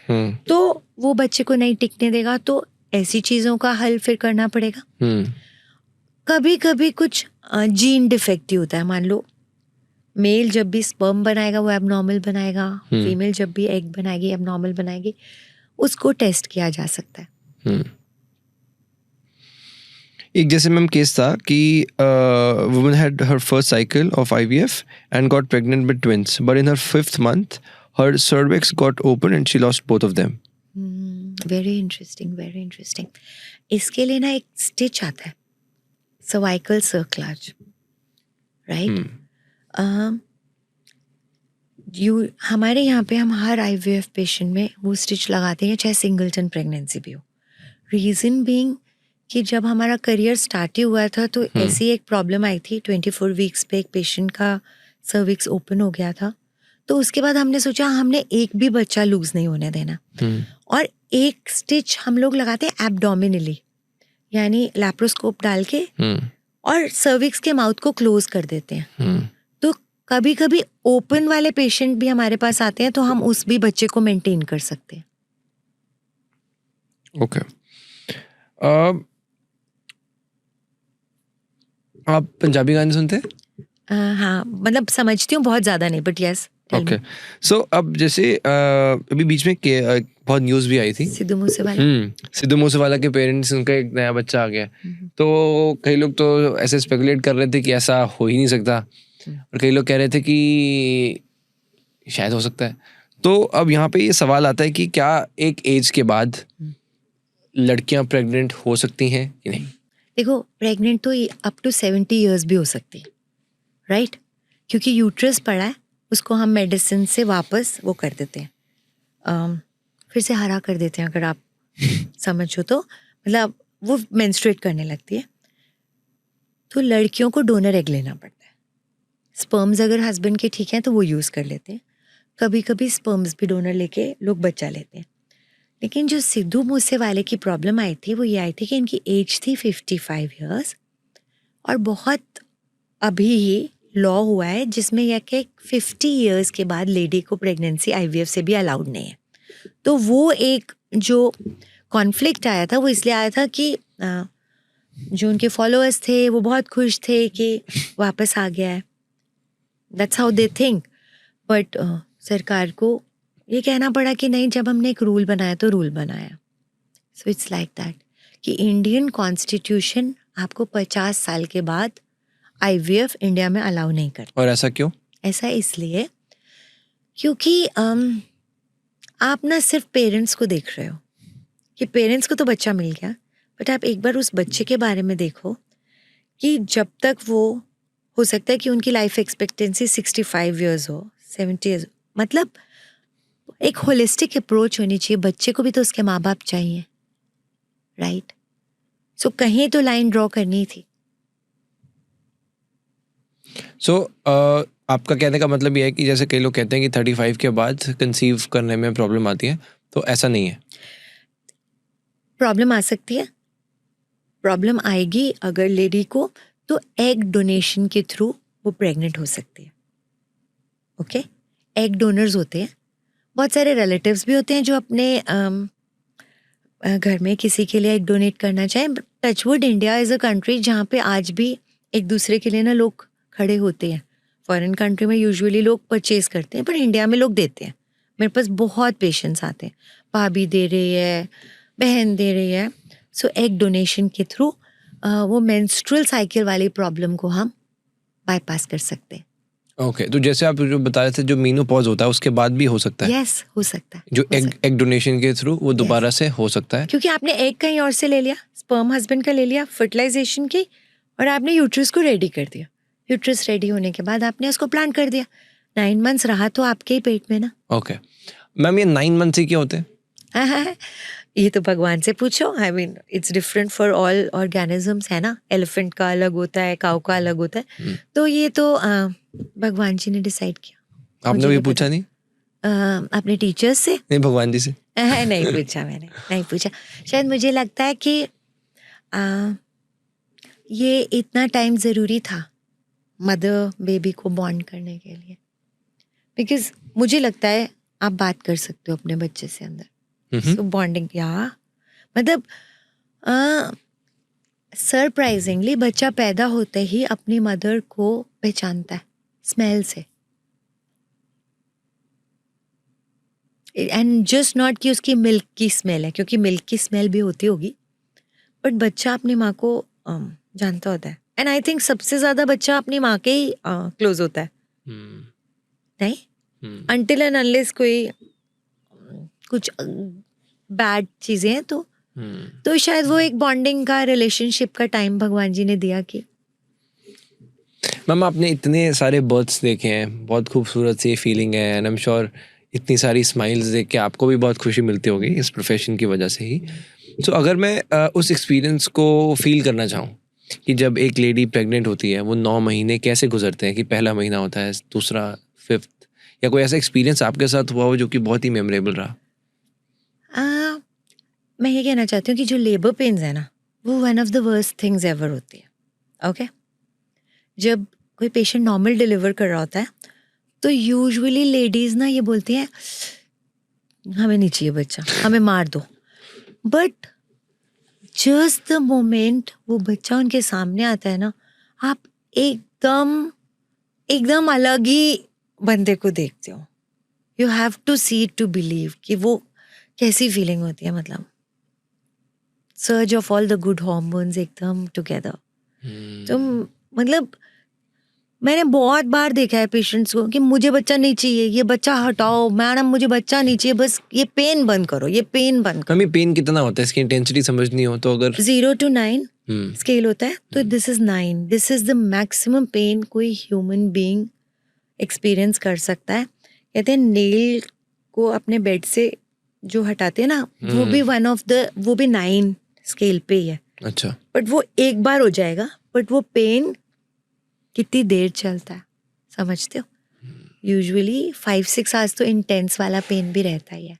तो वो बच्चे को नहीं टिकने देगा, तो ऐसी चीज़ों का हल फिर करना पड़ेगा। कभी कभी कुछ जीन डिफेक्ट होता है। मान लो मेल जब भी स्पर्म बनाएगा वो एबनॉर्मल बनाएगा, फीमेल जब भी एग बनाएगी एबनॉर्मल बनाएगी, उसको टेस्ट किया जा सकता है। एक जैसे मैम केस था कि woman had her first cycle of IVF and got pregnant with twins, but in her 5th month her cervix got open and she lost both of them. Very interesting, very interesting. इसके लिए ना एक stitch आता है, cervical सर्क्लाज, right. हमारे यहाँ पे हम हर आईवीएफ पेशेंट में वो स्टिच लगाते हैं, चाहे सिंगलटन प्रेगनेंसी भी हो। रीज़न बीइंग कि जब हमारा करियर स्टार्ट ही हुआ था तो ऐसी एक प्रॉब्लम आई थी 24 वीक्स पे एक पेशेंट का सर्विक्स ओपन हो गया था। तो उसके बाद हमने सोचा हमने एक भी बच्चा लूज नहीं होने देना और एक स्टिच हम लोग लगाते हैं एब्डोमिनली, यानी लैप्रोस्कोप डाल के और सर्विक्स के माउथ को क्लोज कर देते हैं। तो कभी कभी ओपन वाले पेशेंट भी हमारे पास आते हैं तो हम उस भी बच्चे को मेंटेन कर सकते हैं। ओके। आप पंजाबी गाने सुनते हैं? हाँ, मतलब समझती हूँ, बहुत ज्यादा नहीं, बट यस। ओके। सो अब जैसे अभी बीच में बहुत न्यूज़ भी आई थी सिद्धू मूसेवाला। सिद्धू मूसेवाला के पेरेंट्स, उनका एक नया बच्चा आ गया। तो कई लोग तो ऐसे स्पेकुलेट कर रहे थे कि ऐसा हो ही नहीं सकता, और कई लोग कह रहे थे कि शायद हो सकता है। तो अब यहाँ पे ये सवाल आता है कि क्या एक एज के बाद लड़कियां प्रेग्नेंट हो सकती हैं कि नहीं? देखो, प्रेग्नेंट तो अप टू 70 इयर्स भी हो सकती है, राइट? क्योंकि यूट्रस पड़ा है, उसको हम मेडिसिन से वापस वो कर देते हैं, फिर से हरा कर देते हैं, अगर आप समझो तो। मतलब वो मेंस्ट्रुएट करने लगती है। तो लड़कियों को डोनर एग लेना पड़ता है। स्पर्म्स अगर हस्बैंड के ठीक हैं तो वो यूज़ कर लेते हैं। कभी कभी स्पर्म्स भी डोनर लेके लोग बच्चा लेते हैं। लेकिन जो सिद्धू मूसेवाले की प्रॉब्लम आई थी वो ये आई थी कि इनकी एज थी 55 इयर्स, और बहुत अभी ही लॉ हुआ है जिसमें यह कि 50 इयर्स के बाद लेडी को प्रेगनेंसी आईवीएफ से भी अलाउड नहीं है। तो वो एक जो कॉन्फ्लिक्ट आया था वो इसलिए आया था कि जो उनके फॉलोअर्स थे वो बहुत खुश थे कि वापस आ गया है, that's how they think. But सरकार को ये कहना पड़ा कि नहीं, जब हमने एक रूल बनाया तो रूल बनाया। सो इट्स लाइक दैट कि इंडियन कॉन्स्टिट्यूशन आपको 50 साल के बाद आईवीएफ इंडिया में अलाउ नहीं करता। और ऐसा क्यों? ऐसा इसलिए क्योंकि आप ना सिर्फ पेरेंट्स को देख रहे हो कि पेरेंट्स को तो बच्चा मिल गया, बट आप एक बार उस बच्चे के बारे में देखो कि जब तक वो, हो सकता है कि उनकी लाइफ एक्सपेक्टेंसी 65 इयर्स हो, 70 इयर्स। मतलब एक होलिस्टिक अप्रोच होनी चाहिए। बच्चे को भी तो उसके माँ बाप चाहिए, राइट? सो कहीं तो लाइन ड्रॉ करनी थी। सो आपका कहने का मतलब ये है कि जैसे कई लोग कहते हैं कि 35 के बाद कंसीव करने में प्रॉब्लम आती है, तो ऐसा नहीं है? प्रॉब्लम आ सकती है, प्रॉब्लम आएगी अगर लेडी को, तो एग डोनेशन के थ्रू वो प्रेग्नेंट हो सकती है। ओके, एग डोनर्स होते हैं, बहुत सारे रिलेटिव्स भी होते हैं जो अपने घर में किसी के लिए एग डोनेट करना चाहें। Touchwood, India is a country जहाँ पे आज भी एक दूसरे के लिए ना लोग खड़े होते हैं। फॉरेन कंट्री में यूजुअली लोग परचेज करते हैं, पर इंडिया में लोग देते हैं। मेरे पास बहुत पेशेंट्स आते हैं, भाभी दे रही है, बहन दे रही है। सो एग डोनेशन के थ्रू वो मेंस्ट्रुअल साइकिल वाली प्रॉब्लम को हम बाईपास कर सकते हैं। ओके, तो जैसे आप जो बता रहे थे जो मीनोपॉज होता है उसके बाद भी हो सकता है? यस, हो सकता है। जो एग डोनेशन के थ्रू वो दोबारा से हो सकता है, क्योंकि आपने एग कहीं और से ले लिया, स्पर्म हस्बैंड का ले लिया फर्टिलाइजेशन की, और आपने यूट्रस को रेडी कर दिया। यूट्रस रेडी होने के बाद आपने उसको प्लांट कर दिया। 9 मंथ्स रहा तो आपके ही पेट में ना। ओके मैम, ये 9 मंथ ही क्यों होते हैं? ये तो भगवान से पूछो। I mean it's different for all organisms, है ना। एलिफेंट का अलग होता है, काऊ का अलग होता है। तो ये तो भगवान जी ने डिसाइड किया। आपने भी पूछा नहीं? अपने टीचर्स से? नहीं, भगवान जी से। नहीं पूछा मैंने, नहीं पूछा। शायद मुझे लगता है कि ये इतना टाइम ज़रूरी था मदर बेबी को बॉन्ड करने के लिए, बिकॉज मुझे लगता है आप बात कर सकते हो अपने बच्चे से अंदर। सो बॉन्डिंग, या मतलब सरप्राइजिंगली बच्चा पैदा होते ही अपनी मदर को पहचानता है स्मेल से। एंड जस्ट नॉट कि उसकी मिल्क की स्मेल है, क्योंकि मिल्क की स्मेल भी होती होगी, बट बच्चा अपनी माँ को जानता होता है। एंड आई थिंक सबसे ज़्यादा बच्चा अपनी माँ के ही क्लोज होता है, नहीं? अनटिल एंड अनलेस कोई कुछ बैड चीज़ें हैं तो शायद वो एक बॉन्डिंग का, रिलेशनशिप का टाइम भगवान जी ने दिया कि। मैम, आपने इतने सारे बर्थ्स देखे हैं, बहुत खूबसूरत सी फीलिंग है, एंड आई एम श्योर इतनी सारी स्माइल्स देख के आपको भी बहुत खुशी मिलती होगी इस प्रोफेशन की वजह से ही। सो अगर मैं उस एक्सपीरियंस को फील करना चाहूँ कि जब एक लेडी प्रेग्नेंट होती है वो 9 महीने कैसे गुजरते हैं, कि पहला महीना होता है, दूसरा, 5th, या कोई ऐसा एक्सपीरियंस आपके साथ हुआ हो जो कि बहुत ही मेमोरेबल रहा? मैं ये कहना चाहती हूँ कि जो लेबर पेन्स है ना, वो one of the worst things ever होती है। ओके, जब कोई पेशेंट नॉर्मल डिलीवर कर रहा होता है तो यूजुअली लेडीज ना ये बोलती हैं हमें नहीं चाहिए बच्चा, हमें मार दो। बट जस्ट द मोमेंट वो बच्चा उनके सामने आता है ना, आप एकदम एकदम अलग ही बंदे को देखते हो। You have to see to believe कि वो कैसी फीलिंग होती है, मतलब surge of all the good hormones एकदम टुगेदर। तो मतलब मैंने बहुत बार देखा है पेशेंट्स को कि मुझे बच्चा नहीं चाहिए, ये बच्चा हटाओ मैडम, मुझे बच्चा नहीं चाहिए, बस ये पेन बंद करो, ये पेन बंद करो। हमें पेन कितना होता है, इसकी इंटेंसिटी समझनी हो तो अगर 0 to 9 स्केल होता है, तो this is 9। This is the maximum pain कोई ह्यूमन बीइंग एक्सपीरियंस कर सकता है। कहते हैं नेल को अपने बेड से जो हटाते हैं ना, वो भी वो भी 9 स्केल पे ही है। अच्छा, बट वो एक बार हो जाएगा, बट वो पेन कितनी देर चलता है समझते हो? यूजुअली 5-6 आवर्स तो इंटेंस वाला पेन भी रहता ही है।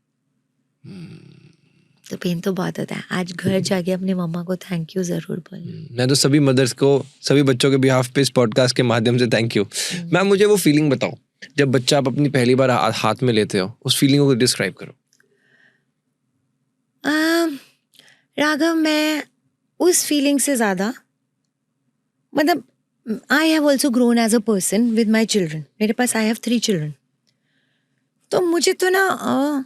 तो पेन तो बहुत होता है। आज घर जाके अपनी मम्मा को थैंक यू जरूर बोलना। मैं तो सभी मदर्स को, सभी बच्चों के बिहाफ पे इस पॉडकास्ट के माध्यम से थैंक यू। मैम, मुझे वो फीलिंग बताओ जब बच्चा आप अपनी पहली बार हाथ में लेते हो, उस फीलिंग को डिस्क्राइब करो। राघव, मैं उस फीलिंग से ज़्यादा, मतलब I have also grown as a person with my children. मेरे पास आई हैव 3 चिल्ड्रन। तो मुझे तो ना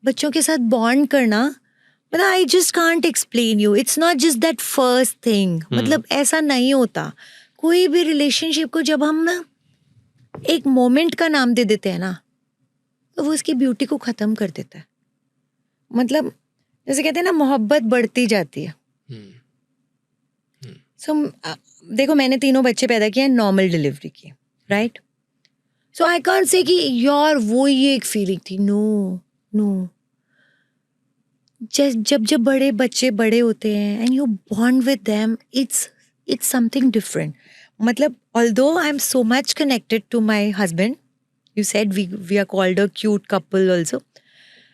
बच्चों के साथ बॉन्ड करना, मतलब I just can't explain you, it's not just that first thing. मतलब ऐसा नहीं होता। कोई भी रिलेशनशिप को जब हम ना एक मोमेंट का नाम दे देते हैं ना, तो वो उसकी ब्यूटी को ख़त्म कर देता है। मतलब जैसे कहते हैं ना, मोहब्बत बढ़ती जाती है। सो देखो, मैंने 3 बच्चे पैदा किए, नॉर्मल डिलीवरी की, right? So I can't say कि यार वो ये एक फीलिंग थी। नो नो, जब बड़े बच्चे बड़े होते हैं and you bond with them, it's something different. मतलब although I am so much connected to my husband, you said we are called a cute couple also.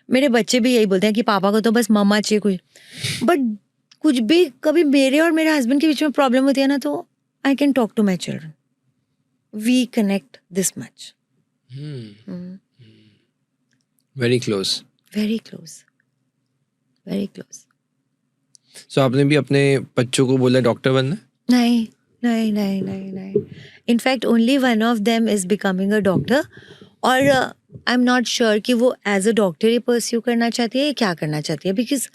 मेरे बच्चे भी यही बोलते हैं कि पापा को तो बस मम्मा चाहिए कुछ। बट कुछ भी कभी मेरे और मेरे हस्बैंड के बीच में प्रॉब्लम होती है ना, तो I can talk to my children, we connect this much. Very close, very close, very close. So आपने भी अपने बच्चों को बोला डॉक्टर बनना? नहीं नहीं नहीं नहीं नहीं, in fact only one of them is becoming a doctor. और आई एम नॉट श्योर कि वो एज अ डॉक्टर ही परस्यू करना चाहती है या क्या करना चाहती है। बिकॉज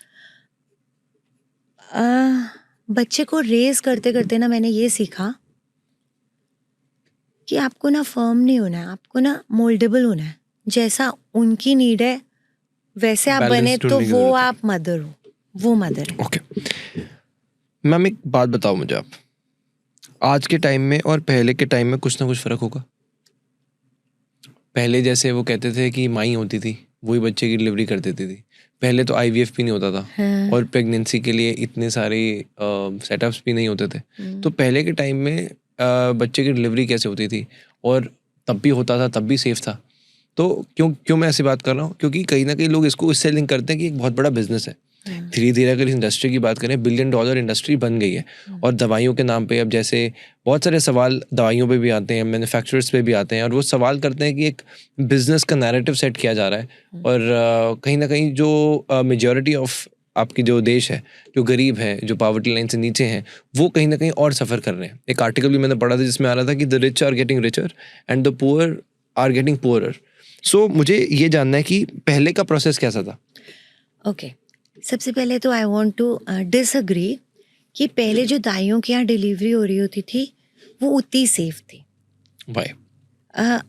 बच्चे को रेज करते करते ना मैंने ये सीखा कि आपको ना फर्म नहीं होना है, आपको ना मोल्डेबल होना है। जैसा उनकी नीड है वैसे आप Balance बने, तो ढूंढने की वो जरूरत है। आप मदर हो, वो मदर है। ओके मैम, एक बात बताओ मुझे आप, आज के टाइम में और पहले के टाइम में कुछ ना कुछ फर्क होगा? पहले जैसे वो कहते थे कि माई होती थी वही बच्चे की डिलीवरी कर देती थी, पहले तो IVF भी नहीं होता था। हाँ। और प्रेगनेंसी के लिए इतने सारे सेटअप्स भी नहीं होते थे। तो पहले के टाइम में बच्चे की डिलीवरी कैसे होती थी, और तब भी होता था, तब भी सेफ था? तो क्यों मैं ऐसी बात कर रहा हूँ, क्योंकि कहीं ना कहीं लोग इसको इससे लिंक करते हैं कि एक बहुत बड़ा बिजनेस है। धीरे धीरे अगर इस इंडस्ट्री की बात करें, $1 बिलियन इंडस्ट्री बन गई है। और दवाइयों के नाम पे अब जैसे बहुत सारे सवाल दवाइयों पे भी आते हैं, मैन्युफैक्चरर्स पे भी आते हैं, और वो सवाल करते हैं कि एक बिजनेस का नैरेटिव सेट किया जा रहा है। और कहीं ना कहीं जो मेजॉरिटी ऑफ आपकी जो देश है, जो गरीब है, जो पॉवर्टी लाइन से नीचे हैं, वो कहीं ना कहीं और सफ़र कर रहे हैं। एक आर्टिकल भी मैंने पढ़ा था जिसमें आ रहा था कि the rich are getting richer and the poor are getting poorer. So मुझे ये जानना है कि पहले का प्रोसेस कैसा था? ओके, सबसे पहले तो आई वांट टू डिसअग्री कि पहले जो दाइयों के यहाँ डिलीवरी हो रही होती थी वो उतनी सेफ थी। भाई,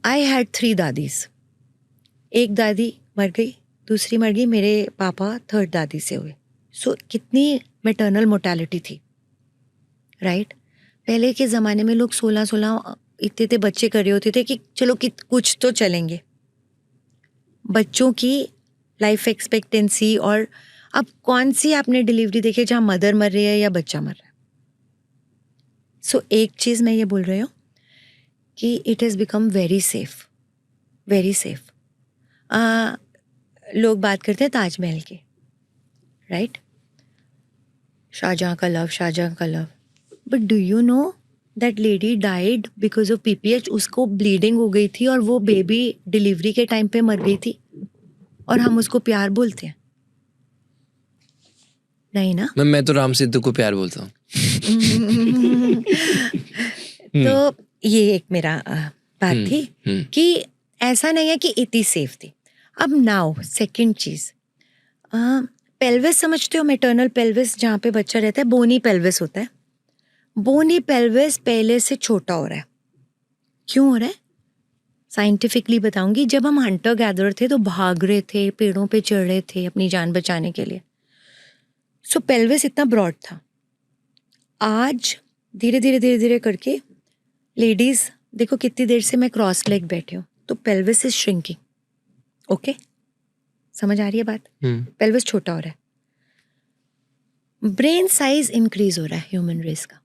आई हैड 3 दादीज। एक दादी मर गई, दूसरी मर गई, मेरे पापा 3rd दादी से हुए। सो कितनी मैटरनल मोर्टेलिटी थी, राइट? पहले के ज़माने में लोग 16 इतने बच्चे कर रहे होते थे कि चलो कि कुछ तो चलेंगे। बच्चों की लाइफ एक्सपेक्टेंसी और अब कौन सी आपने डिलीवरी देखी जहाँ मदर मर रही है या बच्चा मर रहा है? सो एक चीज़ मैं ये बोल रही हूँ कि it has become very safe, very safe. लोग बात करते हैं ताजमहल की, राइट? शाहजहाँ का लव, शाहजहाँ का love, but do you know that lady died because of PPH? उसको ब्लीडिंग हो गई थी और वो बेबी डिलीवरी के टाइम पे मर गई थी, और हम उसको प्यार बोलते हैं? नहीं ना? मैं तो राम सिद्धू को प्यार बोलता हूँ। तो ये एक मेरा बात थी कि ऐसा नहीं है कि इतनी सेफ थी। अब नाउ सेकंड चीज, पेल्विस समझते हो? मैटरनल पेल्विस जहाँ पे बच्चा रहता है, बोनी पेल्विस होता है। बोनी पेल्विस पहले से छोटा हो रहा है। क्यों हो रहा है? साइंटिफिकली बताऊंगी। जब हम हंटर गैदरर थे तो भाग रहे थे, पेड़ों पे चढ़ रहे थे अपनी जान बचाने के लिए, सो पेल्विस इतना ब्रॉड था। आज धीरे धीरे धीरे धीरे करके लेडीज देखो कितनी देर से मैं क्रॉस लेग बैठी हूँ, तो पेल्विस इज श्रिंकिंग। ओके, समझ आ रही है बात? पेल्विस छोटा हो रहा है, ब्रेन साइज इंक्रीज हो रहा है ह्यूमन रेस का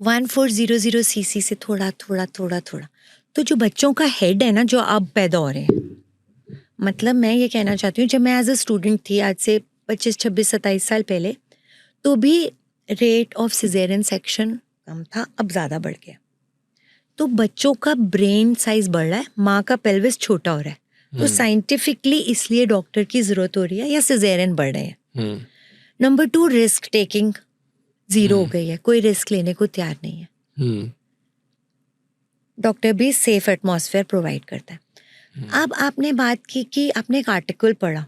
1400 cc से थोड़ा थोड़ा थोड़ा थोड़ा। तो जो बच्चों का हेड है ना, जो अब पैदा हो रहे हैं, मतलब मैं ये कहना चाहती हूँ, जब मैं एज अ स्टूडेंट थी आज से 25, 26, 27 साल पहले, तो भी रेट ऑफ सिजेरियन सेक्शन कम था, अब ज़्यादा बढ़ गया। तो बच्चों का ब्रेन साइज बढ़ रहा है, माँ का पेल्विस छोटा हो रहा है, तो साइंटिफिकली इसलिए डॉक्टर की जरूरत हो रही है या सिजेरियन बढ़ रहे हैं। नंबर 2, रिस्क टेकिंग जीरो हो गई है, कोई रिस्क लेने को तैयार नहीं है। डॉक्टर भी सेफ एटमॉस्फेयर प्रोवाइड करता है। अब आपने बात की कि आपने एक आर्टिकल पढ़ा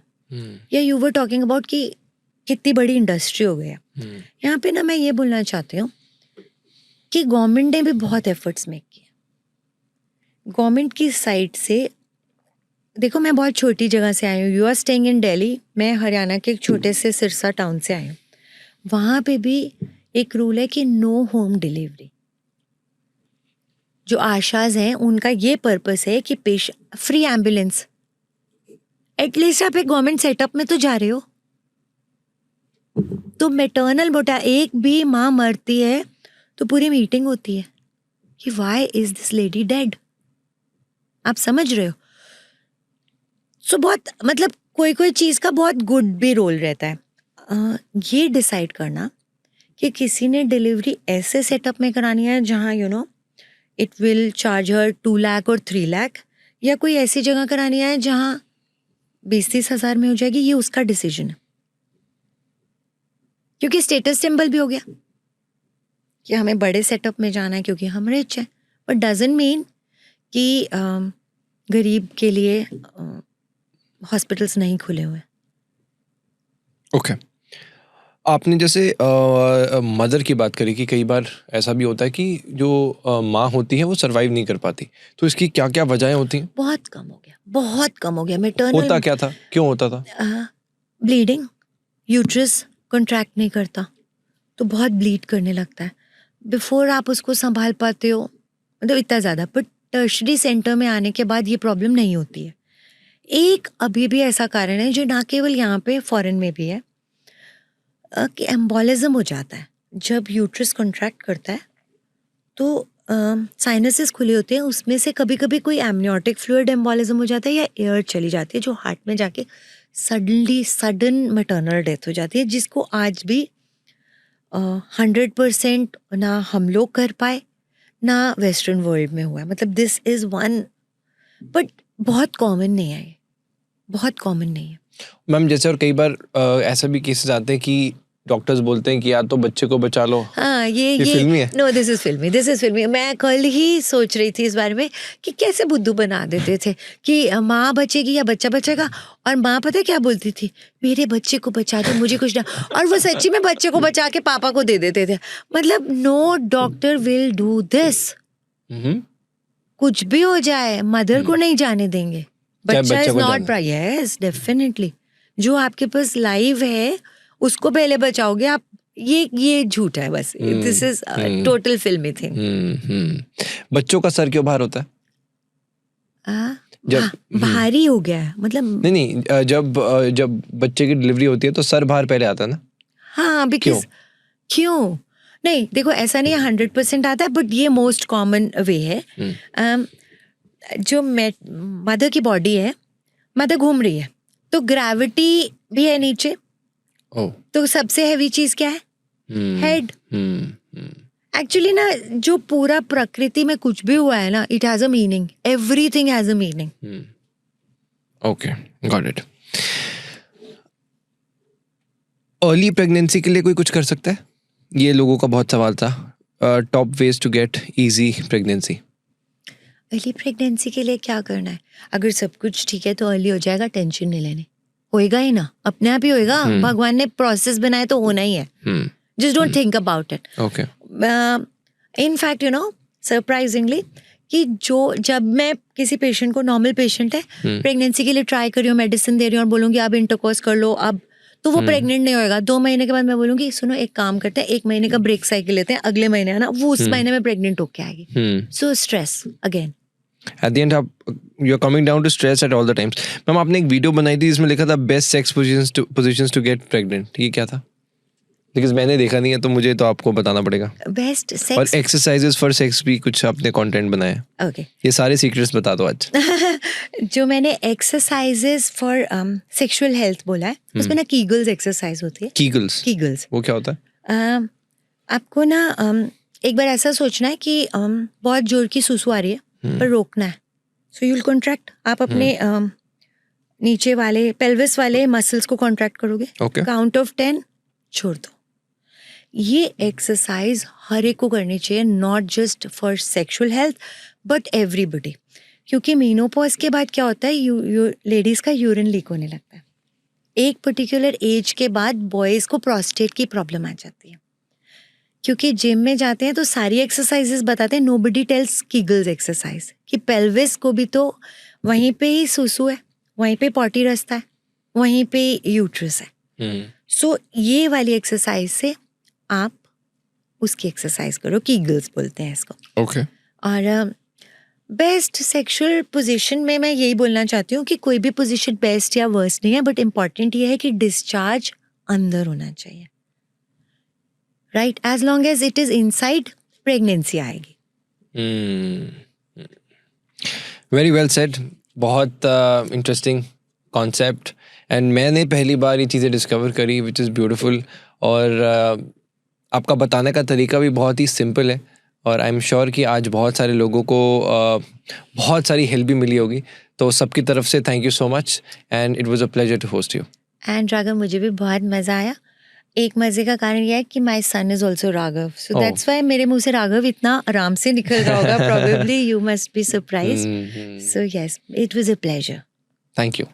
या यू वर टॉकिंग अबाउट कि कितनी बड़ी इंडस्ट्री हो गया। यहाँ पे ना मैं ये बोलना चाहती हूँ कि गवर्नमेंट ने भी बहुत एफर्ट्स मेक किए। गवर्नमेंट की साइड से देखो, मैं बहुत छोटी जगह से आई हूँ, you are staying in Delhi, मैं हरियाणा के एक छोटे से सिरसा टाउन से आई हूँ। वहाँ पे भी एक रूल है कि नो होम डिलीवरी। जो आशाज हैं उनका ये पर्पस है कि फ्री एम्बुलेंस, एटलीस्ट आप एक गवर्नमेंट सेटअप में तो जा रहे हो। तो मैटरनल मोटा एक भी माँ मरती है तो पूरी मीटिंग होती है कि why is this lady dead. आप समझ रहे हो? सो बहुत मतलब कोई कोई चीज़ का बहुत गुड भी रोल रहता है। ये डिसाइड करना कि किसी ने डिलीवरी ऐसे सेटअप में करानी है जहाँ इट विल चार्ज हर 2 लाख और 3 लाख, या कोई ऐसी जगह करानी है जहाँ 20-30 हज़ार में हो जाएगी, ये उसका डिसीजन है। क्योंकि स्टेटस सिंबल भी हो गया कि हमें बड़े सेटअप में जाना है क्योंकि हम रिच हैं, बट डजंट मीन कि गरीब के लिए हॉस्पिटल्स नहीं खुले हुए। ओके, आपने जैसे मदर की बात करी कि कई बार ऐसा भी होता है कि जो माँ होती है वो सरवाइव नहीं कर पाती, तो इसकी क्या क्या वजहें होती हैं? बहुत कम हो गया, बहुत कम हो गया। मैटरनल होता क्या था, क्यों होता था? ब्लीडिंग, यूट्रस कंट्रैक्ट नहीं करता तो बहुत ब्लीड करने लगता है। बिफोर आप उसको संभाल पाते हो मतलब इतना ज़्यादा, बट टर्शरी सेंटर में आने के बाद ये प्रॉब्लम नहीं होती है। एक अभी भी ऐसा कारण है जो ना केवल यहाँ पे फॉरेन में भी है कि एम्बोलिज्म हो जाता है। जब यूट्रस कॉन्ट्रैक्ट करता है तो साइनसेस खुले होते हैं, उसमें से कभी कभी कोई एमनियोटिक फ्लूइड एम्बोलिज्म हो जाता है या एयर चली जाती है जो हार्ट में जाके सडन मैटरनल डेथ हो जाती है, जिसको आज भी 100% ना हम लोग कर पाए ना वेस्टर्न वर्ल्ड में हुआ है। मतलब दिस इज़ वन, बट बहुत कॉमन नहीं है, ये बहुत कॉमन नहीं है। मैम जैसे और कई बार ऐसा भी केसेस आते हैं कि डॉक्टर्स बोलते हैं कि यार तो बच्चे को बचा लो। हाँ, ये फिल्मी है? नो, दिस इज फिल्मी। मैं कल ही सोच रही थी इस बारे में कि कैसे बुद्धू बना देते थे कि माँ बचेगी या बच्चा बचेगा, और माँ पता है क्या बोलती थी, मेरे बच्चे को बचा दो, मुझे कुछ ना, और वो सच्ची में बच्चे को बचा के पापा को दे देते थे। मतलब no doctor will do this, कुछ भी हो जाए मदर को नहीं जाने देंगे। बच्चा इज नॉट, यस डेफिनेटली, जो आपके पास लाइव है उसको पहले बचाओगे आप, ये झूठ है बस। दिस इज टोटल फिल्मी थिंग। बच्चों का सर क्यों बाहर होता है? जब भारी हो गया है मतलब। नहीं जब बच्चे की डिलीवरी होती है तो सर बाहर पहले आता है ना। हाँ बिकॉज क्यों नहीं, देखो ऐसा नहीं है 100% आता है, बट ये मोस्ट कॉमन वे है। जो मदर की बॉडी है, मदर घूम रही है तो ग्रेविटी भी है नीचे। तो सबसे हैवी चीज क्या है? हेड। एक्चुअली ना जो पूरा प्रकृति में कुछ भी हुआ है ना, it has a meaning, everything has a meaning. Okay, got it. Early pregnancy के लिए कोई कुछ कर सकता है? ये लोगों का बहुत सवाल था। Top ways to get easy pregnancy. Early pregnancy के लिए क्या करना है? अगर सब कुछ ठीक है तो अर्ली हो जाएगा, टेंशन नहीं लेनी, होएगा ही ना, अपने आप ही होएगा। भगवान ने प्रोसेस बनाया तो होना ही है। Just don't think about it. Okay. In fact you know surprisingly कि जब मैं किसी पेशेंट को, नॉर्मल पेशेंट है, प्रेगनेंसी के लिए ट्राई कर रही हूँ, मेडिसिन दे रही हूँ और बोलूँगी आप इंटरकोर्स कर लो अब, तो वो प्रेग्नेंट नहीं होएगा। 2 महीने के बाद मैं बोलूँगी सुनो एक काम करते हैं, 1 महीने का ब्रेक साइकिल लेते हैं, अगले महीने है ना वो उस महीने में प्रेग्नेंट होके आएगी। So stress again At the end you are coming down to stress at all the times. Ma'am आपने एक वीडियो बनाई थी जिसमें लिखा था best sex positions to get pregnant, ये क्या था? बिकॉज मैंने देखा नहीं है तो मुझे तो आपको बताना पड़ेगा। बेस्ट सेक्स और एक्सरसाइजेस फॉर सेक्स भी कुछ आपने कंटेंट बनाया। ओके ये सारे सीक्रेट्स बता दो आज। जो मैंने एक्सरसाइजेस फॉर सेक्सुअल हेल्थ बोला है, उसमें ना कीगल्स एक्सरसाइज होती है। कीगल्स वो क्या होता है? आपको ना एक बार ऐसा सोचना है कि बहुत जोर की सुसु आ रही है पर रोकना है। सो यू विल कॉन्ट्रैक्ट, आप अपने नीचे वाले पेल्विस वाले मसल्स को कॉन्ट्रैक्ट करोगे। काउंट ऑफ 10 छोड़ दो। ये एक्सरसाइज हर एक को करनी चाहिए, not just for sexual health but everybody. क्योंकि मीनोपॉज के बाद क्या होता है, लेडीज का यूरिन लीक होने लगता है। एक पर्टिकुलर एज के बाद बॉयज को प्रोस्टेट की प्रॉब्लम आ जाती है। क्योंकि जिम में जाते हैं तो सारी एक्सरसाइजेस बताते हैं, नोबडी टेल्स कीगल्स एक्सरसाइज, कि पेल्विस को भी तो वहीं पे ही सुसु है, वहीं पे पॉटी रास्ता है, वहीं पे यूट्रस है। सो ये वाली एक्सरसाइज से आप उसकी एक्सरसाइज करो, कीगल्स बोलते हैं इसको। ओके। और बेस्ट सेक्सुअल पोजीशन में मैं यही बोलना चाहती हूँ कि कोई भी पोजीशन बेस्ट या वर्स्ट नहीं है, बट इम्पॉर्टेंट ये है कि डिस्चार्ज अंदर होना चाहिए, right? As long as it is inside, pregnancy आएगी। Very well said. बहुत इंटरेस्टिंग कॉन्सेप्ट एंड मैंने पहली बार ये चीज़ें डिस्कवर करी, विच इज़ ब्यूटिफुल। और आपका बताने का तरीका भी बहुत ही सिंपल है और आई एम श्योर कि आज बहुत सारे लोगों को बहुत सारी हेल्प भी मिली होगी। तो सबकी तरफ से thank you so much and it was a pleasure to host you. And Raghav, मुझे भी बहुत मज़ा आया। एक मज़े का कारण यह है कि my son is also Raghav, so that's why मेरे मुंह से राघव इतना आराम से निकल रहा होगा। Probably you must be surprised. So yes, it was a pleasure. Thank you.